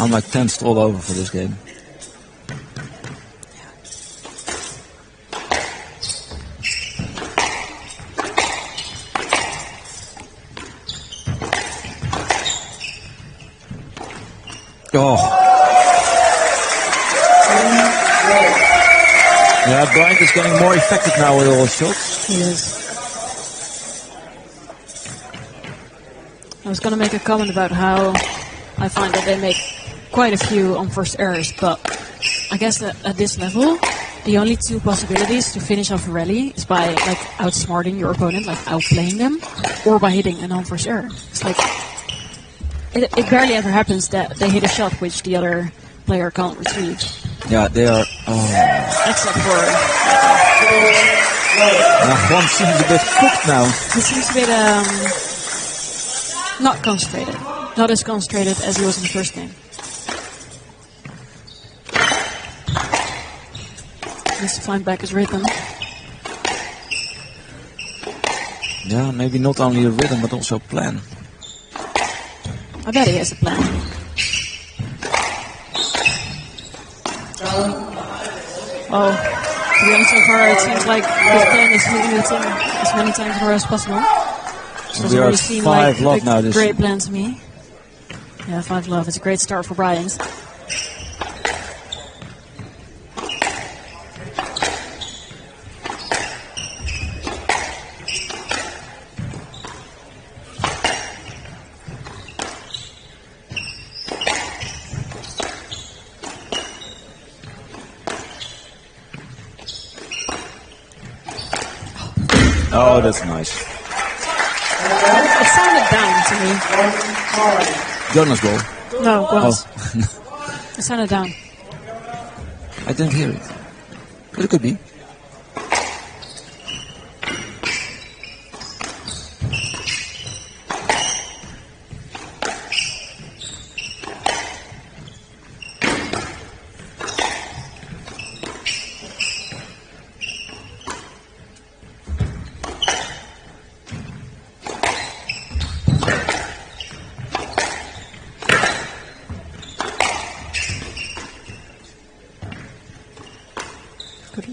I'm like tensed all over for this game. Oh. Yeah, Bryant is getting more effective now with all his shots. He is. I was going to make a comment about how I find that they make quite a few unforced errors, but I guess that at this level, the only two possibilities to finish off a rally is by like outsmarting your opponent, like outplaying them, or by hitting an unforced error. It's like it barely ever happens that they hit a shot which the other player can't retrieve. Yeah, they are. Except for. One seems a bit cooked now. He seems a bit not concentrated, not as concentrated as he was in the first game. Needs to find back his rhythm. Yeah, maybe not only a rhythm but also a plan. I bet he has a plan. Oh, to be honest, so far it seems like his plan is leading the team as many times in a row as possible. So we are 5 love now. This great plan to me. Yeah, 5 love. It's a great start for Bryant. Oh, that's nice. It sounded down to me. Jonas goal. No, Guan's. Oh. It sounded down. I didn't hear it. But it could be.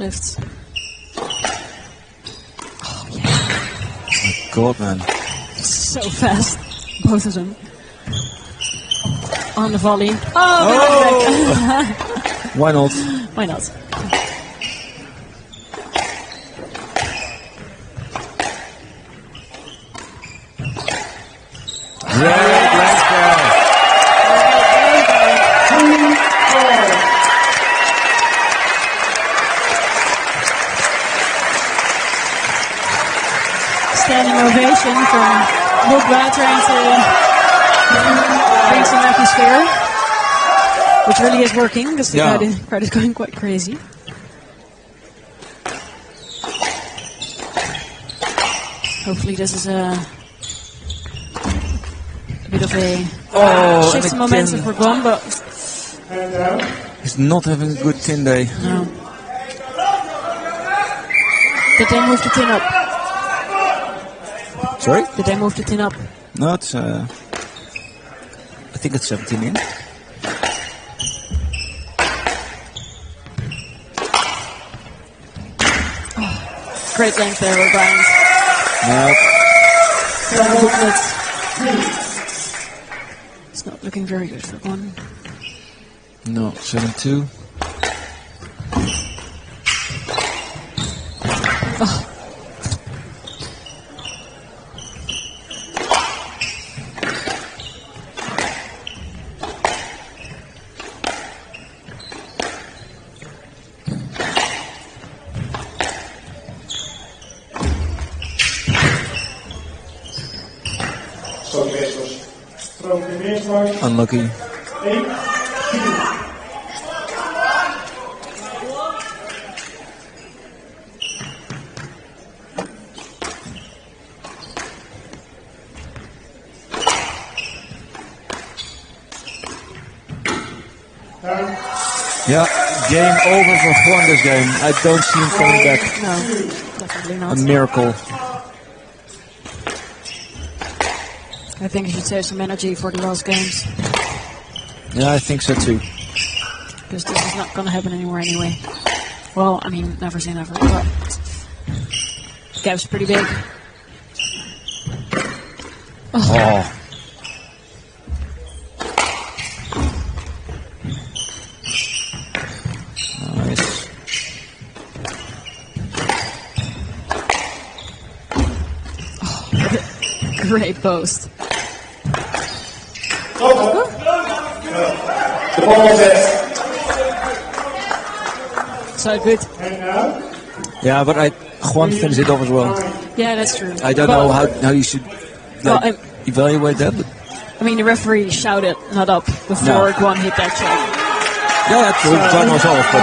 lifts. Oh, yeah. Oh my god, man. So fast. Both of them. On the volley. Oh! Why not? Why not? Great length ball. Standing ovation from Hoffman trying to bring some atmosphere, which really is working because the crowd is going quite crazy. Hopefully this is a bit of a shift in momentum for Gon, but he's not having a good tin day. No. Did they move the tin up? Sorry? Did they move the tin up? No, it's I think it's 17 in. Great length there with Bryant. Nope. It's not looking very good for Gon. No, 7-2. Oh. Unlucky. Yeah, game over for Juan this game. I don't see him coming back. No, definitely not. A miracle. I think he should save some energy for the last games. Yeah, I think so too. Because this is not going to happen anymore anyway. Well, I mean, never say never, but the gap's pretty big. Oh. Nice. Oh, great post. The ball is set. So good. Yeah, but Juan finished it off as well. Yeah, that's true. I don't know how you should evaluate that, but I mean, the referee shouted "not up" before Juan hit that shot. yeah, that's true. Time was off, but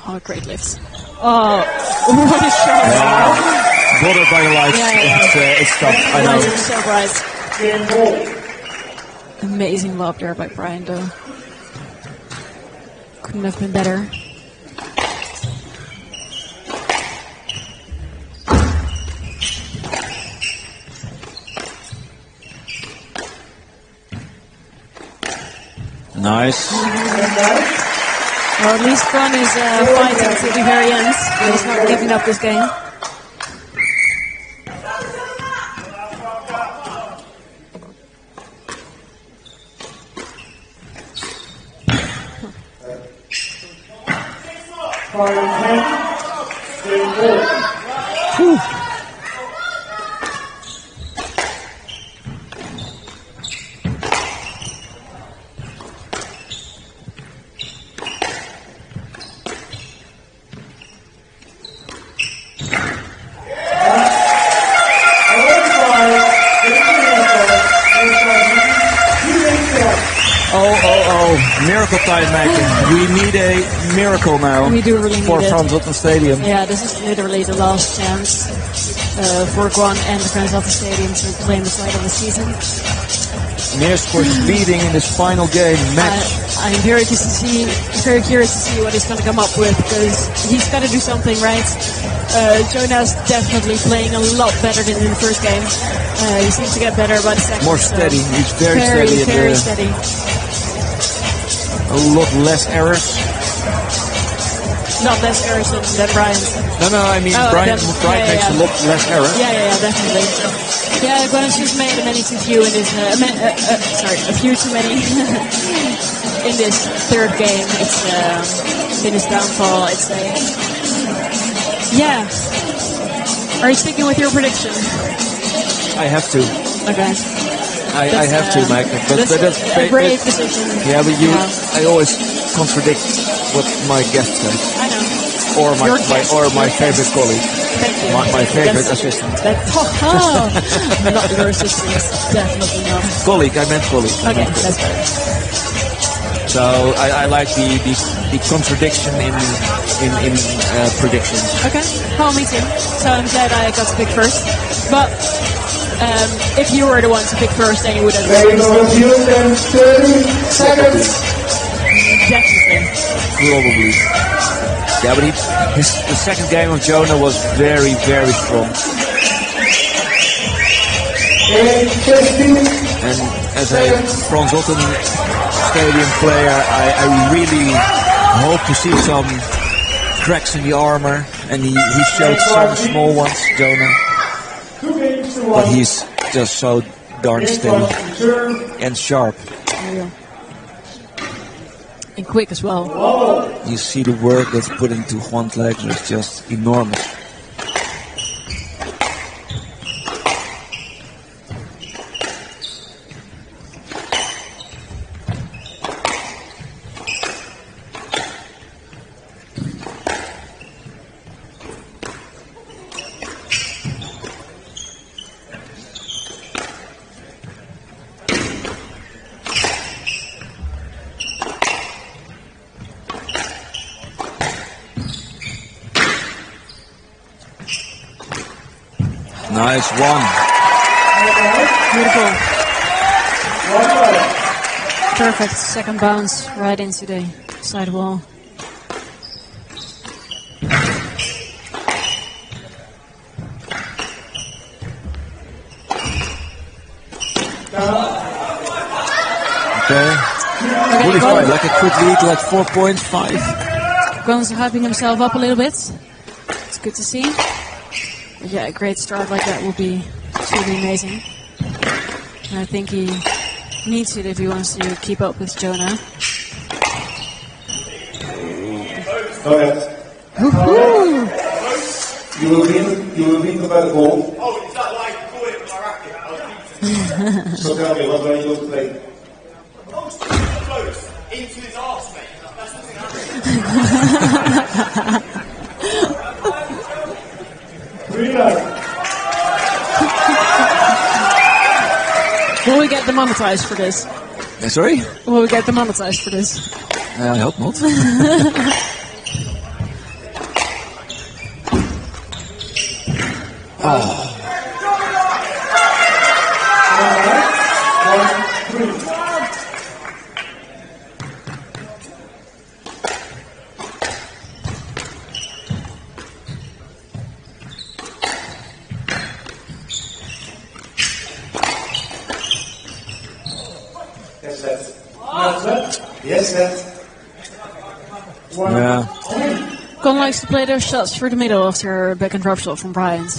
Oh, great lifts. Oh, what a shot. Yeah. Bothered by the lights. It's tough, I know. So bright. Amazing lob there by Bryant, though. Couldn't have been better. Nice. Well, at least Gon is fighting until the very end. He's not giving up this game. Whew. Miracle time, Meike. We need a miracle now. We do really need for it. Frans Otten Stadium. Yeah, this is literally the last chance for Guan and the Frans Otten Stadium to claim the title of the season. Meerschoort is leading in this final game match. I'm very curious to see what he's going to come up with, because he's got to do something, right? Jonah's definitely playing a lot better than in the first game. He seems to get better by the second. More steady. He's very steady. Very steady. A lot less errors. Not less errors than Bryant. No, I mean Bryant makes a lot less errors. Yeah, definitely. Yeah, Guan's just made a many too few in this. A few too many in this third game. It's been his downfall. It's yeah. Are you sticking with your prediction? I have to. Okay. I have to, Mike. But that's a brave decision. Yeah, but I always contradict what my guest says. I know. Or my favorite colleague. Thank you. My favorite assistant. Not your assistant. Definitely not. Colleague, I meant colleague. Okay, that's better. So I like the contradiction in predictions. Okay, well, me too. So I'm glad I got to pick first. But if you were the one to pick first, then you would have. 30 seconds. Definitely. Probably. Yeah, but the second game of Jonah was very, very strong. And as a Frans Otten Stadium player, I really hope to see some cracks in the armor, and he showed some small ones, Jonah. But he's just so darn steady and sharp. And quick as well. You see the work that's put into Juan's legs is just enormous. Nice one. Beautiful. Perfect second bounce right into the side wall. Okay. Really fine. Like a quick lead, like 4 points, 5. Guan's hyping himself up a little bit. It's good to see. Yeah, a great start like that will be truly amazing. And I think he needs it if he wants to keep up with Jonah. Go ahead. You will win the battle ball. Oh, is that like calling with my racket? So tell me, what are you going to play? Oh, it's close. Into his arse, mate. That's the thing. Will we get demonetized for this? Sorry? Will we get demonetized for this? I hope not. Yeah. Guan likes to play those shots through the middle after a back and drop shot from Bryant.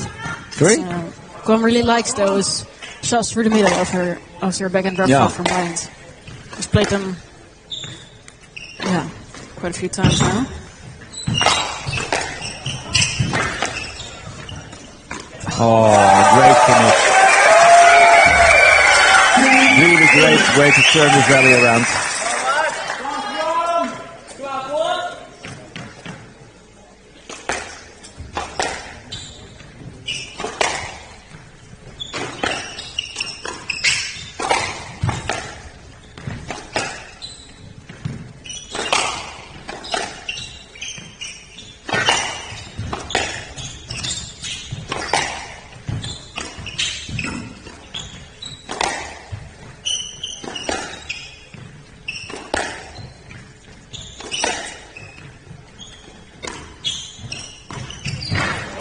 Sorry? Guan really likes those shots through the middle after a back and drop shot from Bryant. He's played them, quite a few times now. Oh, great finish. Really great way to turn this rally around.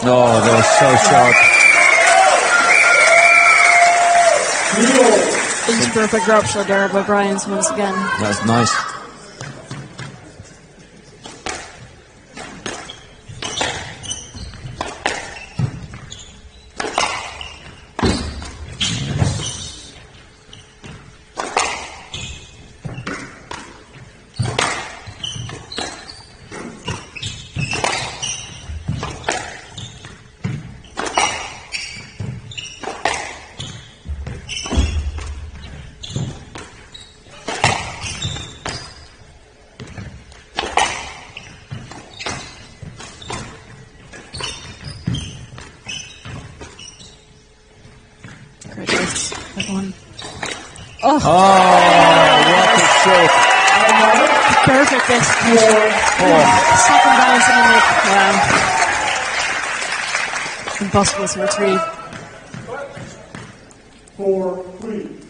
Oh, that was so sharp. It's perfect drop shot there by Bryant once again. That's nice. Oh, what a shot. Perfect execution. Second bounce in the nick. Wow. Impossible to retrieve. 4-3.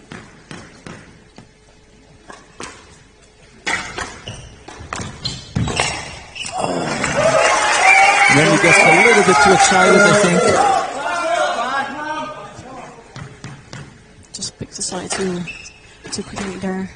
Then he gets a little bit too excited, I think. Just picked the side too quickly there.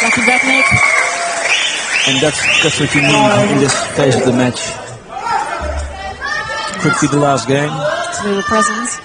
Lucky back, Nick. And that's what you need in this phase of the match. Could be the last game. It's a little present.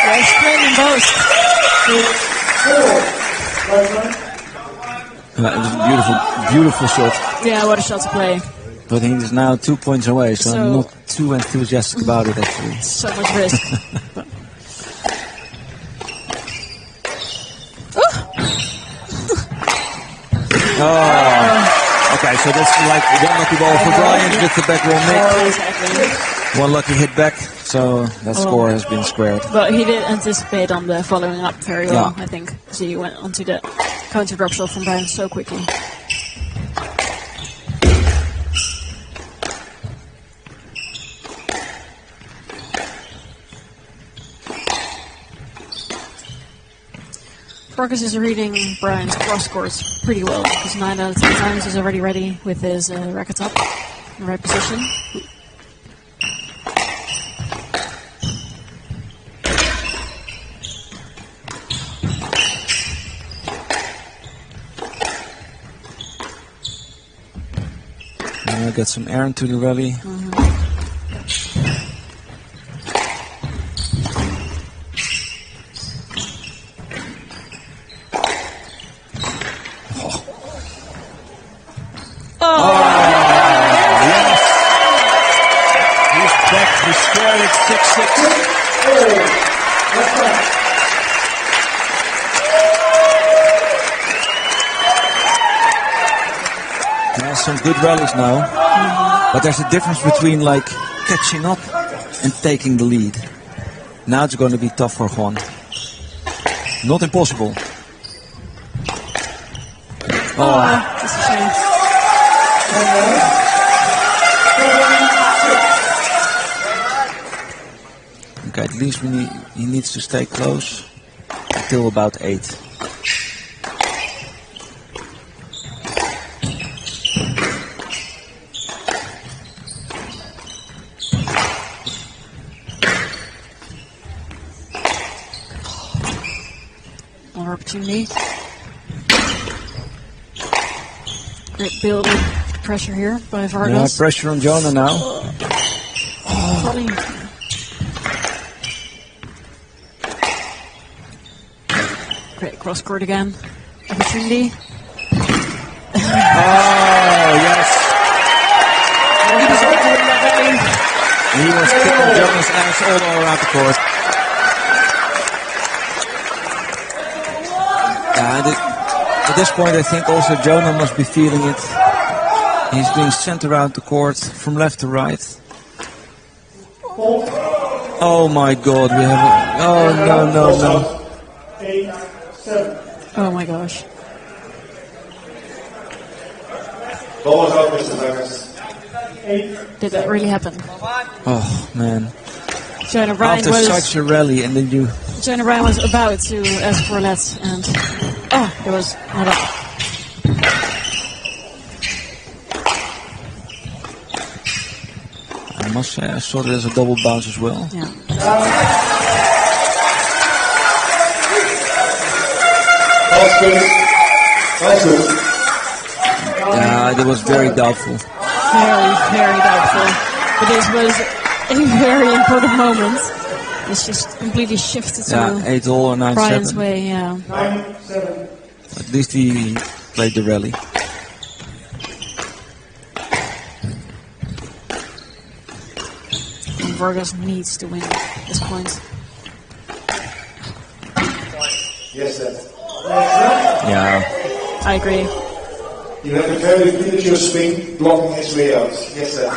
They're spraying both. It was a beautiful shot. Yeah, what a shot to play. But he is now 2 points away, so I'm not too enthusiastic about it actually. So much risk. Okay, so that's like one lucky ball for Bryant with the back row nick. Exactly. One lucky hit back, so that score has been squared. But he did anticipate on the following up very well, Yeah. I think. So he went onto the counter drop shot from Bryant so quickly. Vargas is reading Bryant's cross courts pretty well, because 9 out of 10 times he's already ready with his racket up in the right position. Now get some air into the rally. He squared it 6-6. Now some good rallies now, but there's a difference between like catching up and taking the lead. Now it's going to be tough for Juan. Not impossible. That's a shame. Okay, at least he needs to stay close until about 8. More opportunity. Great build. pressure here by Vargas. Yeah, pressure on Jonah now. Volley. Great cross court again. Opportunity. Oh, yes. He was kicking Jonah's ass all around the court. At this point, I think also Jonah must be feeling it. He's being sent around the court from left to right. Oh my God, we have a... Oh, no. 8-7. Oh my gosh. Ball is out, Mr. Vargas. Did that really happen? Oh, man. Jonah Bryant After was... such a rally, and then you... Jonah Bryant was about to ask for let, and... Oh, it was not up. I must say, I saw it as a double bounce as well. Yeah. Yeah, that was very doubtful. Very doubtful. But this was a very important moment. It's just completely shifted to 8-all or 9-7. Bryant's way, yeah. 9-7. At least he played the rally. And Vargas needs to win at this point. Yes, sir. Yeah. I agree. You have a very premature swing, blocking his way out. Yes, sir.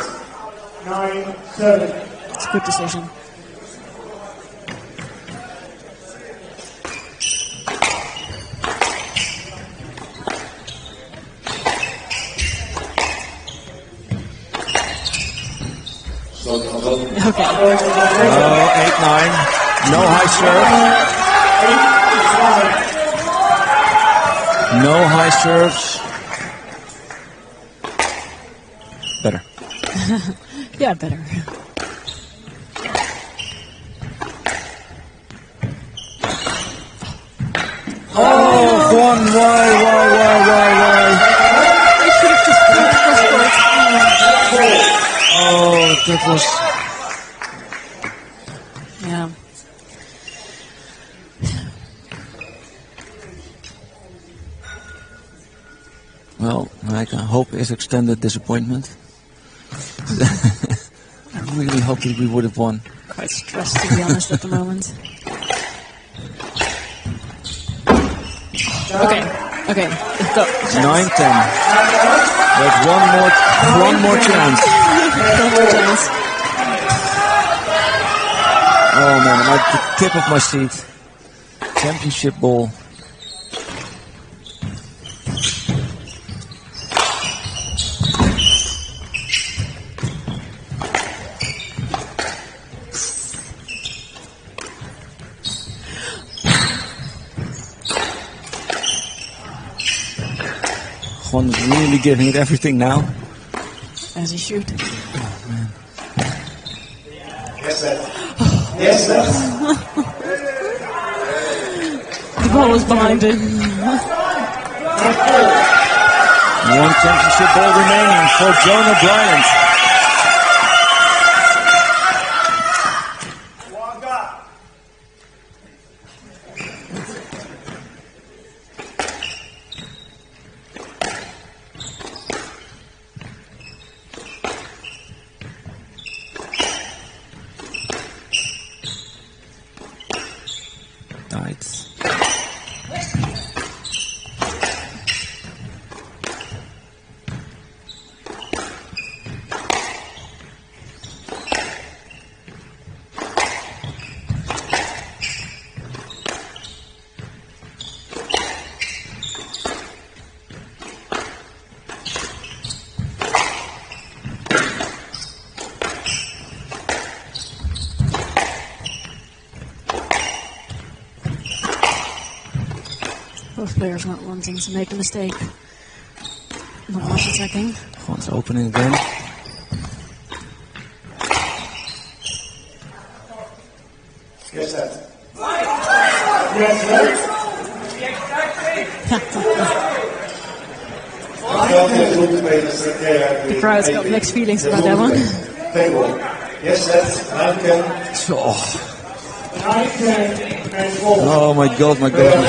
9-7. It's a good decision. Okay. Oh, 8-9. No high serve. No high serves. Better. Yeah, better. Oh, Juan, why? I should have just played cross-court. Oh, that was... Yeah. Well, I can hope it's extended disappointment. I really hope that we would have won. Quite stressed, to be honest, at the moment. Okay, go. 9-10. There's one more chance. One more chance. Oh man, I'm at the tip of my seat. Championship ball. Juan's really giving it everything now. As he should. Oh, man. Yes, sir. Yes, sir. The ball was behind him. One championship ball remaining for Jonah Bryant. Both players weren't wanting to make a mistake. Not much attacking. Juan's opening again. Yes, sir. Yes, sir. The crowd's got mixed feelings about that one. Yes, that's Heineken. Oh my god, my god, my god.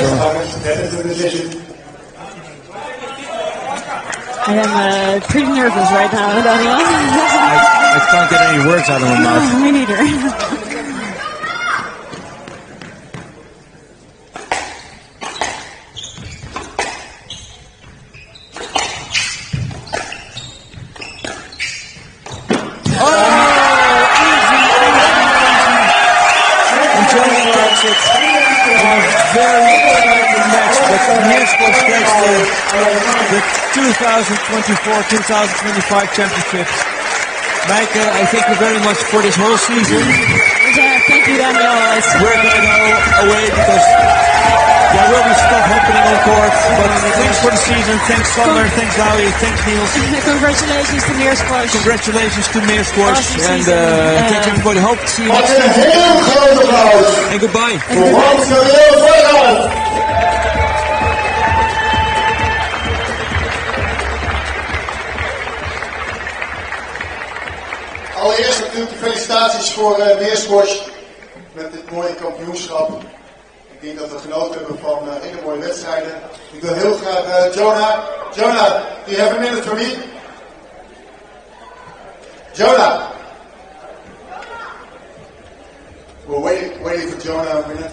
I am pretty nervous right now, Daniel. I can't get any words out of my mouth. Me neither. Very exciting match, but here's what takes the 2024-2025 championships. Michael, I thank you very much for this whole season. Yeah, thank you, Daniel. We're going to go away because there will be stuff happening on court, but thanks for the season, thanks Sander, thanks Howie, thanks Niels. Congratulations to Meer Squash. Congratulations to Meer Squash, and thanks everybody, hope to see you next time. And goodbye. Allereerst natuurlijk de felicitaties voor Meer Squash met dit mooie kampioenschap. Ik denk dat we genoten hebben van hele mooie wedstrijden. Ik wil heel graag Jonah. Jonah, do you have a minute for me? Jonah. We're waiting for Jonah a minute.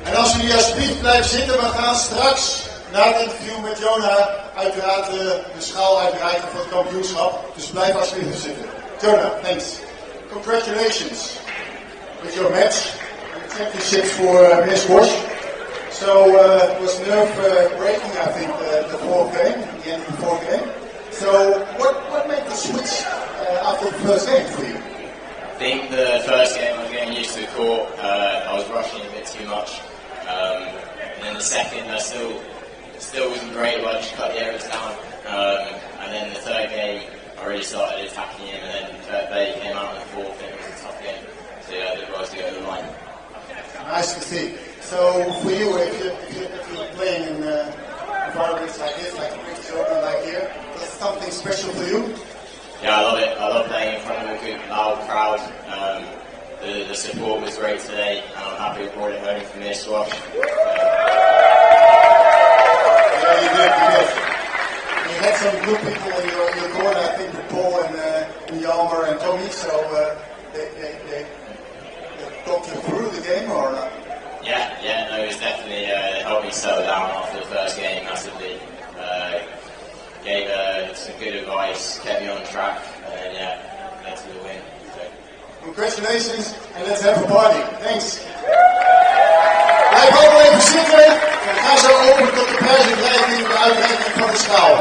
En als jullie alsjeblieft blijven zitten, we gaan straks na het interview met Jonah uiteraard de schaal uitreiken voor het kampioenschap. Dus blijf alsjeblieft zitten. Jonah, thanks. Congratulations with your match and the championship for Meer Squash. So it was nerve-breaking, I think, the fourth game, the end of the fourth game. So what made the switch after the first game for you? I think the first game I was getting used to the court. I was rushing a bit too much. And then the second, I still wasn't great, but I just cut the errors down. And then the third game, I really started attacking him, and then they came out in the fourth, and it was a tough game. So yeah, I did well to go over the line. Nice to see. So for you, if you're playing in environments like this, like a British Open, like here, that's something special for you? Yeah, I love it. I love playing in front of a good, loud crowd. The support was great today, and I'm happy I brought it home from Meer Squash. Yeah, you did. You had some good people in your corner, I think Paul and Jalmar and Tommy, so they got you through the game, or not? Yeah, no, it was definitely helped me settle down after the first game massively. Gave some good advice, kept me on track, and led to the win. So. Congratulations, and let's have a party. Thanks. Blijf allemaal even zitten. We gaan zo over tot de prijsuitreiking, de uitreiking van de schaal.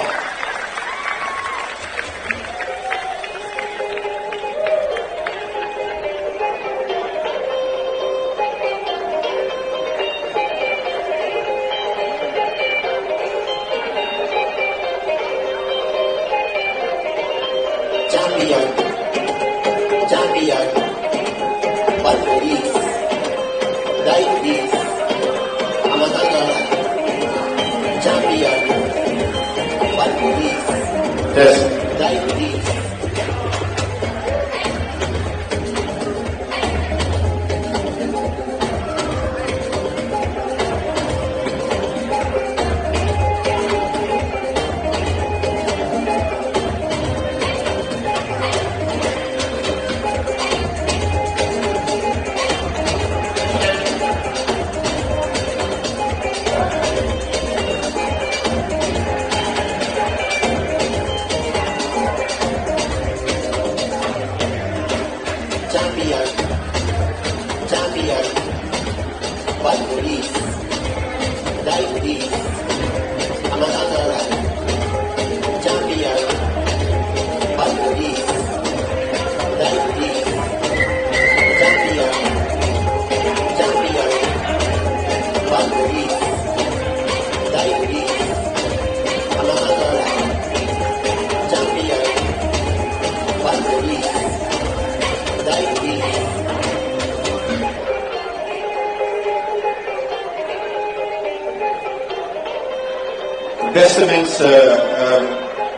Beste mensen,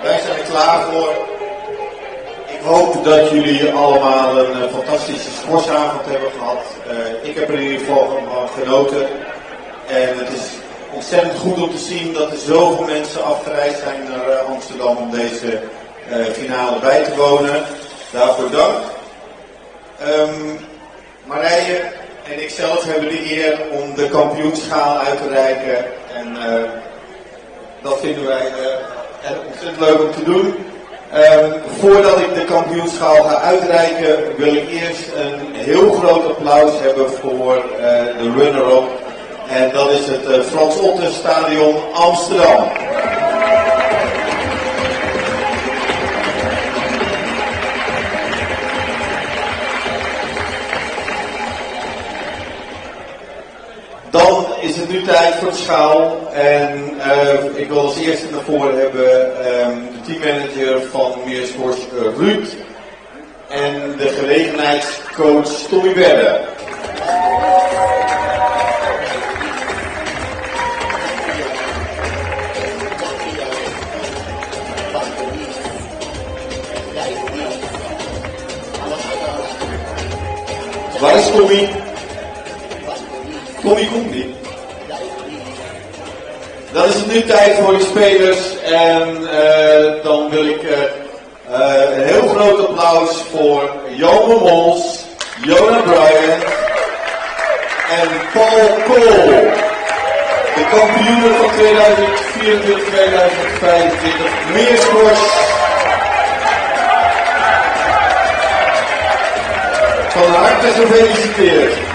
wij zijn er klaar voor. Ik hoop dat jullie allemaal een fantastische sportsavond hebben gehad. Ik heb er in ieder geval van genoten. En het is ontzettend goed om te zien dat er zoveel mensen afgereisd zijn naar Amsterdam om deze finale bij te wonen. Daarvoor dank. Marije en ik zelf hebben de eer om de kampioenschaal uit te reiken. En dat vinden wij ontzettend leuk om te doen. Voordat ik de kampioenschaal ga uitreiken, wil ik eerst een heel groot applaus hebben voor de runner-up. En dat is het Frans Otten Stadion Amsterdam. Dan is het nu tijd voor de schaal en ik wil als eerste naar voren hebben de teammanager van Meerschors Ruud en de gelegenheidscoach Tommy Bedde. Waar is Tommy? Tommy komt niet. Dan is het nu tijd voor de spelers en dan wil ik een heel groot applaus voor Johan Mols, Jonah Bryant en Paul Kool. De kampioenen van 2024-2025 Meerschors. Van harte gefeliciteerd.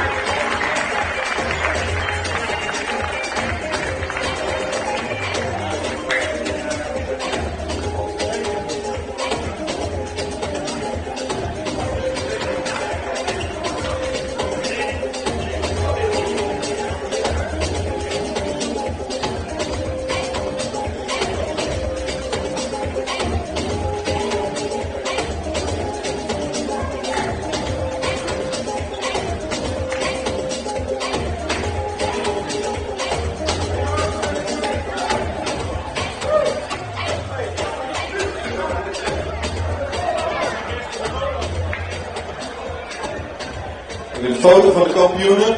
Een foto van de kampioenen.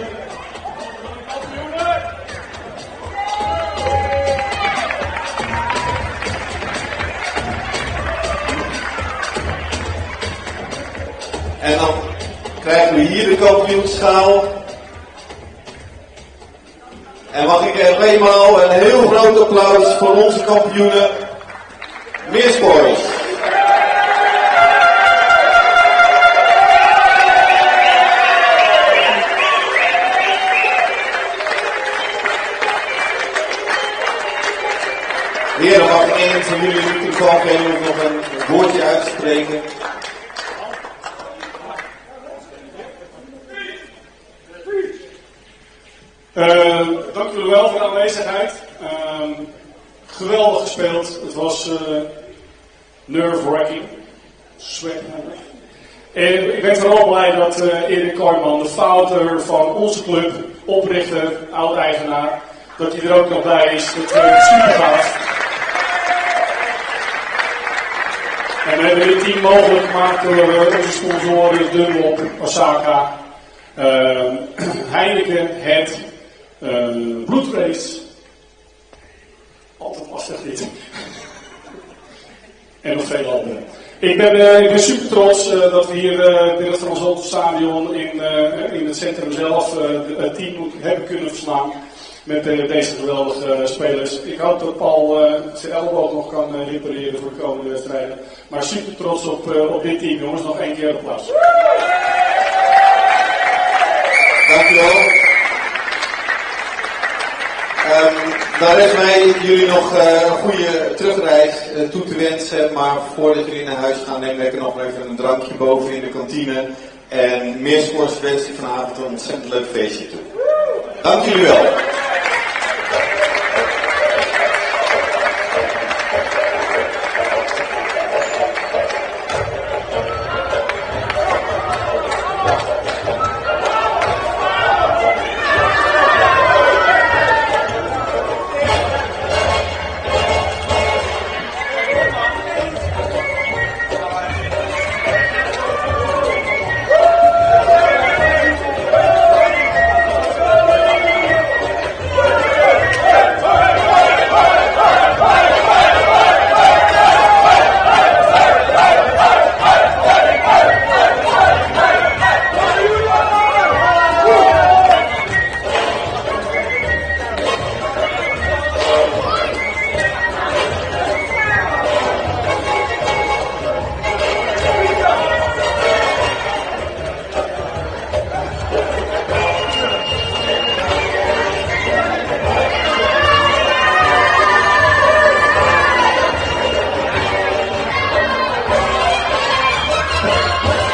En dan krijgen we hier de kampioenschaal. En mag ik er eenmaal een heel groot applaus voor onze kampioenen, Meerschors. Heren, mag ik een van jullie de microfoon geven om nog een woordje uit te spreken? Dank jullie wel voor de aanwezigheid. Geweldig gespeeld. Het was nerve-wracking. Sweat. En ik ben vooral blij dat Erik Kooijman, de founder van onze club, oprichter, oud-eigenaar, dat hij er ook nog bij is. Dat super gaaf. En we hebben dit team mogelijk gemaakt door onze sponsoren Dunlop, Osaka, Heineken, Het, Bloedrace. Altijd lastig dit. En nog veel andere. Ik ben super trots dat we hier binnen het Frans Otten Stadion in het centrum zelf het team hebben kunnen verslaan. Met deze geweldige spelers. Ik hoop dat Paul zijn elleboog nog kan repareren voor de komende wedstrijden. Maar super trots op dit team, jongens. Nog één keer applaus. Dankjewel. Daar rest mij jullie nog een goede terugreis toe te wensen. Maar voordat jullie naar huis gaan, neem lekker nog even een drankje boven in de kantine. En Meerschors wens ik vanavond een ontzettend leuk feestje toe. Dank jullie wel. Bryant.